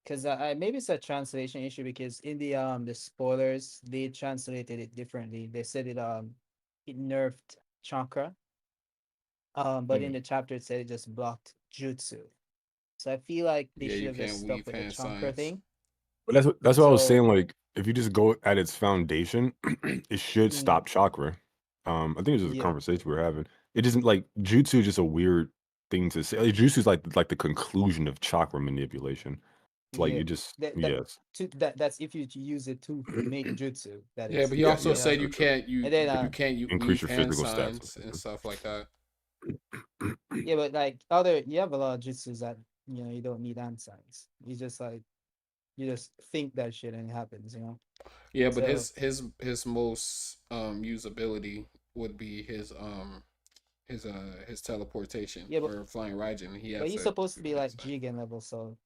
because maybe it's a translation issue. Because in the spoilers, they translated it differently. They said it nerfed chakra. But in the chapter it said it just blocked jutsu. So I feel like they Yeah, should you have just can't stuck weave with the hand chakra science. thing. But that's what I was So- saying. Like, if you just go at its foundation, it should stop chakra. I think it's just a Yeah. conversation we're having. It isn't like jutsu is just a weird thing to say. Like, jutsu is like the conclusion of chakra manipulation. Like Yeah, you just that yes. that's if you use it to make jutsu. That Yeah, is. but he Yeah, also yeah, You know, said true, you true. can't and then Increase weave your hand physical stats. signs and stuff like that. yeah, but like you have a lot of jutsus that you don't need hand signs. You just like you just think that shit and it happens. Yeah, but So his most usability would be his teleportation yeah, or flying Raijin. He but has he's that. supposed to be like Jigen level, so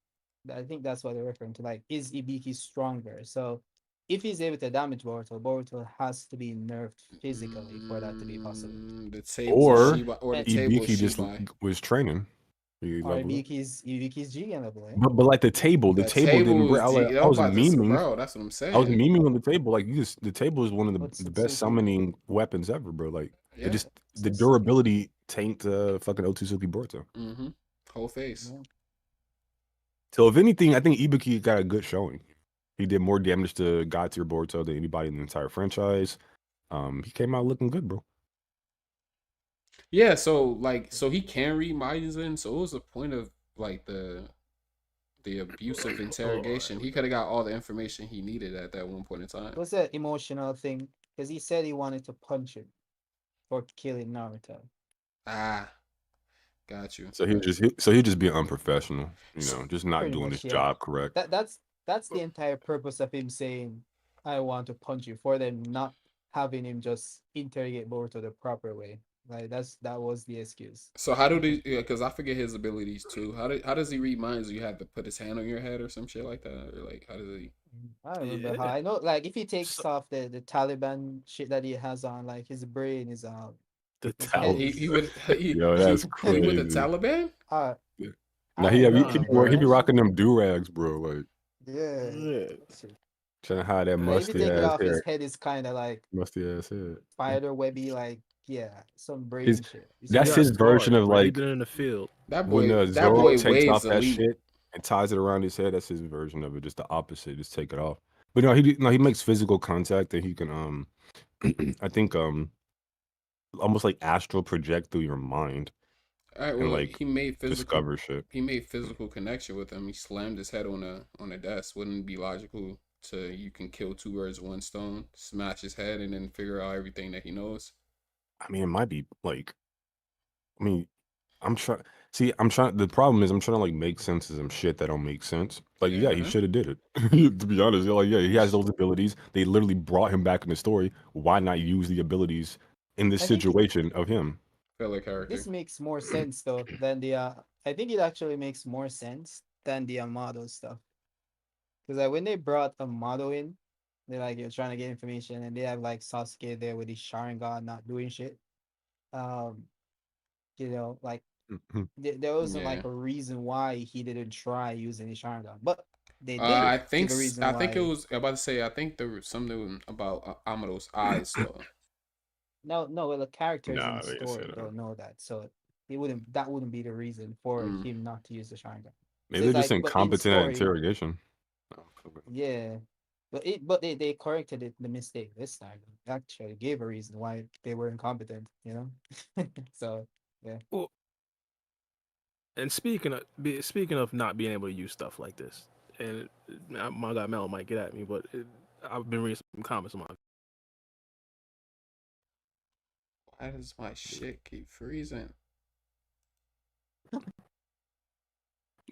I think that's what they're referring to. Like, is Ibiki stronger? So if he's able to damage Boruto has to be nerfed physically for that to be possible. The table So Or Shiba or the and table Ibiki just Shibai. was training. He or leveled up. Ibiki's Jigen level, eh? But like the table The didn't. table is G. I I'm was about to say, memeing. bro. That's what I'm I was saying. memeing on the table. Like the table is one of What's the it best so summoning weapons ever, bro. Like it Yeah. just the So- durability tanked fucking Otsutsuki Boruto. Mm-hmm. Whole face. Yeah. So if anything, I think Ibiki got a good showing. He did more damage to God tier Boruto than anybody in the entire franchise. He came out looking good, bro. Yeah. So he can read Majin. So what was the point of like the abusive interrogation? He could have got all the information he needed at that one point in time. What's that emotional thing? Because he said he wanted to punch him for killing Naruto. Ah, got you. So he just being unprofessional, just not Pretty doing much, his yeah. job correct. That's the entire purpose of him saying, "I want to punch you," for them not having him just interrogate Boruto the proper way. Like that was the excuse. So how do they? Because I forget his abilities too. How does he read minds? You have to put his hand on your head or some shit like that, or like how does he? I don't remember how. Yeah. I know, like, if he takes So- off the Taliban shit that he has on, like, his brain is out. The His talent. head He would Yo, that's he with the crazy. Taliban? Uh, Now I he don't be, know, he, be, bro. he be That rocking them do-rags, bro. Like Yeah. Yeah. Shit. trying to hide that Like, if you musty take it ass off, his hair. head is kind of like Musty ass head. spider webby, like, yeah, some brain His- shit. That's You got his version scars, of bro. He like been in the field. That when boy Zoro takes waves off that elite. shit and ties it around his head. That's his version of it. Just the opposite. Just take it off. But no, he makes physical contact and he can I think almost like astral project through your mind All right, and well, like he made physical. discover shit. He made physical connection with him. He slammed his head on a desk. Wouldn't it be logical to you can kill two birds with one stone, smash his head, and then figure out everything that he knows? I mean, it might be like, I mean, I'm trying. See, I'm trying. The problem is, I'm trying to like make sense of some shit that don't make sense. Like, yeah, he Yeah. should have did it. To be honest, like, yeah, he has those abilities. They literally brought him back in the story. Why not use the abilities in this I think situation of him? Filler character. this makes more sense, though, than the, I think it actually makes more sense than the Amado stuff. Because, like, when they brought Amado in, they're like, you're trying to get information, and they have, like, Sasuke there with his Sharingan not doing shit. Like, there wasn't like Yeah. a reason why he didn't try using his Sharingan, but they did I give think a reason I think it why. was I'm about to say. I think there was something about Amado's eyes though. No, well, the characters in Nah, the they didn't say story that. don't know that, so that wouldn't be the reason for Mm. him not to use the Sharingan. Maybe it's they're just like, but in incompetent at story- interrogation. Yeah, but they corrected the mistake this time. Actually, gave a reason why they were incompetent. So yeah. Well, and speaking of not being able to use stuff like this, and my guy Mel might get at me, but I've been reading some comments on my. Why does my shit keep freezing?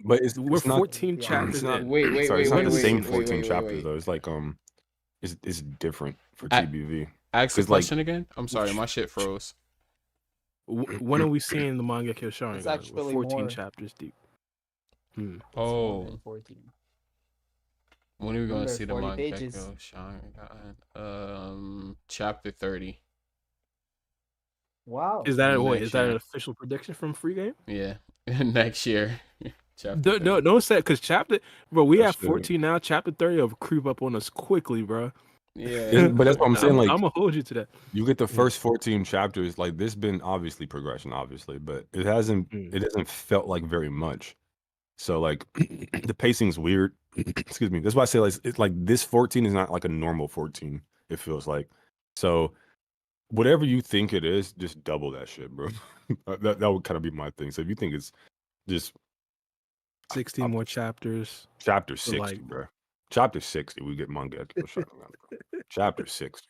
But We're it's not. 14 Yeah. chapters It's not. in. Wait, Sorry, it's not the wait, same wait, 14 chapters wait. though. It's like it's different for I- TBV. Ask the 'Cause, like, question again. I'm sorry, my shit froze. When are we seeing the manga kill Sharingan? It's We're actually 14 more. chapters deep. It's more than Oh, 14. when are we gonna Remember, see the 40 manga pages. kill Sharingan? Chapter 30. Wow. Is that Next is that an year. official prediction from Free Game? Yeah, next year. Chapter Don't say because bro. We That have shit. 14 now. Chapter 30 will creep up on us quickly, bro. Yeah, But that's what I'm saying. Like, I'm gonna hold you to that. you get the first 14 chapters. Like, this been obviously progression, obviously, but it hasn't. It hasn't felt like very much. So like, the pacing's weird. Excuse me. That's why I say like it's like this 14 is not like a normal 14. It feels like. So whatever you think it is, just double that shit, bro. that would kind of be my thing. So if you think it's just 60 more chapters. Chapter But, 60, like- bro. Chapter 60, we get Manga. Chapter 60.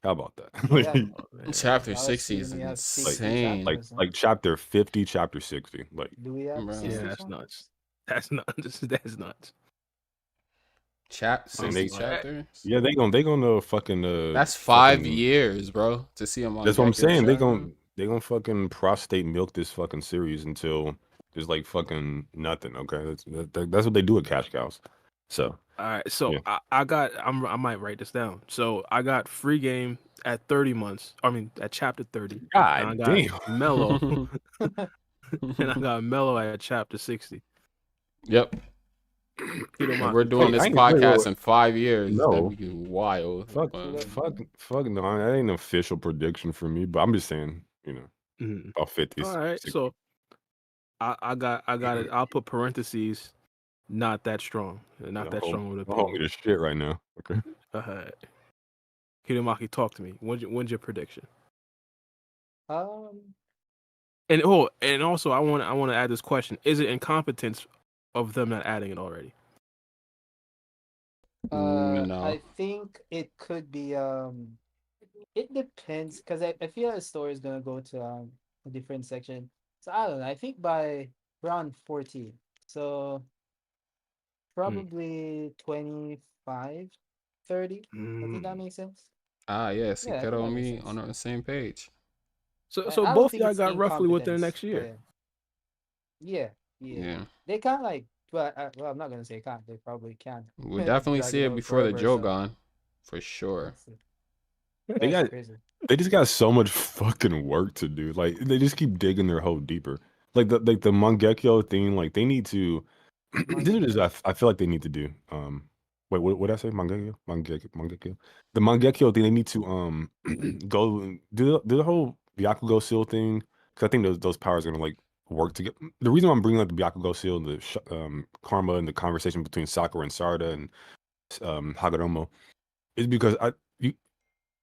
How about that? Yeah. Oh, man. Chapter Now let's 60 see, is we have 60 insane. chapters. like chapter 50, chapter 60. Like Do we have Bro. 60 Yeah, that's chapters? nuts. That's nuts. That's nuts. 60 they- chapters. yeah, they gonna fucking That's 5 fucking- years, bro. To see him on. That's what I'm saying. They gonna. gonna fucking prostate milk this fucking series until there's like fucking nothing. Okay, that's what they do at cash cows. So All right, so Yeah. I might write this down. So I got free game at 30 months. I mean, at chapter 30. And I God got damn. Mellow, and I got Mellow at chapter 60. Yep. Kidomaki. We're doing this I ain't gonna say podcast what- in 5 years. No. That'd be wild. Fuck no. That ain't an official prediction for me, but I'm just saying, Mhm. about 50. All right, 60. so I got it. I'll put parentheses. Not that strong. Not that strong with a Don't hold me to shit right now. Okay. Kidomaki, talk to me. When's your prediction? Um, And also I want to add this question: is it incompetence of them not adding it already? No. I think it could be it depends because I feel the story is gonna go to a different section. So I don't know. I think by round 14. So probably 25, 30. I think that makes sense. Yes, Yeah, I he think cut that on makes me sense. on the same page. So I don't both think y'all it's got roughly within the incompetence, next year. but yeah. Yeah. They can't like well, I'm not gonna say can't. They probably can. We'll definitely Drag see it out before the forever, so Jogan. For sure. that's They got crazy. they just got so much fucking work to do. Like they just keep digging their hole deeper. Like the Mangekyo thing, like they need to this is what I feel like they need to do. Wait, what did I say? Mangekyo. The Mangekyo thing, they need to go do the whole Byakugo seal thing. Because I think those powers are gonna like work together. The reason why I'm bringing up the Byakugo seal, the karma, and the conversation between Sakura and Sarda and Hagoromo is because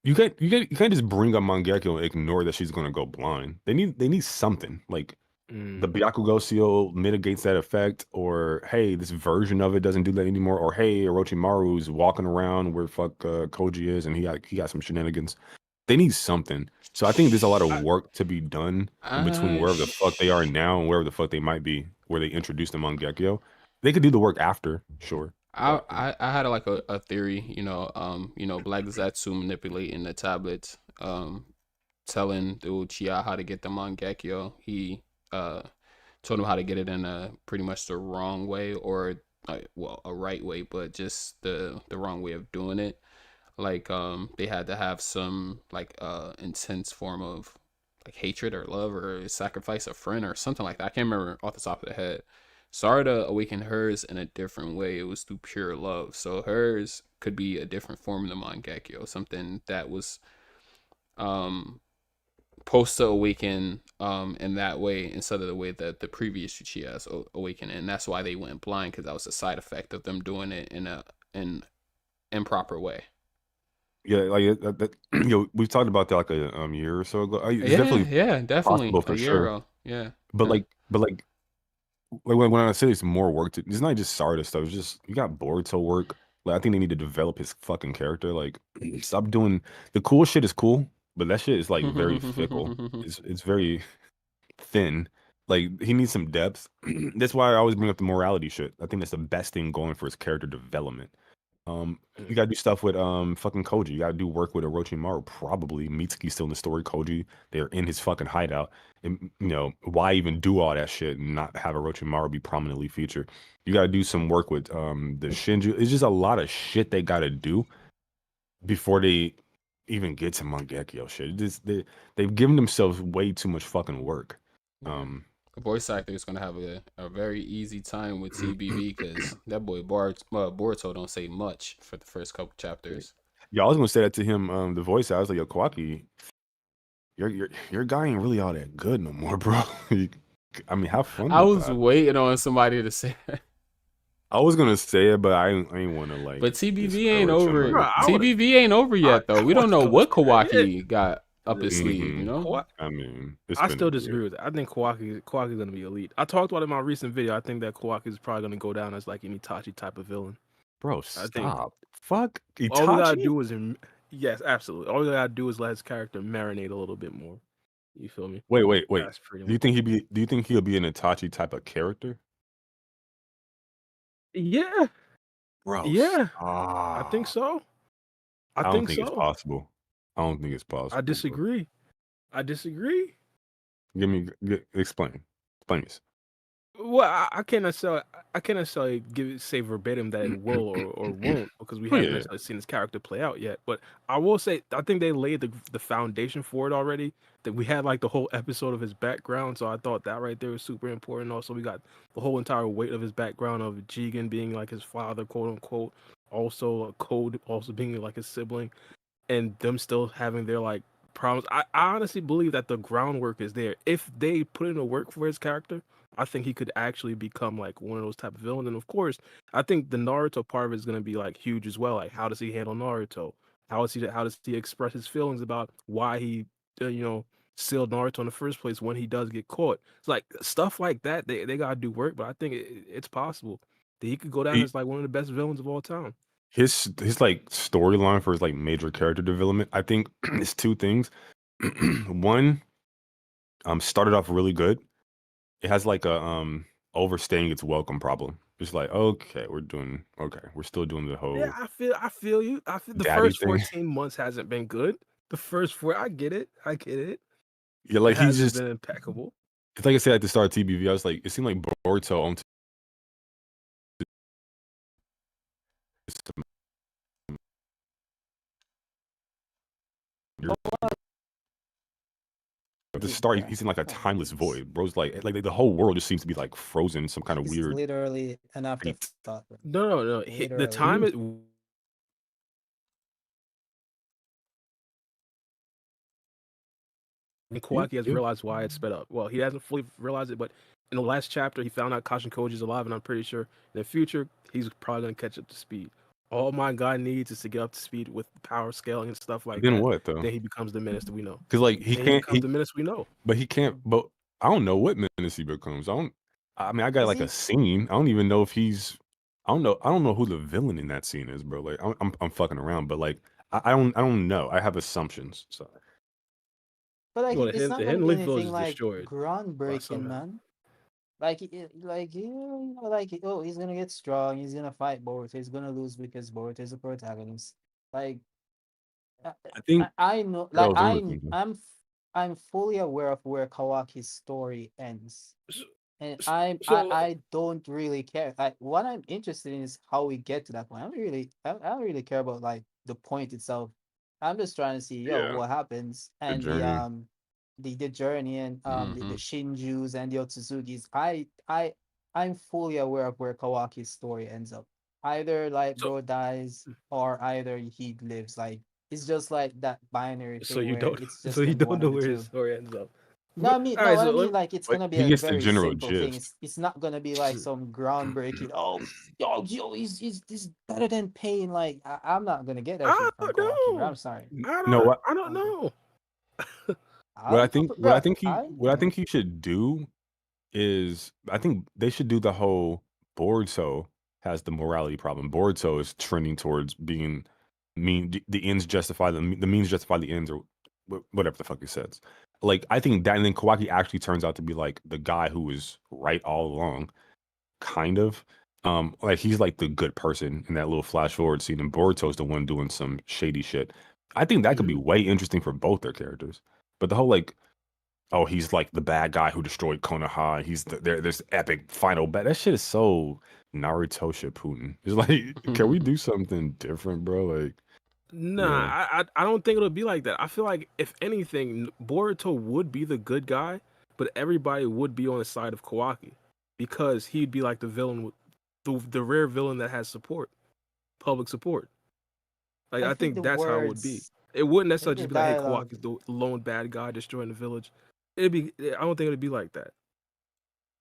you can't just bring up Mangekyo and ignore that she's gonna go blind. They need something like the Byakugo seal mitigates that effect, or hey, this version of it doesn't do that anymore, or hey, Orochimaru's walking around where Koji is and he got some shenanigans. They need something. So I think there's a lot of work to be done in between wherever the fuck they are now and wherever the fuck they might be, where they introduce the Mangekyo. They could do the work after, sure. I had like a theory, Black Zetsu manipulating the tablets, telling the Uchiha how to get the Mangekyo. He told him how to get it in a pretty much the wrong way, or a right way, but just the wrong way of doing it. Like they had to have some like intense form of like hatred or love or sacrifice a friend or something like that. I can't remember off the top of the head. Sarda awakened hers in a different way. It was through pure love. So hers could be a different form of the Mangekyo, something that was supposed to awaken in that way instead of the way that the previous Uchihas awakened. And that's why they went blind, because that was a side effect of them doing it in an improper way. Yeah, like we've talked about that like a year or so ago. It's definitely possible for a year sure. ago. Yeah, But like when I say it's more work it's not just Sarda stuff. It's just you got Boruto work. Like I think they need to develop his fucking character. Like stop doing the cool shit is cool, but that shit is like very fickle. It's very thin. Like he needs some depth. That's why I always bring up the morality shit. I think that's the best thing going for his character development. You gotta do stuff with fucking Koji. You gotta do work with Orochimaru. Probably Mitsuki's still in the story. Koji, they're in his fucking hideout. And why even do all that shit and not have Orochimaru be prominently featured? You gotta do some work with the Shinju. It's just a lot of shit they gotta do before they even get to Mangekyo shit. They've given themselves way too much fucking work. The voice actor is gonna have a very easy time with TBV because that boy Boruto don't say much for the first couple chapters. Yeah, I was gonna say that to him. The voice, I was like, "Yo, Kawaki, your guy ain't really all that good no more, bro." I mean, have fun. I with was that. waiting on somebody to say that. I was gonna say it, but I ain't want to like. But TBV discourage ain't over. somebody. TBV ain't over yet though. We don't know what Kawaki got up his sleeve, you Mhm. know? Kawa- I mean, it's I been still weird. disagree with that. I think Kawaki's going to be elite. I talked about it in my recent video. I think that Kawaki is probably going to go down as like an Itachi type of villain. Bro, I think stop. Fuck all we gotta Itachi? do is, yes, absolutely. All we gotta do is let his character marinate a little bit more. You feel me? Wait. That's pretty Do you much. think he'll be an Itachi type of character? Yeah, Bro, yeah. I think stop. so. I I don't think think it's so. possible. I don't think it's I possible, bro. disagree. I disagree. Explain. Explain this. Well, I can't necessarily say verbatim that it will or won't because we Oh, haven't yeah. necessarily seen his character play out yet. But I will say I think they laid the foundation for it already. That we had like the whole episode of his background, so I thought that right there was super important. Also, we got the whole entire weight of his background of Jigen being like his father, quote unquote. Also, a Code also being like his sibling, and them still having their like problems. I honestly believe that the groundwork is there. If they put in the work for his character, I think he could actually become like one of those type of villains. And of course, I think the Naruto part of it is going to be like huge as well. Like, how does he handle Naruto? How does he express his feelings about why he, sealed Naruto in the first place when he does get caught? It's like stuff like that. They gotta do work, but I think it's possible that he could go down He- as like one of the best villains of all time. His like storyline for his like major character development, I think is two things. One, started off really good. It has like a overstaying its welcome problem. It's like, okay, we're still doing the Yeah, whole I feel you. I feel the daddy first thing. 14 months hasn't been good. The first four, I get it. I get it. Yeah, It like he's hasn't just been impeccable. it's like I said at the start of TBV, I was like, it seemed like Boruto on at the start, Yeah. he seemed like a timeless void. Bro's like the whole world just seems to be like frozen in some kind of It's weird literally an state. afterthought. Bro. No. The Literally. time is and Kawaki has Yeah. realized why it's sped up. Well, he hasn't fully realized it, but in the last chapter, he found out Kashin Koji is alive, and I'm pretty sure in the future he's probably gonna catch up to speed. All my guy needs is to get up to speed with power scaling and stuff like Then that. what though? Then he becomes the menace that we know. Because like he Then he can't becomes the menace we know. but he can't but I don't know what menace he becomes. I mean I got Is like he? a scene. I don't even know if he's I don't know who the villain in that scene is, bro. Like I'm fucking around, but like I don't know. I have assumptions. So But like, Well, it's the not gonna Hidden be Lake Village anything is like destroyed groundbreaking, somehow. man. Like, oh, he's gonna get strong. He's gonna fight Boruto. He's gonna lose because Boruto is the protagonist. Like, I think I know, what I like, was on with him. I'm fully aware of where Kawaki's story ends, So, and so I don't really care. Like, what I'm interested in is how we get to that point. I don't really care about like the point itself. I'm just trying to see, Yeah, what happens the and journey. the journey and the Mm-hmm. Shinjus and the Otsuzukis. I'm fully aware of where Kawaki's story ends up. Either like so bro dies or either he lives. Like, it's just like that binary so thing you where don't it's so just you gonna be don't one know of the where his two. story ends up. No, I mean, All no, right, what I so mean, like, it's But gonna be he a gets the very general simple thing. gist. It's not gonna be like some groundbreaking. Oh, he's better than Pain. Like, I'm not gonna get that I shit from don't Kawaki, bro. know. I'm sorry. No, what I don't know. I don't know, what I bro. think he I what I think he should do is I think they should do the whole Boruto has the morality problem. Boruto is trending towards being the ends justify the means justify the ends or whatever the fuck he says. Like I think that and then Kawaki actually turns out to be like the guy who was right all along, kind of. Like he's like the good person in that little flash forward scene, and Boruto's the one doing some shady shit. I think that could be way interesting for both their characters. But the whole like oh, he's like the bad guy who destroyed Konoha. He's this epic final battle. That shit is so Naruto Shippuden. It's like, can we do something different, bro? Like, Nah, yeah, I don't think it'll be like that. I feel like if anything, Boruto would be the good guy, but everybody would be on the side of Kawaki because he'd be like the villain, the rare villain that has support, public support. Like I I think think the that's how it would be. words, It wouldn't I think necessarily the just be like, hey, dialogue, Kawaki's the lone bad guy destroying the village. It'd be. I don't think it'd be like that.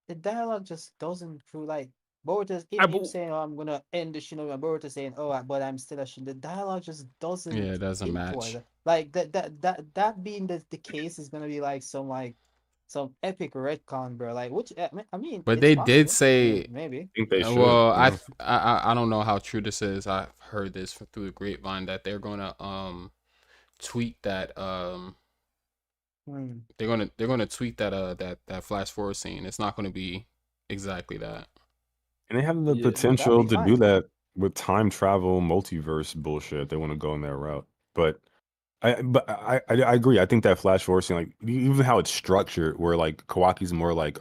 the dialogue just doesn't feel like Boruto, I, him saying, "Oh, I'm gonna end the Shinobi," and Boruto saying, "Oh, but I'm still a Shinobi." The dialogue just Yeah, doesn't it doesn't import. match. Like that being the case is gonna be like some epic retcon, bro. Like, which I mean, But it's they did possible. say, Maybe. I think they should. well, Yeah. I don't know how true this is. I've heard this through the grapevine that they're gonna tweet that Hmm. they're gonna tweet that that flash forward scene. It's not gonna be exactly that. And they have the yeah. No, that'd potential be to do fine. that with time travel, multiverse bullshit. They want to go in that route. But I agree. I think that flash forward scene, like even how it's structured, where like Kawaki's more like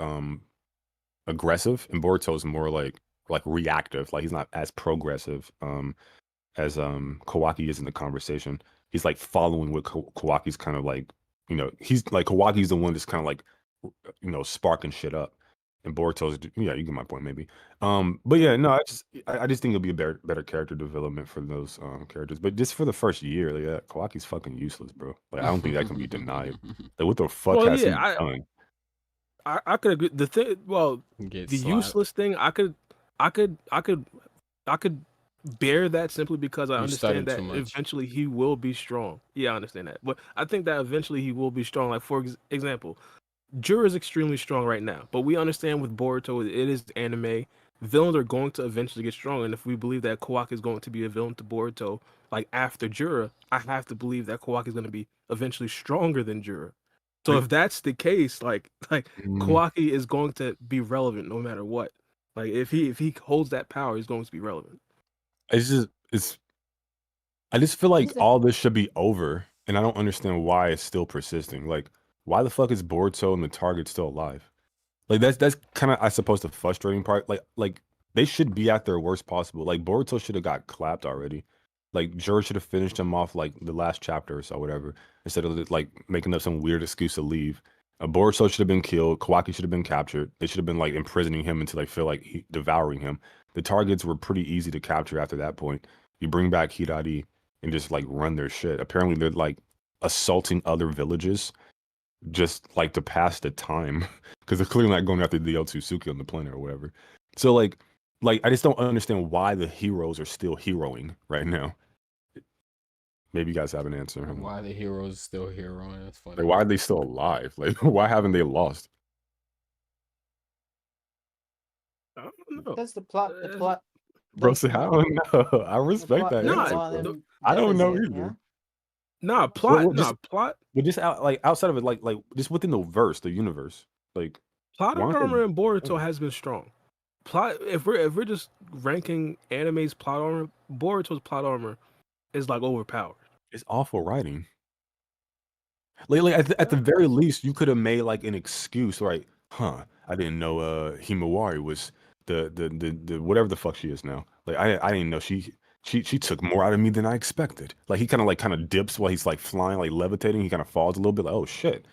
aggressive and Boruto's more like reactive. Like he's not as progressive as Kawaki is in the conversation. He's like following what Kawaki's kind of like, he's like Kawaki's the one that's kind of like sparking shit up. And Boruto's, yeah, you get my point, maybe. But yeah, no, I just think it'll be a better character development for those characters. But just for the first year, like, yeah, Kawaki's fucking useless, bro. Like I don't think that can be denied. Like what the fuck Well, has he yeah, done? I could agree. The thing, well, Get the slapped. useless thing, I could bear that simply because I You understand stutter that too much. eventually he will be strong. Yeah, I understand that, but I think that eventually he will be strong. Like for example, Jura is extremely strong right now, but we understand with Boruto, it is anime. Villains are going to eventually get strong, and if we believe that Kawaki is going to be a villain to Boruto, like after Jura, I have to believe that Kawaki is going to be eventually stronger than Jura. So if that's the case, like Mm, Kawaki is going to be relevant no matter what. Like if he holds that power, he's going to be relevant. it's I just feel like He's a all this should be over, and I don't understand why it's still persisting. Like, why the fuck is Boruto and the target still alive? Like that's kind of I suppose the frustrating part. Like they should be at their worst possible. Like Boruto should have got clapped already. Like Jura should have finished him off like the last chapter or so, whatever. Instead of like making up some weird excuse to leave. Boruto should have been killed. Kawaki should have been captured. They should have been like imprisoning him until they feel like devouring him. The targets were pretty easy to capture after that point. You bring back Hirari and just like run their shit. Apparently they're like assaulting other villages just like to pass the time because they're clearly not going after the Otsutsuki on the planet or whatever. So like I just don't understand why the heroes are still heroing right now. Maybe you guys have an answer. Why the heroes still heroing? That's funny. Like why are they still alive? Like why haven't they lost? I don't know. because the plot Bro, does say, I not don't know. I the respect plot that doesn't Nah, answer, want bro. the, him I don't know deficit, either. nah, Well, just plot but just outside of it, like just within the universe, like plot why aren't armor in they? Boruto has been strong. Plot if we're just ranking anime's plot armor, Boruto's plot armor is like overpowered. It's awful writing. Like at the very least, you could have made like an excuse, right? Huh? I didn't know Himawari was the whatever the fuck she is now. Like I didn't know she took more out of me than I expected. Like he kind of dips while he's like flying, like levitating. He kind of falls a little bit. Like oh shit.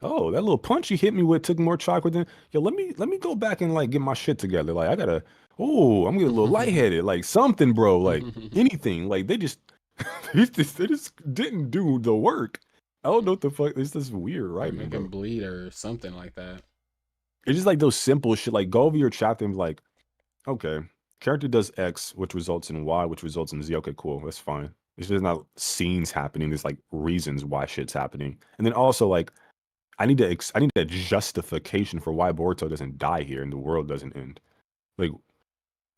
Oh, that little punch he hit me with took more chakra than yo. Let me go back and like get my shit together. Like I gotta. Oh, I'm getting a little lightheaded. Like something, bro. Like anything. Like they just didn't do the work. I don't know what the fuck. It's just weird Or writing, make bro. him bleed or something like that. It's just like those simple shit. Like go over your chapter and be like, okay, character does X, which results in Y, which results in Z. Okay, cool. That's fine. It's just not scenes happening. There's like reasons why shit's happening. And then also like I need a justification for why Boruto doesn't die here and the world doesn't end. Like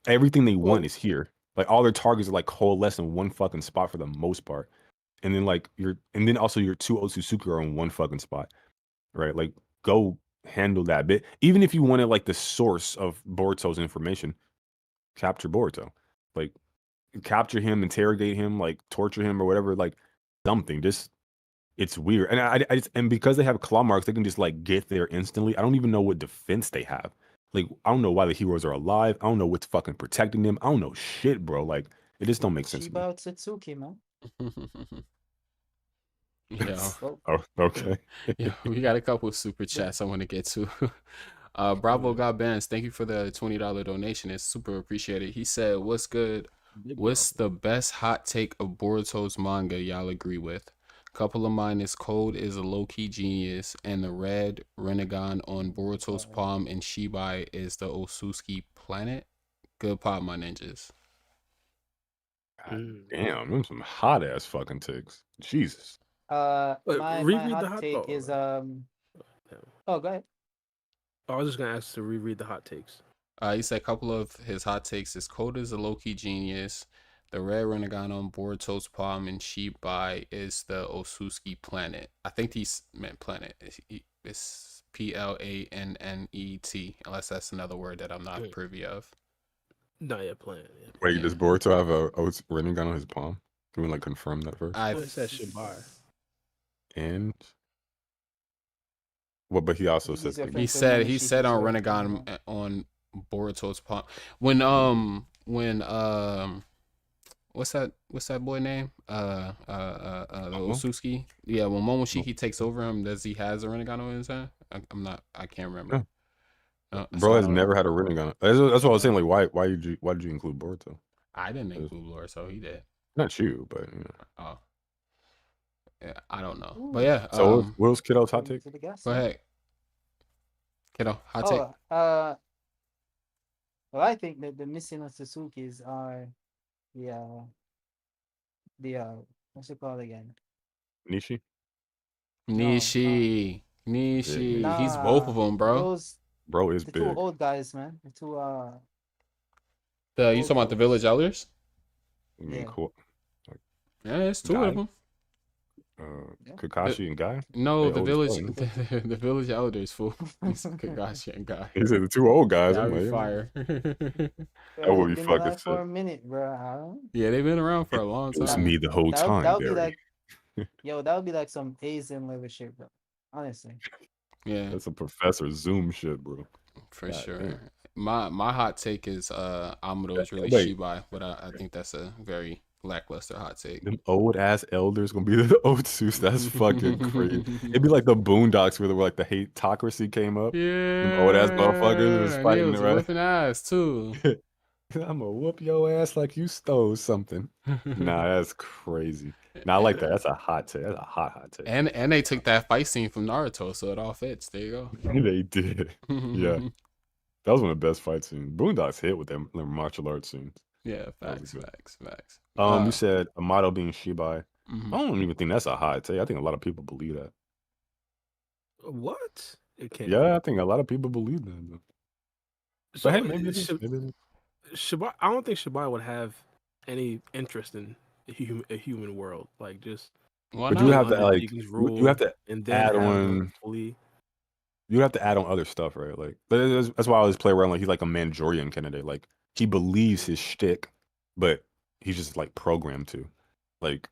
everything they want Well, is here. Like all their targets are like coalesced in one fucking spot for the most part. And then also your two Otsutsuki are in one fucking spot. Right? Like go handle that bit. Even if you wanted like the source of Boruto's information, capture Boruto. Like capture him, interrogate him, like torture him or whatever, like something. Just it's weird. And I just, and because they have claw marks, they can just like get there instantly. I don't even know what defense they have. Like, I don't know why the heroes are alive. I don't know what's fucking protecting them. I don't know shit, bro. Like, it just don't make sense to me. Chiba Otsutsuki, man. Yeah. Well, Oh, okay. Yeah, we got a couple of super chats I want to get to. Bravo God Bands, thank you for the $20 donation. It's super appreciated. He said, "What's good? What's the best hot take of Boruto's manga y'all agree with? Couple of mine is Code is a low-key genius, and the red Renegon on Boruto's palm and Shibai is the Osusuki planet." Good pop, my ninjas. God damn, them some hot ass fucking takes. Jesus. My reread the hot hot take is Oh, go ahead. I was just gonna ask to reread the hot takes. He said a couple of his hot takes is Koda is a low-key genius. The red renegade on Boruto's palm and Shibai is the Osuski planet. I think he's meant planet. It's Planet, unless that's another word that I'm not privy of. No, yeah, playing. Yeah. Wait, does Boruto have a Rinnegan on his palm? Can we like confirm that first? I It says Shibai. And well, but he also He's said he said on Renegade on Boruto's palm when what's that boy name? The Osuski. Yeah, when Momoshiki takes over him, does he has a Renegade on his hand? I can't remember. Bro has never had a Rinnegan. That's what I was saying. Like, why did you include Boruto? I didn't include Lore, so he did. Not you, but you know. Oh, yeah, I don't know, but yeah. So what was Kiddo's hot take? Go ahead, Kiddo. Hot take. Well, I think that the missing Sasukis are the what's it called again? Nishi. Nishi. Nah, He's both of them, bro. Bro is the big. two old guys, man. The two you talking about the village elders? You mean Yeah. cool? Yeah, it's two of them. Kakashi and Guy. No, They the old as village, fuck, the village elders, fool. It's Kakashi and Guy. He said the two old guys. That'd I'm be like, fire. That would be been fucking alive for sick. a minute, bro. Yeah, they've been around for a long It was time. me the whole time, That would be Barry. like, that would be like some Asian level shit, bro. Honestly. Yeah, That's a Professor Zoom shit, bro. for God sure. damn. My hot take is Amuro is really Wait. Shibai, but I think that's a very lackluster hot take. Them old ass elders gonna be the Otsus. That's fucking crazy. It'd be like the Boondocks where like the hateocracy came up. Yeah, Them old ass motherfuckers was and they fighting was it, right? whipping ass too. I'm gonna whoop your ass like you stole something. Nah, that's crazy. Nah, I like that. That's a hot take. That's a hot take. And they took that fight scene from Naruto, so it all fits. There you go. They did. Yeah. That was one of the best fight scenes. Boondocks hit with them martial arts scenes. Yeah, That was facts. You said Amato being Shibai. Mhm. I don't even think that's a hot take. I think a lot of people believe that. What? It can't. Yeah, I think a lot of people believe that. Though. So But hey, maybe it is. Maybe it is. Shibai, I don't think Shibai would have any interest in a human world. Like just. Why But not? you have to under like Deacon's you rule have to and then add have on. them flee. You have to add on other stuff, right? Like that's why I always play around. Like he's like a Manchurian candidate. Like he believes his shtick, but he's just like programmed to. Like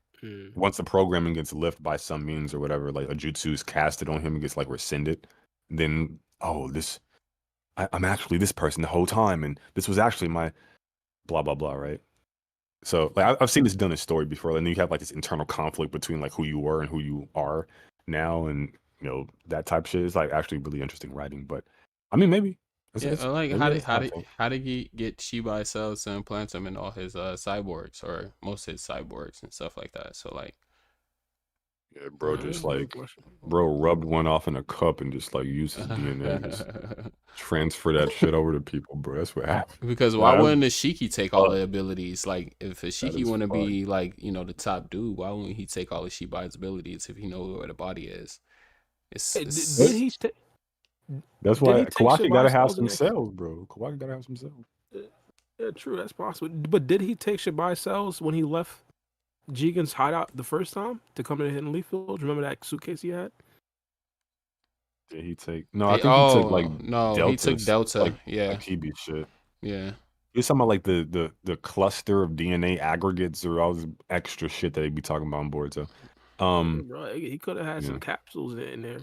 once the programming gets lifted by some means or whatever, like a jutsu is casted on him and gets like rescinded, then I'm actually this person the whole time, and this was actually my blah blah blah, right? So like I've seen this done in story before, and then you have like this internal conflict between like who you were and who you are now, and you know that type of shit is like actually really interesting writing. But I mean, maybe. Like how did he get Shibai cells to implant them in all his cyborgs or most of his cyborgs and stuff like that? So like, yeah, bro, just like rubbed one off in a cup and just like used his DNA and just transfer that shit over to people, bro. That's what happened. Because why wouldn't the Shiki take all the abilities? Like if a Shiki want to fun. be like the top dude, why wouldn't he take all of Shibai's abilities if he knows where the body is? Did he? That's why Kawaki gotta have cells some in it? cells, bro. Kawaki gotta have some cells. Yeah, true. That's possible. But did he take Shibai cells when he left Jigen's hideout the first time to come to the Hidden Leaf Village? Remember that suitcase he had? Did he take? No, I think he took like no, he took Delta. Like, yeah, like TB shit. yeah. He's talking about like the cluster of DNA aggregates or all this extra shit that they be talking about on board. So, Bro, he could have had yeah. some capsules in there.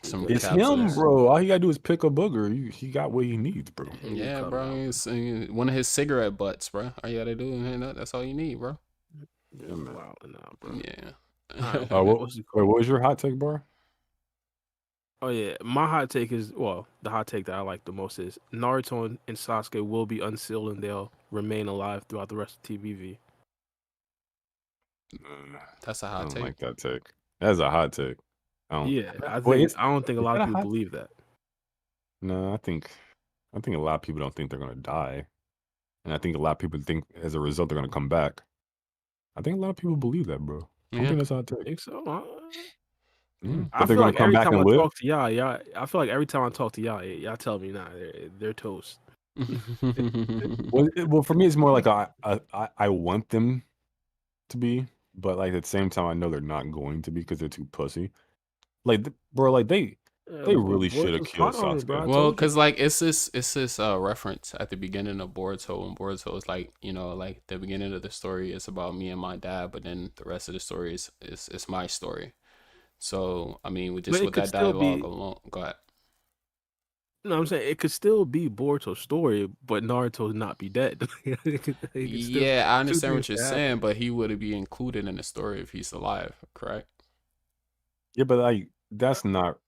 Some It's capsules. him, bro. All he gotta do is pick a booger. He got what he needs, bro. Yeah, bro. It's, one of his cigarette butts, bro. All you gotta do, that's all you need, bro. Yeah, man. Wow, nah, bro. Yeah. What was your hot take, bar? Oh yeah, my hot take is the hot take that I like the most is Naruto and Sasuke will be unsealed and they'll remain alive throughout the rest of TVV. That's a I hot don't take. like that take. That's a hot take. I Wait, don't think a lot that of a people hot- believe that. No, I think a lot of people don't think they're gonna die. and I think a lot of people think as a result they're gonna come back. I think a lot of people believe that, bro. I don't Yeah. think that's how it I takes. think so. Yeah. I But they're feel gonna like come every back time and I live. talk to y'all, I feel like every time I talk to y'all tell me nah, they're toast. Well, for me, it's more like I want them to be, but like at the same time, I know they're not going to be because they're too pussy. Like, bro, like they really should have Boruto's killed hot on it, bro. I Sasuke. Well, told you. cause like it's this reference at the beginning of Boruto, and Boruto is like, you know, like the beginning of the story is about me and my dad, but then the rest of the story is my story. So I mean, But just it with could that still dialogue be. alone, go ahead. No, I'm saying it could still be Boruto's story, but Naruto not be dead. it could still, Yeah, I two understand things what you're could happen. saying, but he would be included in the story if he's alive, correct? Yeah, but like that's not.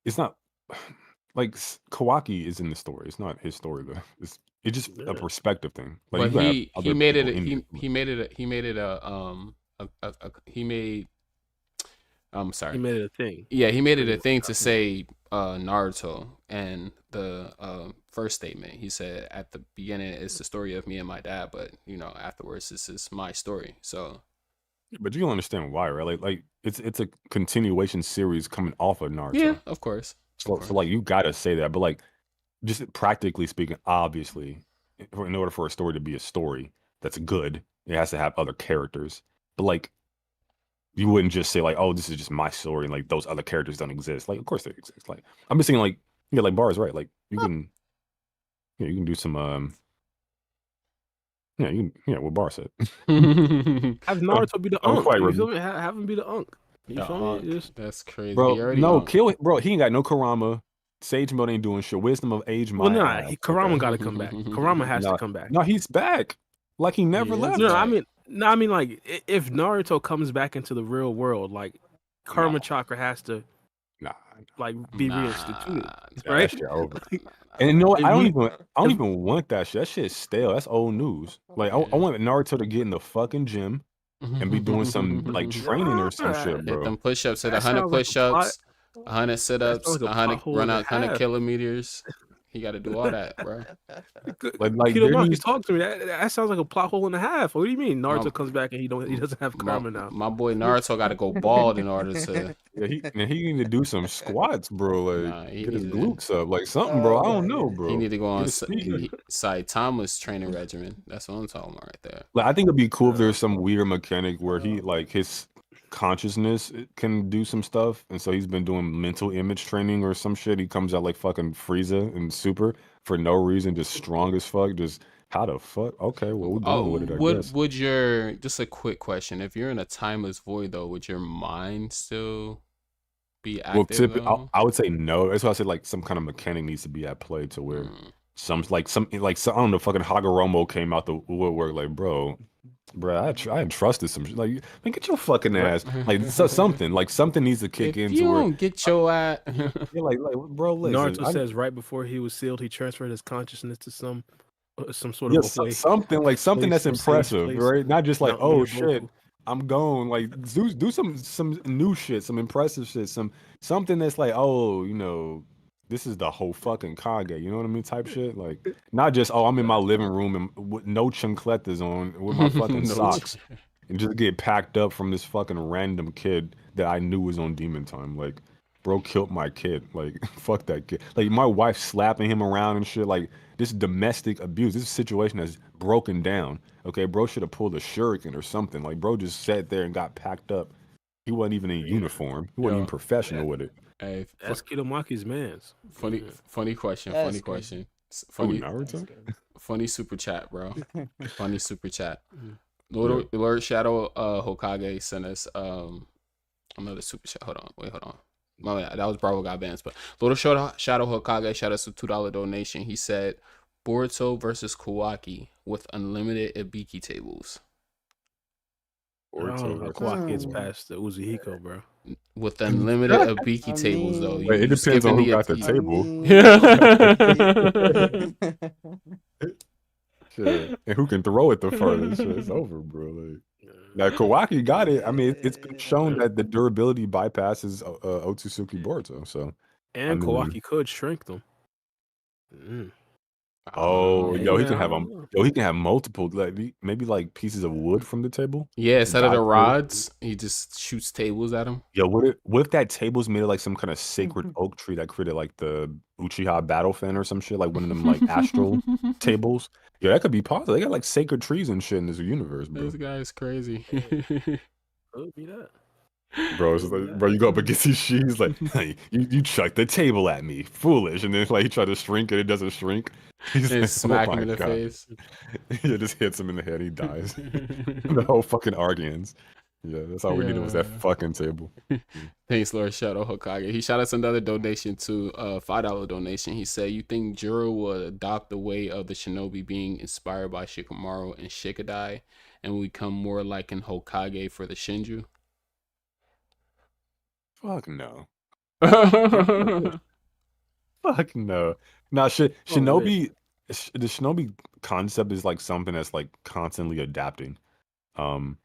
It's not like Kawaki is in the story. It's not his story though. It's just a Yeah. perspective thing. Like But you gotta have he other made people it in he it. he made it he made it he made I'm He sorry. made it a thing. Yeah, he made it Pretty a much. thing to say Naruto, and the first statement he said at the beginning it's the story of me and my dad, but you know afterwards this is my story. So But you don't understand why, right? Like it's a continuation series coming off of yeah, Naruto. of course, So like you gotta say that. But like just practically speaking, obviously, in order for a story to be a story that's good, it has to have other characters. But like you wouldn't just say like, oh, this is just my story and like those other characters don't exist. Like, of course they exist. Like I'm just saying like yeah, like bars, right? Like you can you can do some yeah, you can what Bar said. Have Naruto be the I'm Unk. quite You ready. feel me? Have him be the Unk. You the feel me? Ankh, Just that's crazy. Bro, He already no, Ankh. kill it, bro. He ain't got no Kurama. Sage mode ain't doing shit. Wisdom of age, well, my nah. ass. Kurama Okay. got to come back. Kurama has to No, come back. no, he's back. Like he never is left. No, back. I mean, like if Naruto comes back into the real world, like Karma No. Chakra has to Nah, like be Nah, reinstituted, that right? shit over. And you know what? If I don't he- even want that shit. That shit's stale. That's old news. Like I want Naruto to get in the fucking gym and be doing some like training or some shit, hit bro. them push-ups, hit That 100 sounds like a plot. push-ups, 100 That sit-ups, sounds like a 100 plot hole run and a out 100 half. kilometers. He got to do all that, bro. Like Peter there Mark, needs talk to me. That sounds like a plot hole and a half. What do you mean? Naruto My- comes back and he doesn't have karma now. My boy Naruto got to go bald in order to. yeah, he need to do some squats, bro. Like Nah, he get his need to. glutes up, like something, bro. I Oh don't my know, God. bro. He need to go Get on his speed. Saitama's training regimen. That's what I'm talking about right there. Like I think it'd be cool if there's some weird mechanic where he like his consciousness can do some stuff, and so he's been doing mental image training or some shit. He comes out like fucking Frieza and Super for no reason, just strong as fuck. Just how the fuck? Okay, well we're going with it, I guess. Would your just a quick question? If you're in a timeless void though, would your mind still be Well, active though? I would say no. That's why I said like some kind of mechanic needs to be at play to where Mm. some I don't know, fucking Hagoromo came out the woodwork like, bro, I had trusted some like, man, get your fucking ass like something needs to kick If in you to where don't get your ass, you're like bro, listen, Naruto says right before he was sealed, he transferred his consciousness to some sort yeah, of a way. something that's Place or safe impressive, place. right? Not just like, Mount oh Miraboku. shit, I'm gone. Like do some new shit, some impressive shit, something that's like, oh, you know, this is the whole fucking Kage, you know what I mean? Type shit. Like not just, oh, I'm in my living room and with no chancletas on with my fucking No socks and just get packed up from this fucking random kid that I knew was on demon time. Like, bro killed my kid. Like, fuck that kid. Like my wife slapping him around and shit. Like this domestic abuse. This situation has broken down. Okay, bro should have pulled a shuriken or something. Like, bro just sat there and got packed up. He wasn't even in uniform. He wasn't Yo. even professional with it. Hey, That's Kidomaki's man's. funny question. That's Funny crazy. question. Oh, Funny, Naruto? funny super chat, bro. Funny super chat. Yeah. Lord Shadow Hokage sent us another super chat. Hold on. My bad. That was Bravo got bans, but Lord Shadow Hokage shot us a $2 donation. He said Boruto versus Kawaki with unlimited Ibiki tables. I don't know how Kawaki gets past the Uzihiko, bro. With unlimited Ibiki tables, though. Wait, it depends on who got the table. Shit. And who can throw it the furthest. Shit, it's over, bro. Like, now Kawaki got it. I mean, it's been shown that the durability bypasses Otsutsuki Boruto. So And I mean, Kawaki could shrink them. Mm. Oh, Hey, yo, he man, can I have don't know. he can have multiple, like maybe like pieces of wood from the table. Yeah, To instead of the dive through. rods, he just shoots tables at him. Yo, what if that table's made of like some kind of sacred oak tree that created like the Uchiha battle fan or some shit, like one of them like astral tables? Yeah, that could be possible. They got like sacred trees and shit in this universe, bro. This guy is crazy. Could be that. Bro, it's Could be like, that. bro, you go up against these she's like, hey, you chuck the table at me, foolish, and then like he try to shrink it, it doesn't shrink. He's And like, oh smack him my in the god, face. yeah, just hits him in the head, he dies. The whole fucking arc ends. Yeah, that's all we needed was that Yeah. fucking table. Thanks, Lord Shadow Hokage. He shot us another donation to $5 donation. He said, "You think Jura will adopt the way of the shinobi, being inspired by Shikamaru and Shikadai, and will become more like an Hokage for the Shinju?" Fuck no. Yeah, Fuck no. Nah, Oh, man. Shinobi, the Shinobi concept is like something that's like constantly adapting. Um,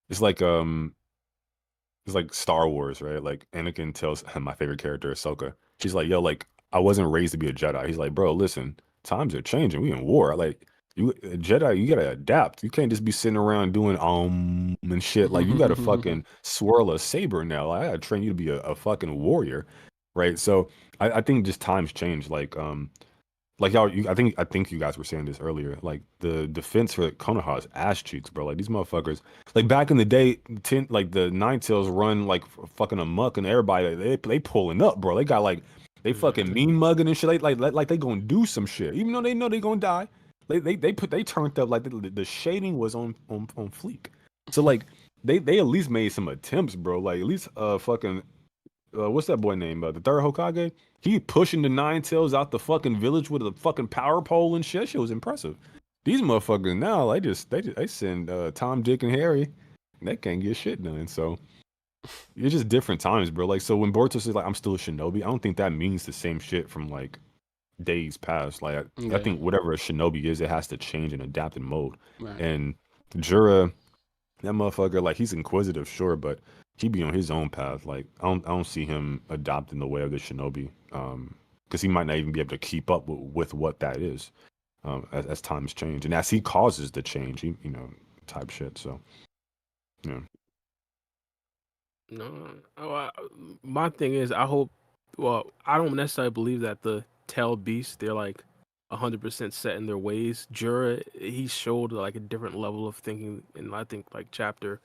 it's like it's like Star Wars, right? Like Anakin tells my favorite character, Ahsoka. She's like, "Yo, like I wasn't raised to be a Jedi." He's like, "Bro, listen, times are changing. We in war. Like you, a Jedi, you gotta adapt. You can't just be sitting around doing and shit. Like you gotta fucking swirl a saber now. Like, I gotta train you to be a fucking warrior, right?" So I think just times change. Like y'all, I think you guys were saying this earlier. Like the defense for Konoha is ass cheeks, bro. Like these motherfuckers. Like back in the day, like the Nine Tails run like fucking amok, and everybody they pulling up, bro. They got like they fucking mean mugging and shit. Like they gonna do some shit, even though they know they gonna die. They turned up like the shading was on fleek. So like they at least made some attempts, bro. Like at least fucking what's that boy name? The third Hokage. He pushing the Nine Tails out the fucking village with a fucking power pole and shit. Shit was impressive. These motherfuckers now, they send Tom, Dick, and Harry. And they can't get shit done. So it's just different times, bro. Like so when Boruto says like I'm still a shinobi, I don't think that means the same shit from like days past. Like I think whatever a shinobi is, it has to change and adapt in mode. right. And Jura, that motherfucker, like he's inquisitive, sure, but he be on his own path. Like I don't see him adopting the way of the shinobi, because he might not even be able to keep up with what that is, as times change and as he causes the change, type shit. So, yeah. No, my thing is, I hope. Well, I don't necessarily believe that the tail beasts they're like 100% set in their ways. Jura, he showed like a different level of thinking, and I think like chapter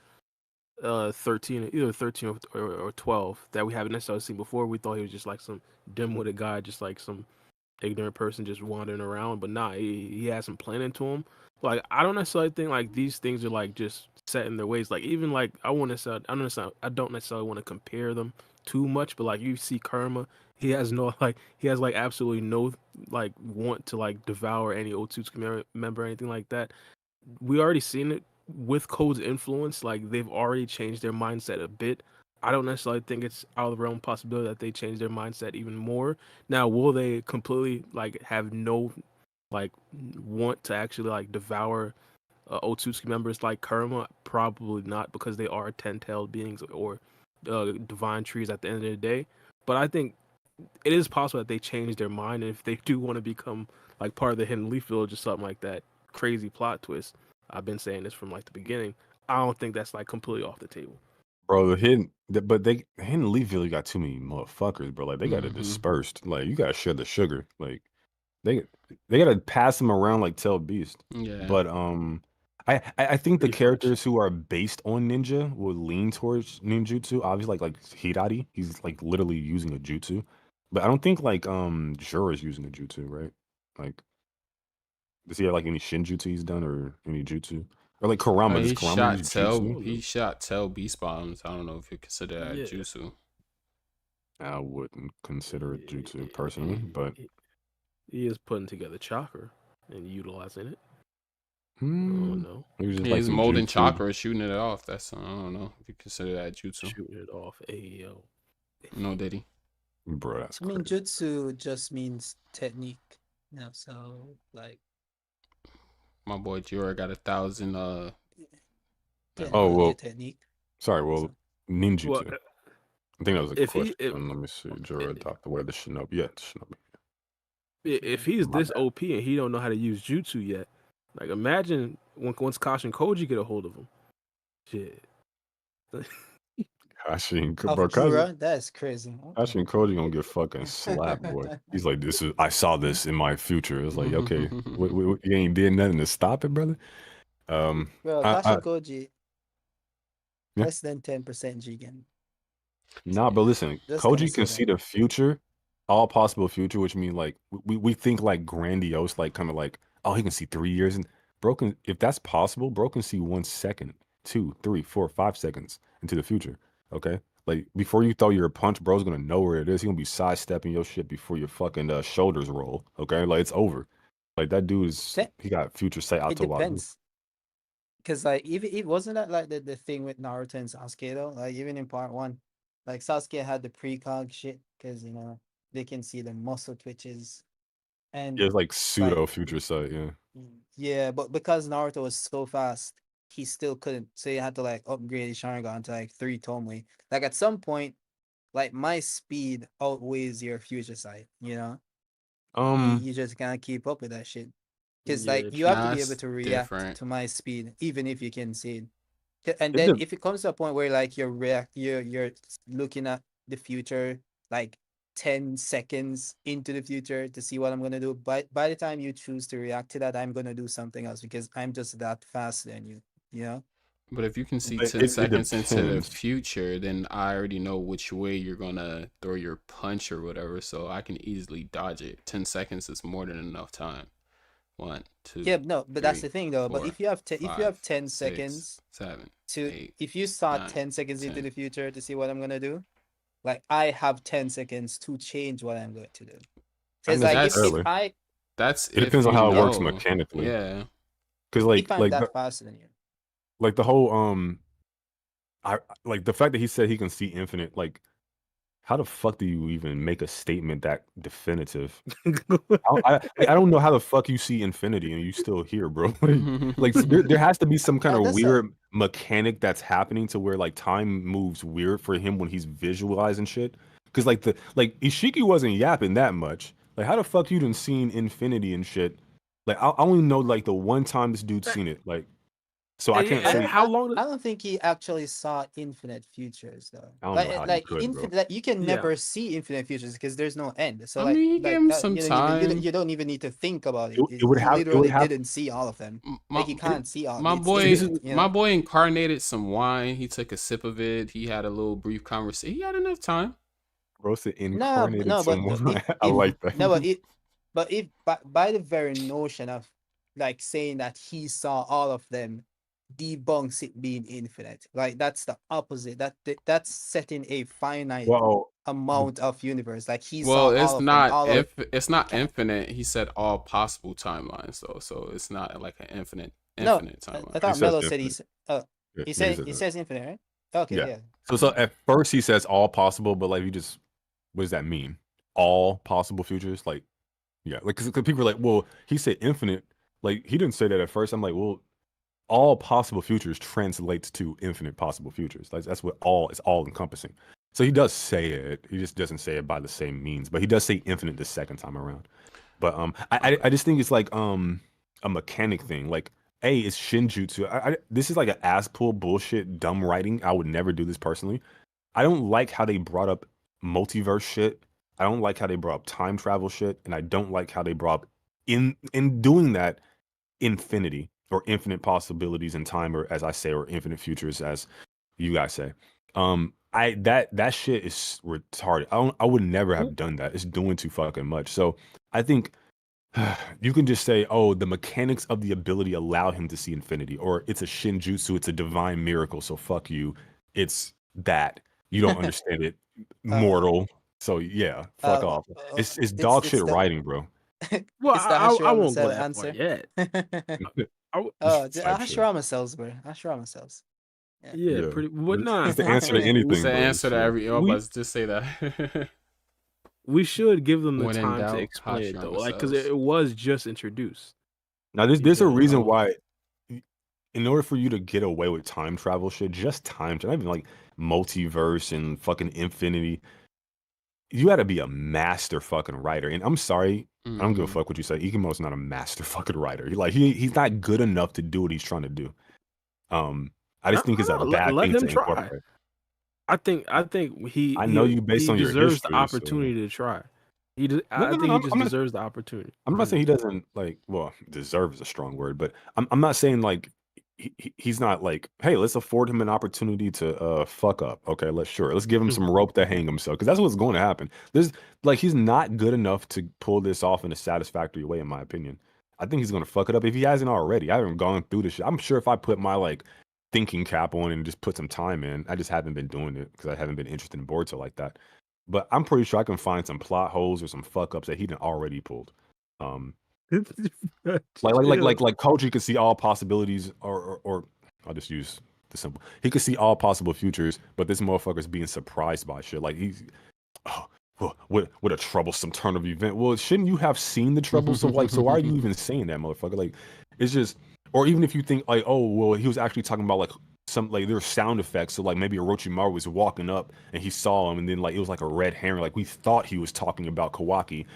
13, either 13 or 12, that we haven't necessarily seen before. We thought he was just like some dim-witted guy, just like some ignorant person just wandering around, but nah, he has some planning to him. Like I don't necessarily think like these things are like just set in their ways. Like even like I don't necessarily want to compare them too much, but like you see Kurama, he has no like absolutely no like want to like devour any Otsutsuki member or anything like that. We already seen it with Code's influence. Like they've already changed their mindset a bit. I don't necessarily think it's out of the realm of possibility that they change their mindset even more. Now, will they completely like have no like want to actually like devour Otsutsuki members like Kurama? Probably not, because they are 10-tailed beings or divine trees at the end of the day. But I think it is possible that they change their mind, and if they do want to become like part of the Hidden Leaf Village or something like that, crazy plot twist. I've been saying this from like the beginning. I don't think that's like completely off the table. Bro, the hidden leaf village got too many motherfuckers, bro. Like they got it dispersed. Like you gotta share the sugar. Like they they gotta pass them around like Tell Beast. Yeah. But I think the Pretty much. characters who are based on ninja will lean towards ninjutsu. Obviously, like Hirari, he's like literally using a jutsu. But I don't think like Jura is using a jutsu, right? Like, does he have like any shinjutsu he's done or any jutsu? Or like Kurama, does He Kurama shot use Tell. jutsu? He shot Tell beast bombs. I don't know if you consider that Yeah. jutsu. I wouldn't consider it jutsu personally, but He is putting together chakra and utilizing it. Oh hmm, no, maybe just like He's some molding jutsu. chakra, shooting it off. That's I don't know if you consider that jutsu. shooting it off. Ayo. No, did he? Bro, that's I mean, crazy. jutsu just means technique, so like My boy Jura got 1,000. Oh, a technique. Sorry, well, ninjutsu. Well, I think that was a if question. he if, Let me see. Jura adopt the way of the shinobi. Yeah, the shinobi. If he's My this bad. OP and he don't know how to use jutsu yet, like imagine once Kashin Koji get a hold of him. Shit. Kashin, Of bro, Jura, that's crazy. Okay. Kashin Koji gonna get fucking slapped, boy. He's like, this is. I saw this in my future. It's like, okay, you ain't did nothing to stop it, brother. Bro, I Kashin Koji, Yeah. less than 10% Jigen. Nah, but listen, Just gonna Koji say can that. see the future, all possible future, which means like we think like grandiose, like kind of like, oh, he can see 3 years and broken. If that's possible, bro can see 1 second, 2, 3, 4, 5 seconds into the future. Okay, like before you throw your punch, bro's gonna know where it is. He gonna be sidestepping your shit before your fucking shoulders roll. Okay, like it's over. Like that dude is Te- he got future sight out It to wazoo. depends. Because like even it wasn't that like the thing with Naruto and Sasuke though. Like even in part one, like Sasuke had the precog shit because they can see the muscle twitches and Yeah, it's like like pseudo future sight. Yeah. yeah, but because Naruto was so fast, he still couldn't. So he had to like upgrade his Sharingan to like 3 Tomei. Like at some point, like my speed outweighs your future sight. You just can't keep up with that shit. Because Yeah, like you have to be able That's to react different. to my speed, even if you can see it. And It then de- if it comes to a point where like you're looking at the future, like 10 seconds into the future to see what I'm gonna do. By the time you choose to react to that, I'm gonna do something else because I'm just that fast than you. You know? But if you can see But 10 it seconds into the depends. future, then I already know which way you're gonna throw your punch or whatever, so I can easily dodge it. 10 seconds is more than enough time. 1, 2, Yeah, no, but that's 3, the thing though. But 4, if you have if you have 5, 10 6, seconds 7, to 8, if you start 9, 10 seconds into 10. the future to see what I'm gonna do, like I have 10 seconds to change what I'm going to do. Not Because like if necessarily. I That's It if depends on you how it works know. mechanically. Yeah. Because if I'm that faster than you. like the whole I like the fact that he said he can see infinite. Like, how the fuck do you even make a statement that definitive? I don't know how the fuck you see infinity and you still here, bro. Like there has to be some kind of That's a weird mechanic that's happening to where like time moves weird for him when he's visualizing shit. Because like Ishiki wasn't yapping that much. Like how the fuck you done seen infinity and shit? Like I only know like the one time this dude seen it. Like so I can't say How long? I don't think he actually saw infinite futures though. I don't know how you could, bro. Infinite, like you can Yeah. never see infinite futures because there's no end. So I mean, he gave him some you don't even time. you don't even need to think about it. It would He have literally didn't see all of them. My, Like he can't see all. my It's boy, infinite, you my know? boy incarnated some wine. He took a sip of it. He had a little brief conversation. He had enough time. Roasted No, incarnated but someone. I like that. no, but if by the very notion of like saying that he saw all of them debunks it being infinite. Like that's the opposite. That's setting a finite Well, amount of universe. Like he Well, saw all of them. All of it's not Can't. infinite. He said all possible timelines though, so it's not like an infinite No, I timeline. he thought says Mello said infinite. Yeah, he yeah, he said says he that. says infinite, right? Okay, Yeah. yeah. So at first he says all possible, but like you just what does that mean? All possible futures? Like yeah, like because people are like, well, he said infinite. Like he didn't say that at first. I'm like, well, all possible futures translates to infinite possible futures. Like that's what it's all encompassing. So he does say it. He just doesn't say it by the same means, but he does say infinite the second time around. But I just think it's like a mechanic thing. Like it's Shinjutsu. This is like an ass pull bullshit dumb writing. I would never do this personally. I don't like how they brought up multiverse shit. I don't like how they brought up time travel shit, and I don't like how they brought up in doing that infinity or infinite possibilities in time, or as I say, or infinite futures as you guys say. That shit is retarded. I would never have done that. It's doing too fucking much. So I think you can just say, oh, the mechanics of the ability allow him to see infinity, or it's a shinjutsu, it's a divine miracle. So fuck you. It's that. You don't understand it, mortal. So yeah, fuck off. It's dog shit the writing, bro. Well, it's the I Hashirama won't go cell that far answer. yet. The Type shit. Hashirama cells, bro. Hashirama cells. Yeah. Yeah, pretty. But nah, It's the answer to It's anything, the bro. answer to So, every. I was just say that. we should give them the When in time to doubt, explain it though, Hashirama like because cells. it was just introduced. now there's a Yeah. reason why in order for you to get away with time travel shit, just time, not even like multiverse and fucking infinity, you got to be a master fucking writer. And I'm sorry, I don't give a fuck what you say. Ikemo's not a master fucking writer. He's not good enough to do what he's trying to do. I just think it's a bad let thing him to try. incorporate. I think I know you based on your deserves the history, so- opportunity to try. I think no, he just I'm not- deserves the opportunity. I'm not saying he doesn't deserve is a strong word, but I'm not saying like he's not like, hey, let's afford him an opportunity to fuck up. Okay, let's give him some rope to hang himself, because that's what's going to happen. There's like, he's not good enough to pull this off in a satisfactory way, in my opinion. I think he's going to fuck it up if he hasn't already. I haven't gone through this shit. I'm sure if I put my like thinking cap on and just put some time in, I just haven't been doing it because I haven't been interested in Boruto like that. But I'm pretty sure I can find some plot holes or some fuck ups that he done already pulled. Like Koji could see all possibilities, or I'll just use the simple. He could see all possible futures, but this motherfucker's being surprised by shit. Like what a troublesome turn of event. Well, shouldn't you have seen the trouble? So why are you even saying that, motherfucker? Like, it's just, or even if you think like, oh well, he was actually talking about like some, like, there were sound effects, so like maybe Orochimaru was walking up and he saw him, and then like it was like a red herring, like we thought he was talking about Kawaki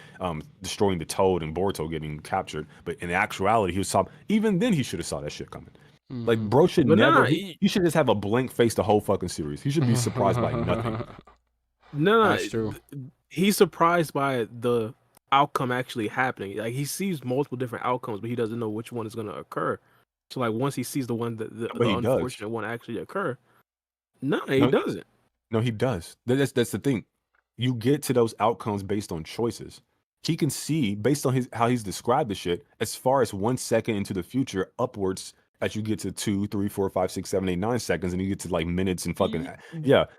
destroying the toad and Boruto getting captured, but in actuality he was talking, even then he should have saw that shit coming. Like, bro should never, he should just have a blank face the whole fucking series. He should be surprised by nothing. No, That's true. He's surprised by the outcome actually happening. Like, he sees multiple different outcomes, but he doesn't know which one is going to occur. So like, once he sees the one that the unfortunate one actually occur, he doesn't. No, he does. That's the thing. You get to those outcomes based on choices. He can see, based on how he's described the shit, as far as 1 second into the future upwards, as you get to 2, 3, 4, 5, 6, 7, 8, 9 seconds, and you get to like minutes and fucking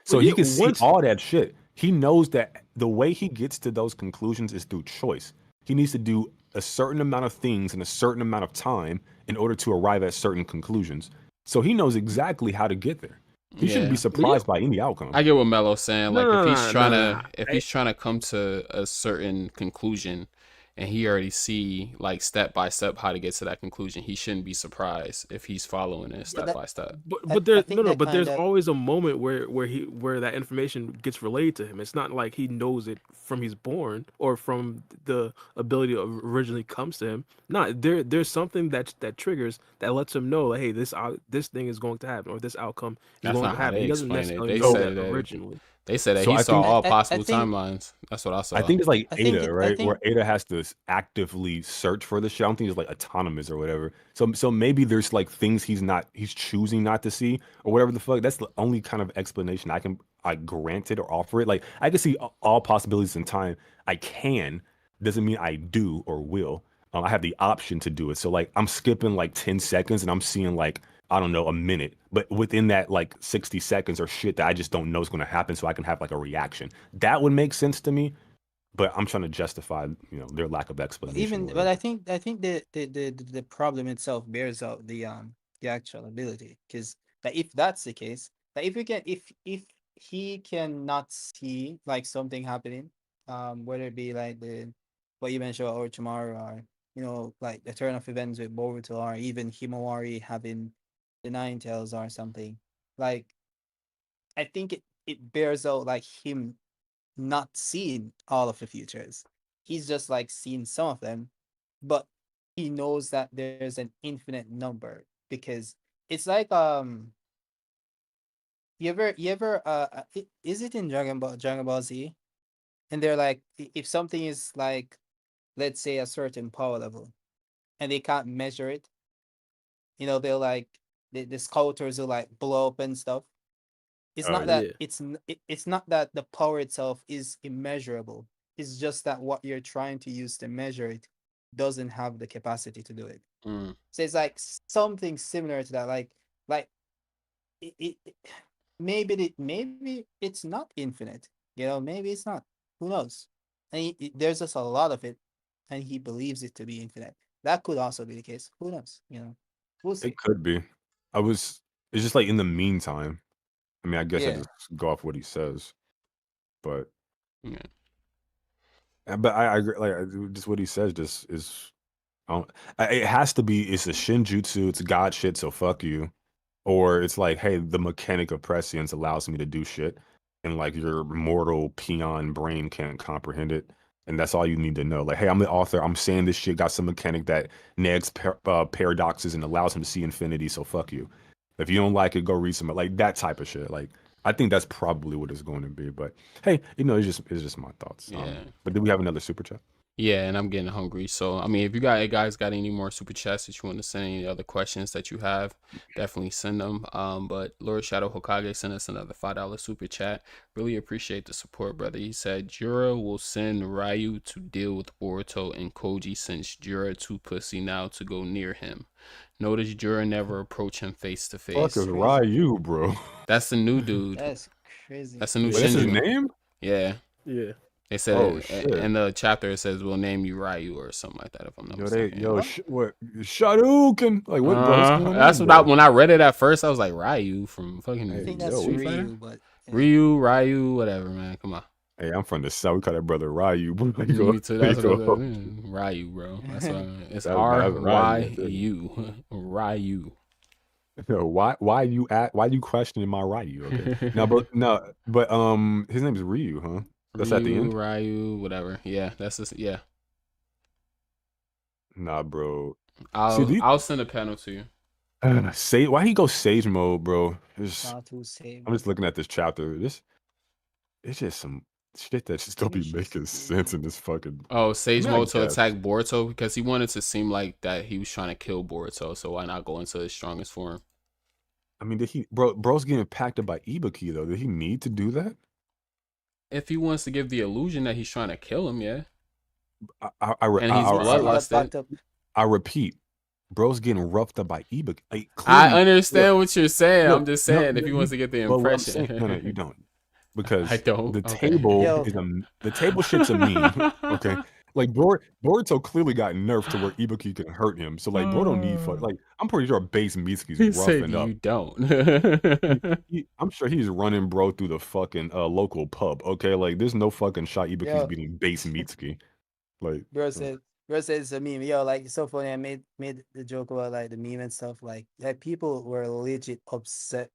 So he can see all that shit. He knows that the way he gets to those conclusions is through choice. He needs to do a certain amount of things in a certain amount of time in order to arrive at certain conclusions. So he knows exactly how to get there. He shouldn't be surprised by any outcome. I get what Mello's saying. Like, if he's trying to come to a certain conclusion, and he already see like step by step how to get to that conclusion, he shouldn't be surprised if he's following it step by step. But there's always a moment where that information gets relayed to him. It's not like he knows it from he's born or from the ability that originally comes to him. No, there's something that triggers that lets him know, like, hey, this thing is going to happen, or this outcome is going to happen. He doesn't necessarily know that originally. They said that he saw all possible timelines. That's what I saw. I think it's like Ada, right? Where Ada has to actively search for the shit. I don't think it's like autonomous or whatever. So maybe there's like things he's choosing not to see or whatever the fuck. That's the only kind of explanation I grant it or offer it. Like, I can see all possibilities in time. I can, doesn't mean I do or will. I have the option to do it. So like, I'm skipping like 10 seconds and I'm seeing like, I don't know, a minute, but within that like 60 seconds or shit that I just don't know is going to happen, so I can have like a reaction. That would make sense to me, but I'm trying to justify, their lack of explanation. But I think the problem itself bears out the actual ability, because like, if that's the case, like if he cannot see like something happening, whether it be like what you mentioned about Orochimaru, or like the turn of events with Boruto, or even Himawari having the Nine Tails or something, like, I think it bears out like him not seeing all of the futures. He's just like seeing some of them, but he knows that there's an infinite number, because it's like you ever is it in Dragon Ball Z? And they're like, if something is like, let's say, a certain power level, and they can't measure it, they'll like, the scouters will like blow up and stuff. It's not that it's not that the power itself is immeasurable. It's just that what you're trying to use to measure it doesn't have the capacity to do it. So it's like something similar to that. Like maybe it's not infinite. Maybe it's not. Who knows? And there's just a lot of it, and he believes it to be infinite. That could also be the case. Who knows? We'll see. It could be. It's just like, in the meantime, I mean, I guess I just go off what he says, but but I agree. Like, just what he says just is, it has to be. It's a Shinjutsu. It's God shit. So fuck you. Or it's like, hey, the mechanic of prescience allows me to do shit, and like your mortal peon brain can't comprehend it. And that's all you need to know. Like, hey, I'm the author. I'm saying this shit got some mechanic that negs paradoxes and allows him to see infinity. So fuck you. If you don't like it, go read some like that type of shit. Like, I think that's probably what it's going to be. But hey, it's just my thoughts. Yeah. But do we have another super chat? Yeah, and I'm getting hungry. So, I mean, if you guys got any more super chats that you want to send, any other questions that you have, definitely send them. But Lord Shadow Hokage sent us another $5 super chat. Really appreciate the support, brother. He said Jura will send Ryu to deal with Boruto and Koji since Jura too pussy now to go near him. Notice Jura never approach him face to Fuck face. is Ryu, bro? That's the new dude. That's crazy. That's the new Wait, That's his Shinju. name? Yeah. Yeah. They said Oh, in the chapter it says we'll name you Ryu or something like that if I'm not mistaken. What Shadouken? Like what, bro? What's going That's on, what bro? when I read it at first I was like Ryu from fucking I think Hey, that's yo, Ryu, but yeah. Ryu, whatever, man. Come on. Hey, I'm from the south. We call that brother Ryu. Bro. Me too. That's what I said. Ryu, bro. That's what it's That's RYU. Ryu. Why you questioning my Ryu? Okay. But his name is Ryu, huh? That's at the end. Ryu, whatever. Yeah, that's just yeah. Nah, bro. I'll send a panel to you. Why he go sage mode, bro? Not to save. I'm just looking at this chapter. It's just some shit that just don't be making sense in this fucking. Sage I mean, I mode to guess. attack Boruto because he wanted to seem like that he was trying to kill Boruto, so why not go into his strongest form? I mean, bro's getting impacted by Ibiki though. Did he need to do that? If he wants to give the illusion that he's trying to kill him, yeah. And he's bloodlusted. I repeat, bro's getting roughed up by Ibiki. Like, I understand what you're saying. Look, I'm just saying if he wants to get the impression. No, you don't. Because I don't. The table the table shit's a meme. Okay. Like Boruto clearly got nerfed to where Ibiki can hurt him. So like bro don't need like I'm pretty sure base Mitsuki's roughing up. You don't. I'm sure he's running bro through the fucking local pub. Okay, like there's no fucking shot Ibiki's beating base Mitsuki. Like Bro said it's a meme. Yo, like it's so funny. I made the joke about like the meme and stuff. Like people were legit upset.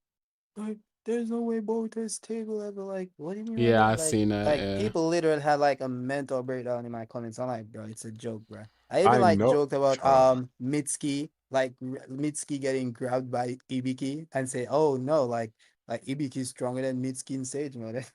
Like, there's no way Boruto is stable ever. Like, what do you mean? Yeah, I like, seen that. Like people literally had like a mental breakdown in my comments. I'm like, bro, it's a joke, bro. I even joked about Mitsuki, like Mitsuki getting grabbed by Ibiki and say, oh no, like Ibiki is stronger than Mitsuki in Sage mode.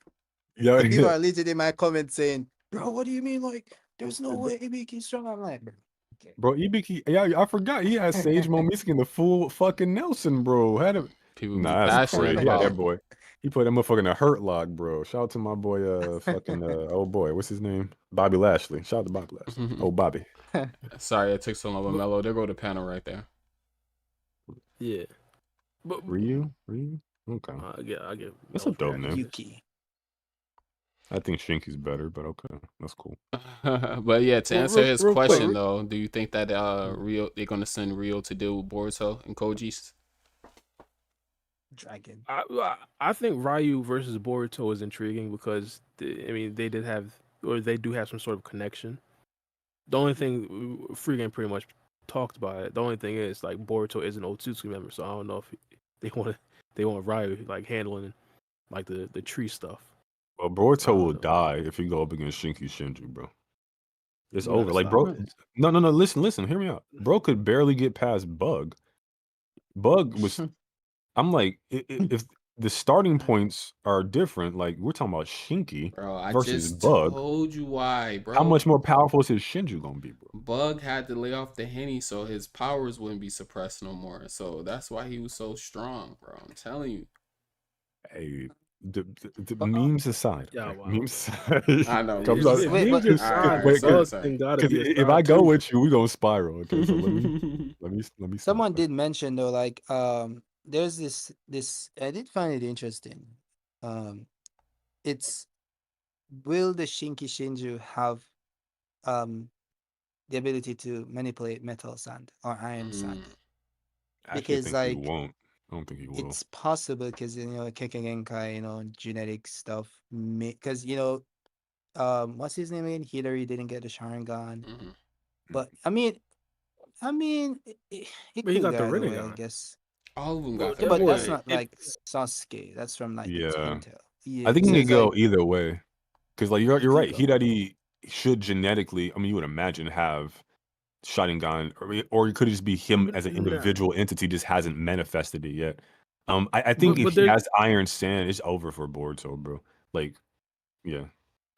Yeah, people are legit in my comments saying, bro, what do you mean? Like, there's no way Ibiki is strong. I'm like, bro. Okay. Bro, Ibiki, yeah, I forgot he had Sage Mo Mitsuki in the full fucking Nelson, bro. People that's crazy. Yeah, that boy. He put that motherfucker in a hurt lock, bro. Shout out to my boy, oh boy, what's his name? Bobby Lashley. Shout out to Bobby Lashley. Oh, Bobby. Sorry, it took so long with Mello. There go the panel right there. Yeah. But Ryu? Okay. I get. That's a dope name. Yuki. I think Shinky's better, but okay, that's cool. But yeah, to answer his real question quick. though, do you think that they're gonna send Rio to deal with Boruto and Koji? Dragon. I think Ryu versus Boruto is intriguing because they do have some sort of connection. The only thing Free Game pretty much talked about it. The only thing is like Boruto is an Otsutsuki member, so I don't know if they want Ryu like handling like the tree stuff. Well, Boruto will die if he go up against Shinky Shinju, bro. It's You over. gotta Like, stop bro. it. No. Listen. Hear me out. Bro could barely get past Bug. Bug was. I'm like, if the starting points are different, like we're talking about Shinky Bro, I versus just Bug. told you why, bro. How much more powerful is his Shinju gonna be, bro? Bug had to lay off the Henny so his powers wouldn't be suppressed no more. So that's why he was so strong, bro. I'm telling you. Hey, the memes aside. Yeah, okay? wow. Memes aside. I know. Come memes on. aside. Wait, Memes but- aside, Alright, the so- thing gotta 'Cause be a if star I go too. with you, we gonna spiral. Okay, so let me stop Someone that. did mention though, like there's this I did find it interesting. It's will the Shinki Shinju have the ability to manipulate metal sand or iron sand? I actually Because, think like, he won't. I don't think he will. It's possible because Kekkei, genetic stuff. Because what's his name again? Hidari didn't get the Sharingan, but I mean, it But he could got the go either way, I Rinnegan. guess. All of them Well, got Yeah, that. but that's boy, not like Sasuke. That's from like the Yeah. Twin Tail. Yeah, I think so he it's could go like, either way. Because like you're He right. could go. should genetically, I mean, you would imagine have Sharingan, or it could just be him as an individual entity, just hasn't manifested it yet. I think if but he has Iron Sand, it's over for Boruto, bro. Like, yeah.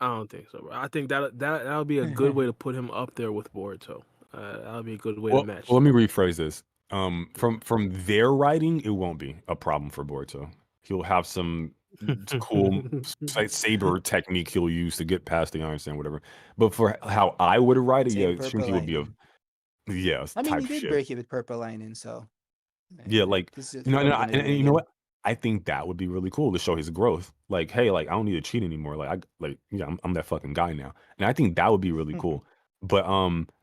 I don't think so, bro. I think that'll be a good way to put him up there with Boruto. That'll be a good way to match. Well, let me rephrase this. From their writing, it won't be a problem for Boruto. He'll have some cool saber technique he'll use to get past the Iron Sand, whatever. But for how I would write it, Same yeah, purple Shinji would be a lining. I mean, type he did shit. break it with purple lining, so Yeah, like this is you know, probably and, gonna do and it you know again. what? I think that would be really cool to show his growth. Like, hey, like I don't need to cheat anymore. I'm that fucking guy now, and I think that would be really cool. But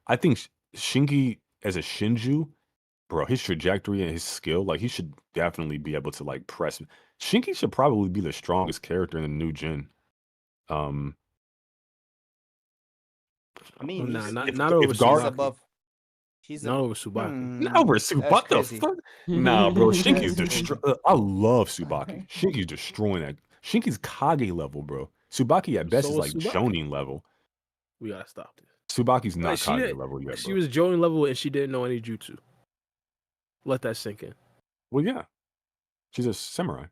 I think Shinji as a Shinju, bro, his trajectory and his skill, like he should definitely be able to like press. Shinji should probably be the strongest character in the new gen. I mean, Nah, he's, not over he's Gar- above. He's not over Tsubaki. Not over That's what the crazy. fuck? Nah, bro, Shinji's That's crazy. I love Tsubaki. Shinji's destroying that. Shinji's Kage level, bro. Tsubaki at best So is like is Tsubaki. Jonin level. We gotta stop this. Tsubaki's not She Kage didn't- level yet, She bro. was Jonin level and she didn't know any jutsu. Let that sink in. Well, yeah, she's a samurai.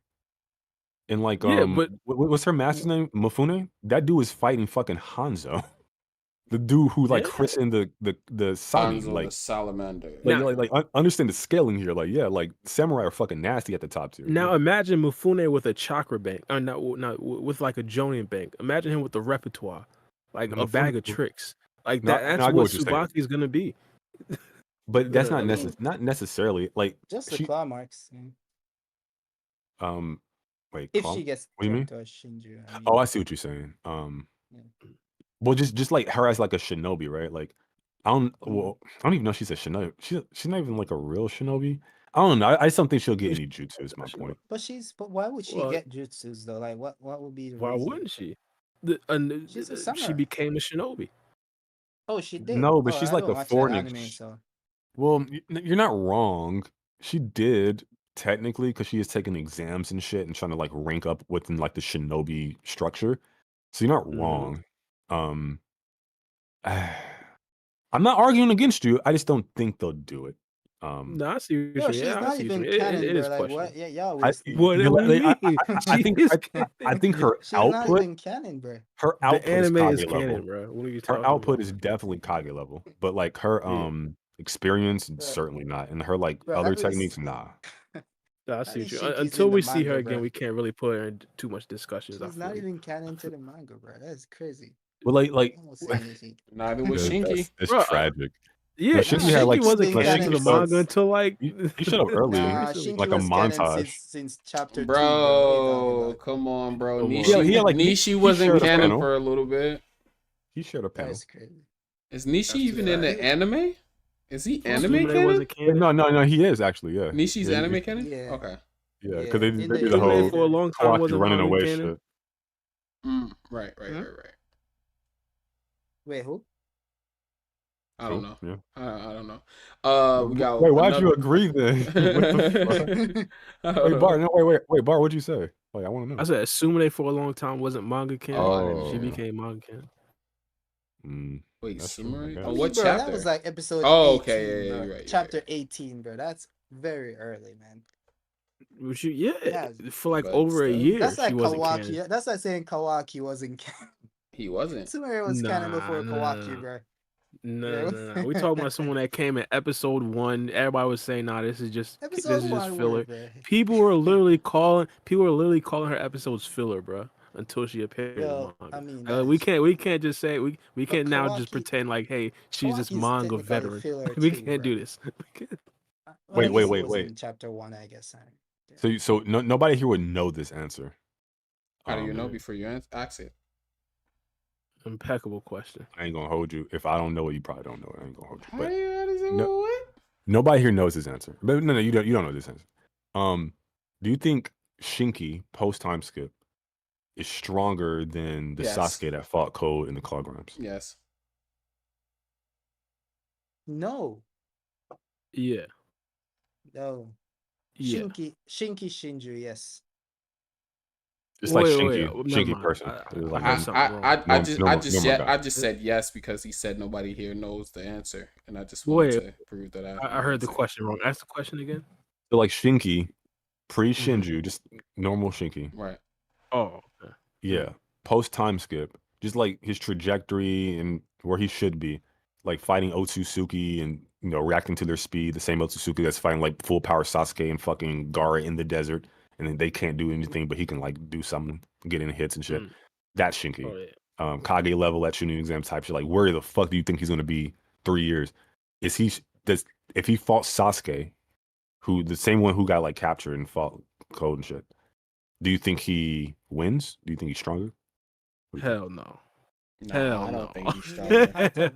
And like, Yeah, but what's her master's name? Mifune. That dude is fighting fucking Hanzo, the dude who like Yeah. christened the Sagi. Hanzo Like, the salamander. understand the scaling here. Like, yeah, like samurai are fucking nasty at the top tier. now yeah. imagine Mifune with a chakra bank, or not with like a Jonin bank. Imagine him with the repertoire, like No, a bag Mifune- of tricks. Like No, that. no, That's I get what what you're saying. Tsubaki is gonna be. But that's I mean, not necessarily like just the she. claw marks. Wait, If claw? she gets What do you mean? turned to a Shinju, I mean, Oh, I see what you're saying. Well, just like her as like a shinobi, right? Like, I don't even know if she's a shinobi. She's not even like a real shinobi. I don't know. I just don't think she'll get any jutsu. Is my point. but why would she Well, get jutsus though? Like, what would be the Why reason? wouldn't she? She's a She samurai. became a shinobi. Oh, she did. No, but Oh, she's I like don't a watch that foreign. anime, so Well, you're not wrong. She did technically because she is taking exams and shit and trying to like rank up within like the shinobi structure. So you're not Mhm. wrong. I'm not arguing against you. I just don't think they'll do it. No, I see what no, you mean. she's Yeah, I not see what you even mean. canon, It bro. is Like, what? questionable. Yeah, y'all I, wasting. What do you mean? I think her She's She's not output, even canon, bro. her The output is anime Kage is level. canon, bro. What are you Her talking output about? is definitely Kage level, but like her experience Bro. certainly not, and her like Bro, other at least- techniques, nah. No, I At see what least you. Shinki's Until in the we see her manga, again, bro. we can't really put her in too much discussions. I She's feel not you. even canon to the manga, bro. That's crazy. But like I won't say anything. Neither was that's, Shinky. that's Bro, tragic. Yeah, No, Shinji Nah, had like Shinky wasn't been no, canon to canon the Shinky manga since. until like he showed up early, Nah, recently. Shinky like a was canon montage. since chapter 2, bro. What are you talking Bro, about? come on, bro. Come on. Nishi, He had, like, Nishi he wasn't shared a canon panel. for a little bit. He shared a panel. That's crazy. Is Nishi That's even too in the bad. anime? Is he anime Sumire canon? wasn't canon. No, he is actually, yeah. Nishi's Yeah, anime canon? Yeah. Okay. Yeah, because they In do the- the in the- whole for a long time Kawaki wasn't running manga away canon. shit. Right. Hmm? Wait, who? I don't Cool, know. yeah. I don't know. We got Wait, why'd another- you agree then? What the fuck? Wait, Bar, no, wait, Bar, what'd you say? Wait, I want to know. I said Sumire for a long time wasn't manga canon. Oh, I didn't She know. became manga canon. Wait, That's true, I Sumire? guess. Oh, I mean, what bro, chapter? that was like episode Oh, 18, okay, yeah, bro. you're right, Chapter 18, bro. That's very early, man. Which yeah, Yeah, for like but over a still. year, That's like she wasn't Kawaki. canon. That's like saying Kawaki wasn't canon. He wasn't. Sumire was canon before Nah, Kawaki, nah. bro. No. We talking about someone that came in episode 1. Everybody was saying, "Nah, this is just Episode 1 filler." word, bro. People were literally calling her episodes filler, bro, until she appeared Yo, in manga. I mean, we that's- can't just say we can't now just Kawaki- pretend like, hey, she's this Kawaki's manga technically veteran. filler We too, can't bro. do this. We can't. Well, I Wait, guess he was wait. in chapter 1, I guess. So nobody here would know this answer. How do you know before you ask it? Impeccable question. I ain't gonna hold you. If I don't know it, you probably don't know it. I ain't gonna hold you. How But does it no- go what? nobody here knows this answer. But no, you don't know this answer. Do you think Shinki post time skip is stronger than the Yes. Sasuke that fought Code in the Clawgrams? Yes. No. Yeah. No. Yeah. Shinki Shinju, yes. It's like Wait, Shinky, never Shinky mind. person. I, It was I like heard something wrong. normal I guy. just said yes because he said nobody here knows the answer, and I just wanted Wait, to prove that I I heard the answer. question wrong. Ask the question again. So like Shinky, pre Shinju, just normal Shinky. Right. Oh, okay. Yeah. Post time skip, just like his trajectory and where he should be, like fighting Otsutsuki and reacting to their speed. The same Otsutsuki that's fighting like full power Sasuke and fucking Gaara in the desert, and then they can't do anything, but he can like do something, get in hits and shit. That's Shinky. Oh yeah. Kage level at Chunin exam type shit. Like, where the fuck do you think he's gonna be 3 years? Is he if he fought Sasuke, who the same one who got like captured and fought Code and shit? Do you think he wins? Do you think he's stronger? Hell no. No, Hell I no. don't think he's stronger.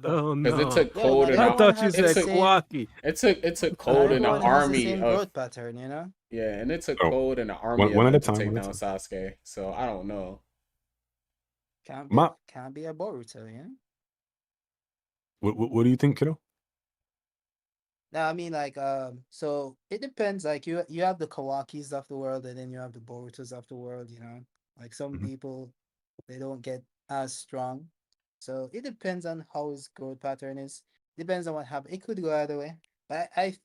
Hell Because it no. took Cold and I thought you it said took- Kawaki. it took Cold and an Everyone has the army same of growth pattern, you know. yeah, and it took Oh, Cold and an army one of at a them to time, take one at down a Sasuke. So I don't know. Can't be, My- can't be a Boruto, you know. What do you think, kiddo? No, I mean like so it depends. Like you have the Kawakis of the world, and then you have the Borutos of the world. You know, like some Mhm. people they don't get as strong. So it depends on how his growth pattern is. Depends on what happens. It could go either way. But I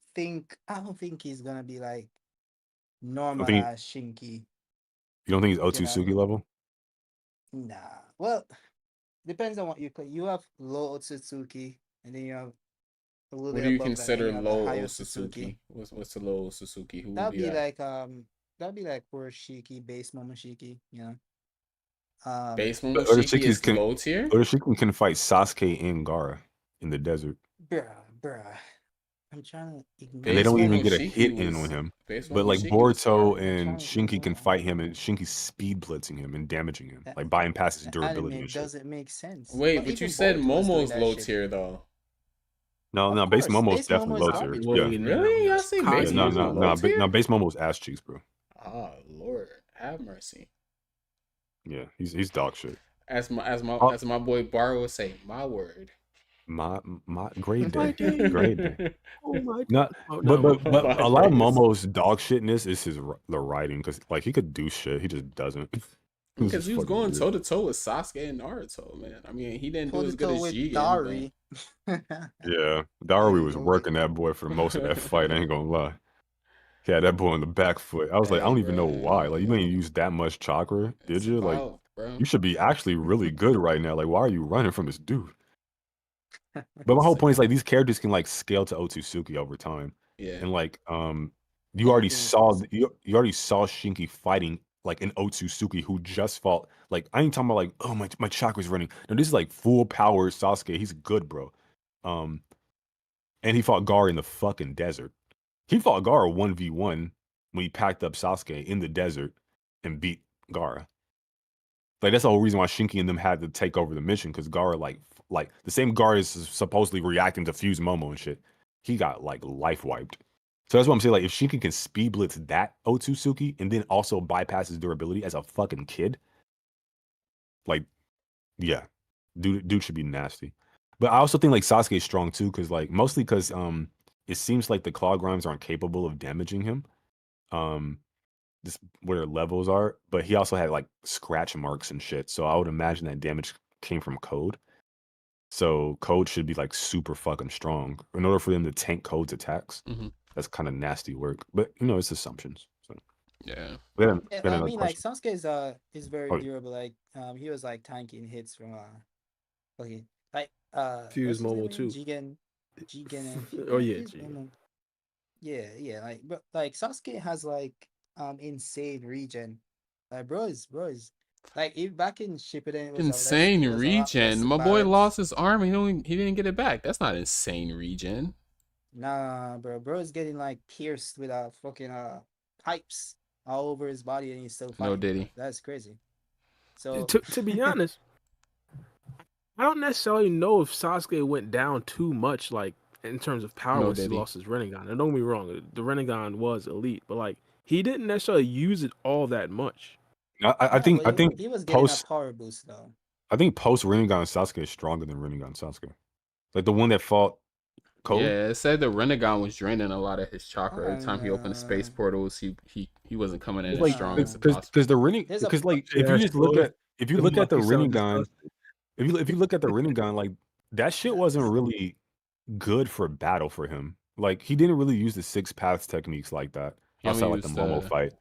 don't think he's gonna be like normal think- as Shinky. You don't think he's You know? Otsutsuki level? Nah. Well, depends on what you play. You have low Otsutsuki, and then you have a little What bit do you above that, then consider you have a low high Otsutsuki? What's the low Otsutsuki? Who would That'd be be that? that'd be like Shiki, base Momoshiki, you know. Base But Momoshiki is low tier? Otsutsuki can fight Sasuke and Gaara in the desert, bruh. I'm trying to ignore and they don't even get a Momoshiki hit in was- on him. Base But like Momoshiki was Boruto hard. and trying to Shinky can ignore fight him, that. and Shinky's speed blitzing him and damaging him, That- like bypass his the durability anime and shit. doesn't make sense. Wait, But but you even said Boruto was doing Momo's that low shit. tier though. No, Of Base course, Momo's Base definitely Momo low is tier. garbage. Yeah, Really? Y'all say yeah, Base no, Momo's no, low no, tier? no. Base Momo's ass cheeks, bro. Oh Lord, have mercy. Yeah, he's dog shit. As my Oh. boy Bar would say, my word. My great My day, day. great day. Oh my No, Oh, but no. a lot of Momo's dog shitness is the writing, because like he could do shit, he just doesn't. It's Because just he was fucking going weird. toe to toe with Sasuke and Naruto, man. I mean, he didn't do as good Toe as with Jigen. Dari. Yeah, Daru was Lord. working that boy for most of that fight. I ain't gonna lie. He had that boy on the back foot. I was like, I don't even know why. Like, you didn't use that much chakra, did It's you? Like, wild, bro. you should be actually really good right now. Like, why are you running from this dude? But my whole point is like these characters can like scale to Otsutsuki over time, Yeah. and like you already Everything is saw possible. you already saw Shinky fighting like an Otsutsuki who just fought. Like, I ain't talking about like, oh, my chakra's running. No, this is like full power Sasuke. He's good, bro. And he fought Gaara in the fucking desert. He fought Gaara 1v1 when he packed up Sasuke in the desert and beat Gaara. Like, that's the whole reason why Shinky and them had to take over the mission, because Gaara, like the same Gaara is supposedly reacting to Fuse Momo and shit. He got like life wiped. So that's what I'm saying. Like, if Shinky can speed blitz that Otsutsuki and then also bypass his durability as a fucking kid, like, yeah, dude should be nasty. But I also think like Sasuke is strong too, because like mostly because it seems like the claw grimes aren't capable of damaging him. Just where their levels are, but he also had like scratch marks and shit. So I would imagine that damage came from Code. So Code should be like super fucking strong in order for them to tank Code's attacks. Mhm. That's kind of nasty work, but you know, it's assumptions. So Yeah. Yeah, I another mean, like question. Sasuke is very Oh, yeah. durable. Like, he was like tanking hits from okay, like Fuse what's his Momo name too. again? Jigen and Oh yeah, Fuse G. Momo. Yeah, like, but like Sasuke has like insane regen. Like, bro is like, if back in Shippuden it was Insane it was a lot less regen. My boy balanced. lost his arm. He didn't get it back. That's not insane regen. Nah, bro is getting like pierced with fucking pipes all over his body, and he's still fighting. No diddy. That's crazy. So To be honest, I don't necessarily know if Sasuke went down too much, like in terms of power No, once he did he? lost his Rinnegan. And don't get me wrong, the Rinnegan was elite, but like he didn't necessarily use it all that much. I no, think but I think he was getting post a power boost though. I think post Rinnegan Sasuke is stronger than Rinnegan Sasuke. Like the one that fought code? Yeah, it said the Renegon was draining a lot of his chakra. Every time he opened space portals, he wasn't coming in It's as like strong as because possible. the Rinnegan, There's a because like Yeah, if you just look sure. at if you The look at the monkey sound Rinnegan, disgusting. if you look at the Rinnegan, like that shit wasn't really good for battle for him. Like he didn't really use the six paths techniques like that He only outside like the used Momo the fight.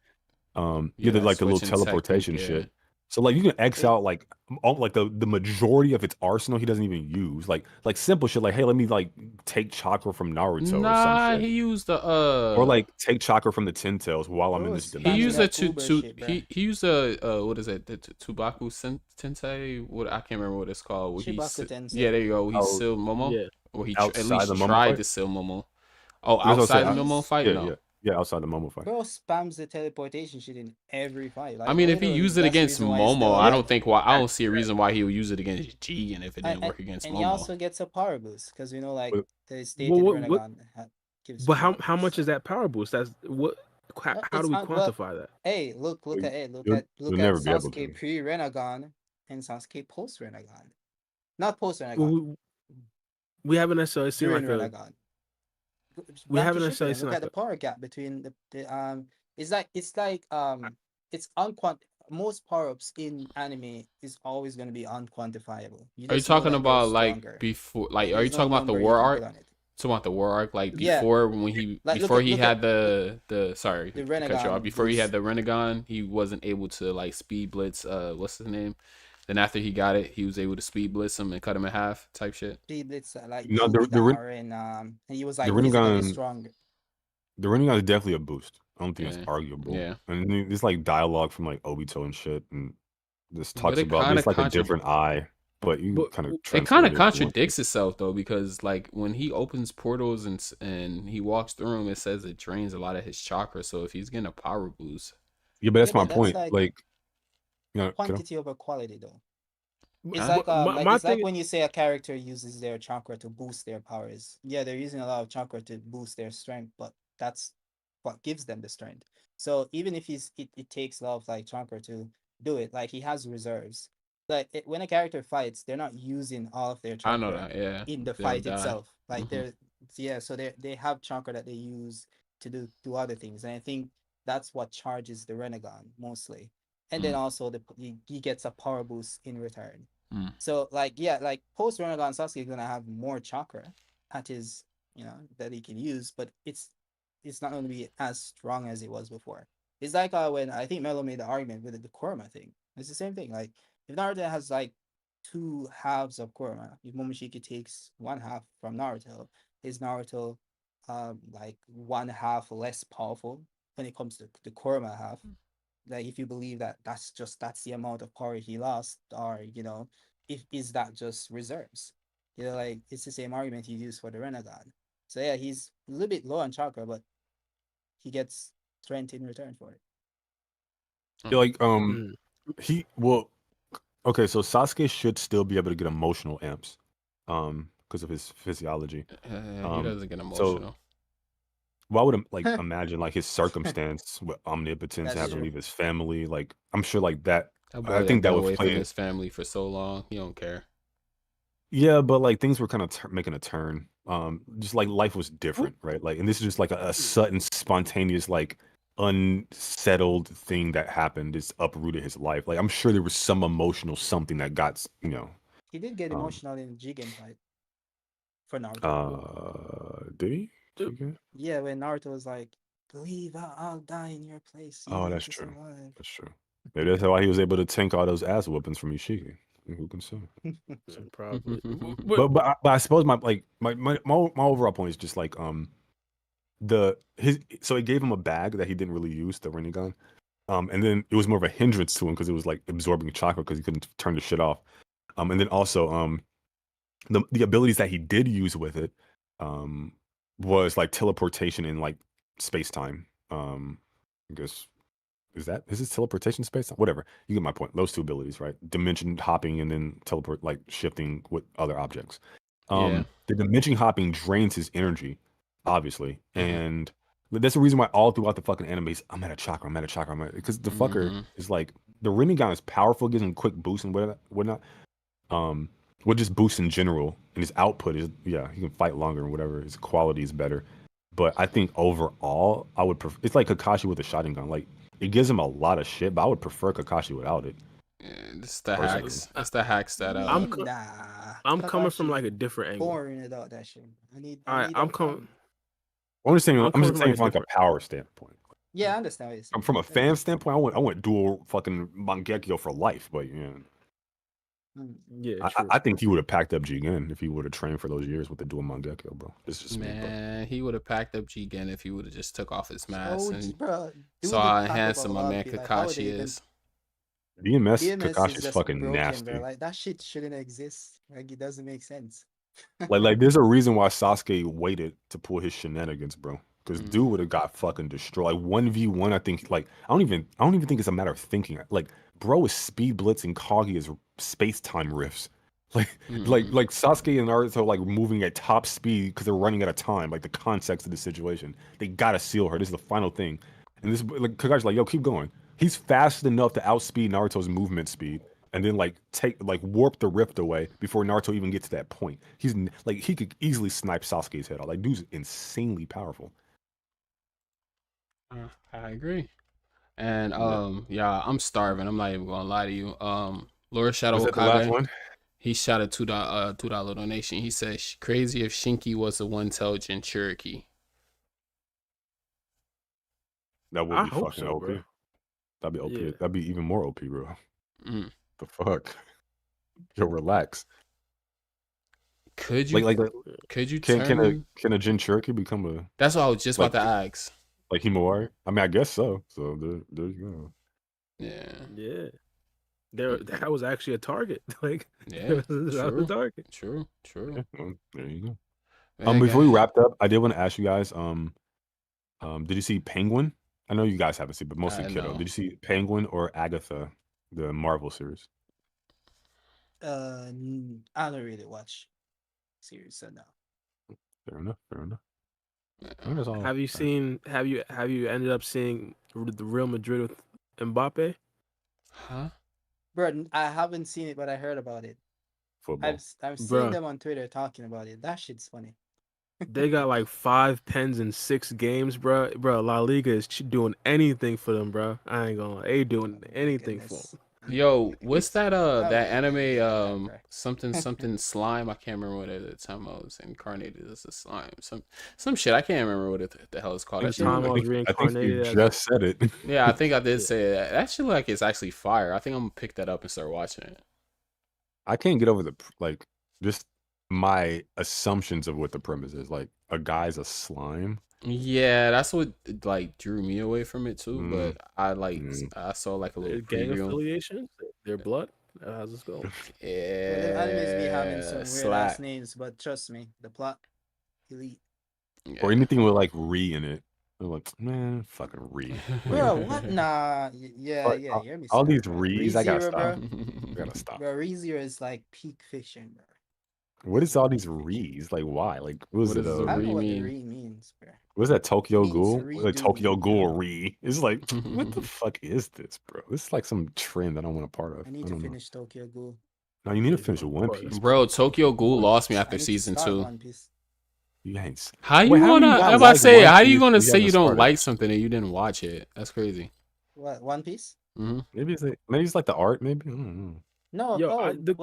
yeah, The that like the little switching technique. teleportation Yeah, shit. So like you can X It- out like like the majority of its arsenal he doesn't even use. Like simple shit like, hey, let me like take chakra from Naruto or some nah, shit. he used the Or like take chakra from the Ten Tails while I'm bro in was this he spamming dimension. used a that Uber shit, bro. he used a what is it, the Tubaku Tensei, what, I can't remember what it's called, where Shibaku Tensei. yeah, there you go, he Oh, sealed Momo, Yeah. or he at outside the least Momo tried fight? to seal Momo. Oh, That's what I outside said, the Momo fight, yeah, no. yeah, outside the Momo fight. Bro spams the teleportation shit in every fight. Like I mean, if he literally, used it that's the against reason why he's still Momo, I alive. don't think I don't see a reason why he would use it against Jigen if it didn't work against And Momo. he also gets a power boost because like But- the stated what- Renegon gives. But power how much boost. is that power boost? That's what. How It's do we not well. quantify that? Hey, look You'll- at it. Look you'll at never be able Sasuke to. pre Renegon and Sasuke post Renegon. Not post Renegon. Well, we haven't necessarily seen During like a. Renegon. We Back haven't to necessarily Shippuden, seen look like at the a. power gap between the it's like it's unquant most power-ups in anime is always going to be unquantifiable. Are you just know talking that they're about like stronger. before, like, are There's you no talking about the number you war can arc? put on it. Talking about the war arc, like Yeah. before when he Like, before he look had at the sorry the to cut you Renegon off, before he had boost. the Renegon, he wasn't able to like speed blitz what's his name? Then after he got it, he was able to speed blitz him and cut him in half type shit. It's like No, Dar and he was like the physically Rinnegan, stronger. the Rinnegan is definitely a boost. I don't think Yeah. it's arguable. Yeah. And then there's like dialogue from like Obito and shit, and this But talks it about kinda it's like a contra- different eye, but you But kind of It kind of contradicts itself though, because like when he opens portals and he walks through them, it says it drains a lot of his chakra. So if he's getting a power boost, Yeah, but that's Yeah, my but that's point. like Like, you know, kiddo? quantity over quality though. It's Uh, like my it's like thing- when you say a character uses their chakra to boost their powers. Yeah, they're using a lot of chakra to boost their strength, but that's what gives them the strength. So even if it takes a lot of like chakra to do it, like he has reserves. Like when a character fights, they're not using all of their I know chakra that. Yeah, in the they'll fight die. itself. Like Mhm. so they have chakra that they use to do other things, and I think that's what charges the Renegon mostly. And then also he gets a power boost in return. Mm. So like like post Renegon Sasuke is gonna have more chakra at his that he can use, but it's not gonna be as strong as it was before. It's like when I think Mello made the argument with the Kurama thing. It's the same thing. Like if Naruto has like two halves of Kurama, if Momoshiki takes one half from Naruto, is Naruto like one half less powerful when it comes to the Kurama half? Like if you believe that that's the amount of power he lost, or if is that just reserves? Like it's the same argument he used for the Renegon. So yeah, he's a little bit low on chakra, but he gets strength in return for it. Yeah, like Mm. okay, so Sasuke should still be able to get emotional amps, because of his physiology. He doesn't get So emotional. why would like imagine like his circumstance with omnipotence, That's having to true. leave his family? Like I'm sure like that. That I boy think that been would away from play. his family for so long. He don't care. Yeah, but like things were kind of making a turn. Just like life was different, right? Like, and this is just like a sudden, spontaneous, like unsettled thing that happened. It's uprooted his life. Like, I'm sure there was some emotional something that got, He did get um, emotional in Jigen fight for Naruto. did he? Yep. Okay. Yeah, when Naruto was like, "Believe I'll die in your place." You Oh, need that's to true. survive." That's true. Maybe that's why he was able to tank all those ass whoopings from Ishiki. Who can say? Probably. But I suppose my overall point is just like so it gave him a bag that he didn't really use, the Rinnegan. And then it was more of a hindrance to him because it was like absorbing chakra because he couldn't turn the shit off. And then also the abilities that he did use with it was like teleportation in like space time. I guess is this teleportation space time? Whatever. You get my point. Those two abilities, right? Dimension hopping and then teleport, like shifting with other objects. Yeah. The dimension hopping drains his energy, obviously, and that's the reason why all throughout the fucking anime, I'm at a chakra, because the fucker is like the Rinnegan is powerful, gives him quick boosts and whatnot. Well, just boosts in general, and his output is he can fight longer and whatever. His quality is better, but I think overall, I would prefer. It's like Kakashi with a shotgun gun. Like it gives him a lot of shit, but I would prefer Kakashi without it. Yeah, it's the Personally. hacks. It's the hacks that Nah. I'm coming from Kakashi like a different angle. boring without that shit. I need Alright, a I'm fun. coming. I'm just saying. I'm I'm coming just from, saying like, a from like a different- power standpoint. Yeah, I understand what you're saying. From a fan standpoint, I went dual fucking Mangekyo for life. But yeah, Yeah, true. I think he would have packed up Jigen if he would have trained for those years with the dual Mangekyo, bro. It's just me, bro. Man, he would have packed up Jigen if he would have just took off his mask and Bro, saw how handsome my man Kakashi is. DMS DMS Kakashi is is just fucking broken, nasty. bro. Like that shit shouldn't exist. Like it doesn't make sense. like there's a reason why Sasuke waited to pull his shenanigans, bro. Because dude would have got fucking destroyed. Like 1v1, I think. Like I don't even think it's a matter of thinking. Like bro is speed blitzing Kage is space time rifts. Like Sasuke and Naruto like moving at top speed because they're running out of time. Like the context of the situation, they gotta seal her. This is the final thing. And this like Kakashi's like, yo, keep going. He's fast enough to outspeed Naruto's movement speed. And then warp the rift away before Naruto even gets to that point. He's like he could easily snipe Sasuke's head off. Like dude's insanely powerful. I agree. And yeah, I'm starving. I'm not even gonna lie to you. Lord Shadow Was that the last Hokage, one? he shot a $2 donation. He said, "Crazy if Shinki was the one-tailed Jinchuriki." That would I be hope fucking so, OP. bro. That'd be OP. Yeah. That'd be even more OP, bro. Mm. The fuck? Yo, relax. Could you? Could you Can turn? a Jinchuriki become a That's what I was just like- about to ask. like Himawari? I mean, I guess so. So there you go. Yeah. Yeah. That was actually a target. Like Yeah. that was True. a target. True. Yeah, well, there you go. Man, Before we wrapped up, I did want to ask you guys. Did you see Penguin? I know you guys haven't seen, but mostly Kiddo. No. Did you see Penguin or Agatha, the Marvel series? I don't really watch series, so no. Fair enough. Have you seen? Have you ended up seeing the Real Madrid with Mbappe? Huh? Bro, I haven't seen it, but I heard about it. Football. I've seen Bruh. them on Twitter talking about it. That shit's funny. They got like 5 pens in 6 games, bro. Bro, La Liga is doing anything for them, bro. I ain't gonna lie. They doing anything for Goodness. them. Yo, what's that? That Okay, anime? okay. Something slime. I can't remember what it is. Time I was incarnated as a slime. Some shit. I can't remember what the hell it's called. That Every shit time look I was I think reincarnated you as just said it. yeah, I think I did say that. That shit look like it's actually fire. I think I'm gonna pick that up and start watching it. I can't get over just my assumptions of what the premise is. Like a guy's a slime. Yeah, that's what like drew me away from it too. Mm. But I Mm. I saw like a little gang preview. affiliations, their blood. How's this going? Well, the animes be having some Yeah, weird slap. ass names, but trust me, the plot elite. Or Yeah. anything with like re in it. I'm like, man, fucking re. Bro, what? Nah, yeah, Fuck, you hear me. all say, these bro. re's, I gotta ReZero, stop. bro. I gotta stop. Bro, ReZero is like peak fiction, bro. What is all these re's? Like, why? Like, what was What it? does the I don't know what the mean? re means, bro. What is that Tokyo Means Ghoul? redo. Like Tokyo Ghoul re. It's like, what the fuck is this, bro? This is like some trend I don't want a part of. I need to finish Tokyo Ghoul. No, you need to Yeah, finish bro. One Piece. Bro, Tokyo Ghoul lost me I after need to season start 2. One Piece. You ain't. How you Wait, how do wanna? you not I'm about to like say, One how you Piece gonna if you say you haven't don't started? like something and you didn't watch it? That's crazy. What, One Piece? Maybe it's like the art. Maybe I don't know. No, Yo,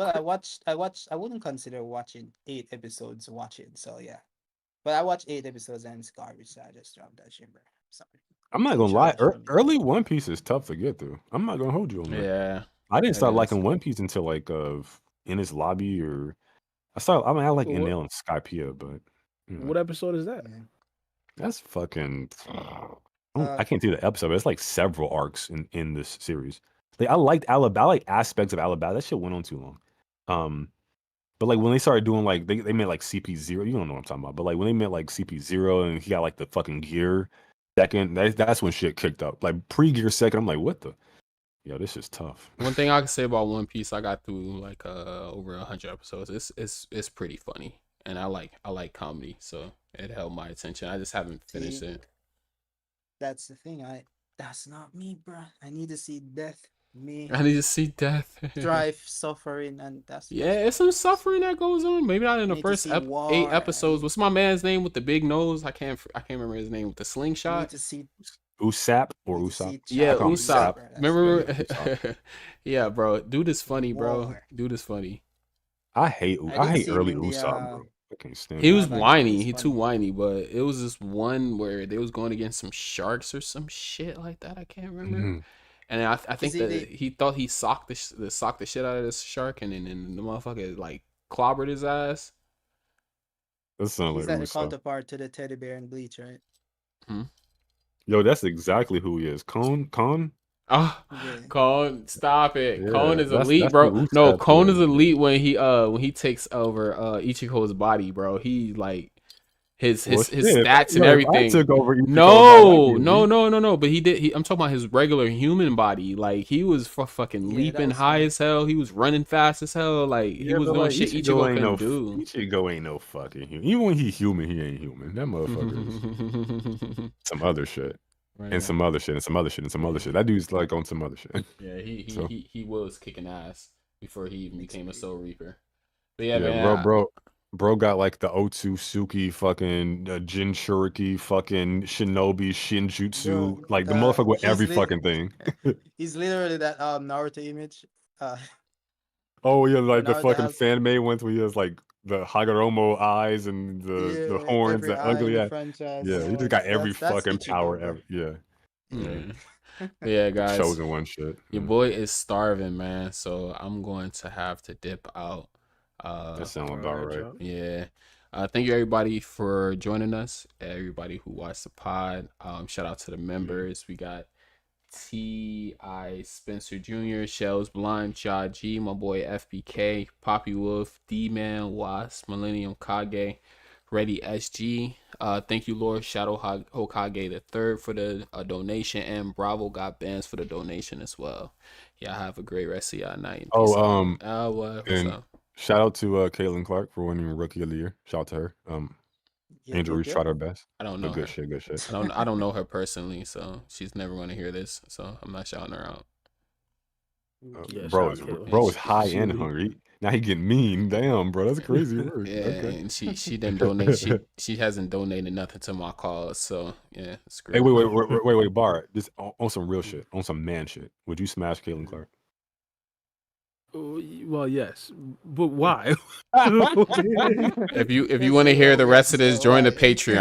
I watched. I wouldn't consider watching 8 episodes watching. So yeah, but I watched 8 episodes and it's garbage. So I just dropped that shit, bro. Sorry. I'm not gonna lie. Early One Piece is tough to get through. I'm not gonna hold you on that. Yeah. I didn't it start is. liking One Piece until like in his lobby or I like What- Enel and Skypiea, but you know, What episode is that? Yeah. that's fucking. I can't see the episode. But it's like several arcs in this series. Like I liked Alabama. I like aspects of Alabama. That shit went on too long. But like when they started doing like they made like CP0, you don't know what I'm talking about. But like when they made like CP0 and he got like the fucking gear second, that's when shit kicked up. Like pre-gear second, I'm like, what the? Yo, this is tough. One thing I can say about One Piece, I got through like over 100 episodes. It's pretty funny, and I like comedy, so it held my attention. I just haven't finished it. That's the thing. That's not me, bro. I need to see Death Me, I need to see death. strife, suffering, and that's Yeah, it's some suffering that goes on. Maybe not in I the need to first see 8 war. episodes. What's my man's name with the big nose? I can't remember his name with the I need slingshot. to see. Usopp or Need to Usopp? see Yeah, I call him Chapter, Usopp. Usopp. bro. That's Remember? Yeah, Usopp. Yeah, bro. Dude is funny, bro. war. Dude is funny. I hate I I did hate see him early in the Usopp, bro. I can't stand He him. was live action. whiny. He's He too funny. whiny, but it was this one where they was going against some sharks or some shit like that. I can't remember. Mhm. And I think he that the- he thought he socked the shit out of this shark, and then the motherfucker like clobbered his ass. That sounds He's like like the Usopp. counterpart to the teddy bear in Bleach, right? Yo, that's exactly who he is. Kon? Oh, Yeah. Cone, stop it. Yeah, Cone is that's elite, who bro. No, Usopp Cone is is, bro. elite when he takes over Ichigo's body, bro. He like his Well, his shit, stats and yo, if I everything. took over Ichigo's No, body, no. But I'm talking about his regular human body. Like he was fucking Yeah, that leaping was high funny. as hell. He was running fast as hell. Like he was but doing like, shit Ichigo Ichigo ain't couldn't do. Ichigo ain't no fucking human. Even when he's human, he ain't human. That motherfucker is some other shit. Right. And some other shit, and some other shit, and some other shit. That dude's like on some other shit. Yeah, So- he was kicking ass before he even became a Soul Reaper. But yeah, Yeah, man. bro got like the Otsutsuki fucking Jinchuriki fucking Shinobi Shinjutsu, Bro, like the motherfucker with he's every lit- fucking thing. He's literally that Naruto image. Oh yeah, like the Naruto fucking has- fan made ones where he has like the Hagoromo eyes and the horns, every the eye in ugly the ass. franchise. Yeah, he just got every That's fucking Ichigo, power bro. ever. Yeah, Yeah, guys. chosen one shit. Your boy is starving, man. So I'm going to have to dip out. That sounds about right. Yeah. Thank you everybody for joining us. Everybody who watched the pod. Shout out to the members. We got T.I. Spencer Jr., Shells Blind, Jha G, my boy FBK, Poppy Wolf, D-Man, Wost, Millennium Kage, Ready SG. Thank you, Lord Shadow Hokage the third for the donation, and Bravo got bands for the donation as well. Y'all have a great rest of y'all night. Peace out. What's and up? shout out to Caitlin Clark for winning Rookie of the Year. Shout out to her. Angel Reese tried her best. I don't know Good her. shit. I don't know her personally, so she's never going to hear this. So I'm not shouting her out. Yeah, bro shout out Caitlin. is high She and elite. hungry. Now he getting mean. Damn, bro, that's crazy word. Yeah, Okay. and she didn't donate. She hasn't donated nothing to my cause. So yeah, it's great. Hey, wait, Bar. Just on some real shit, on some man shit. Would you smash Caitlin Clark? Well, yes, but why? If you want to hear the rest of this, join the Patreon.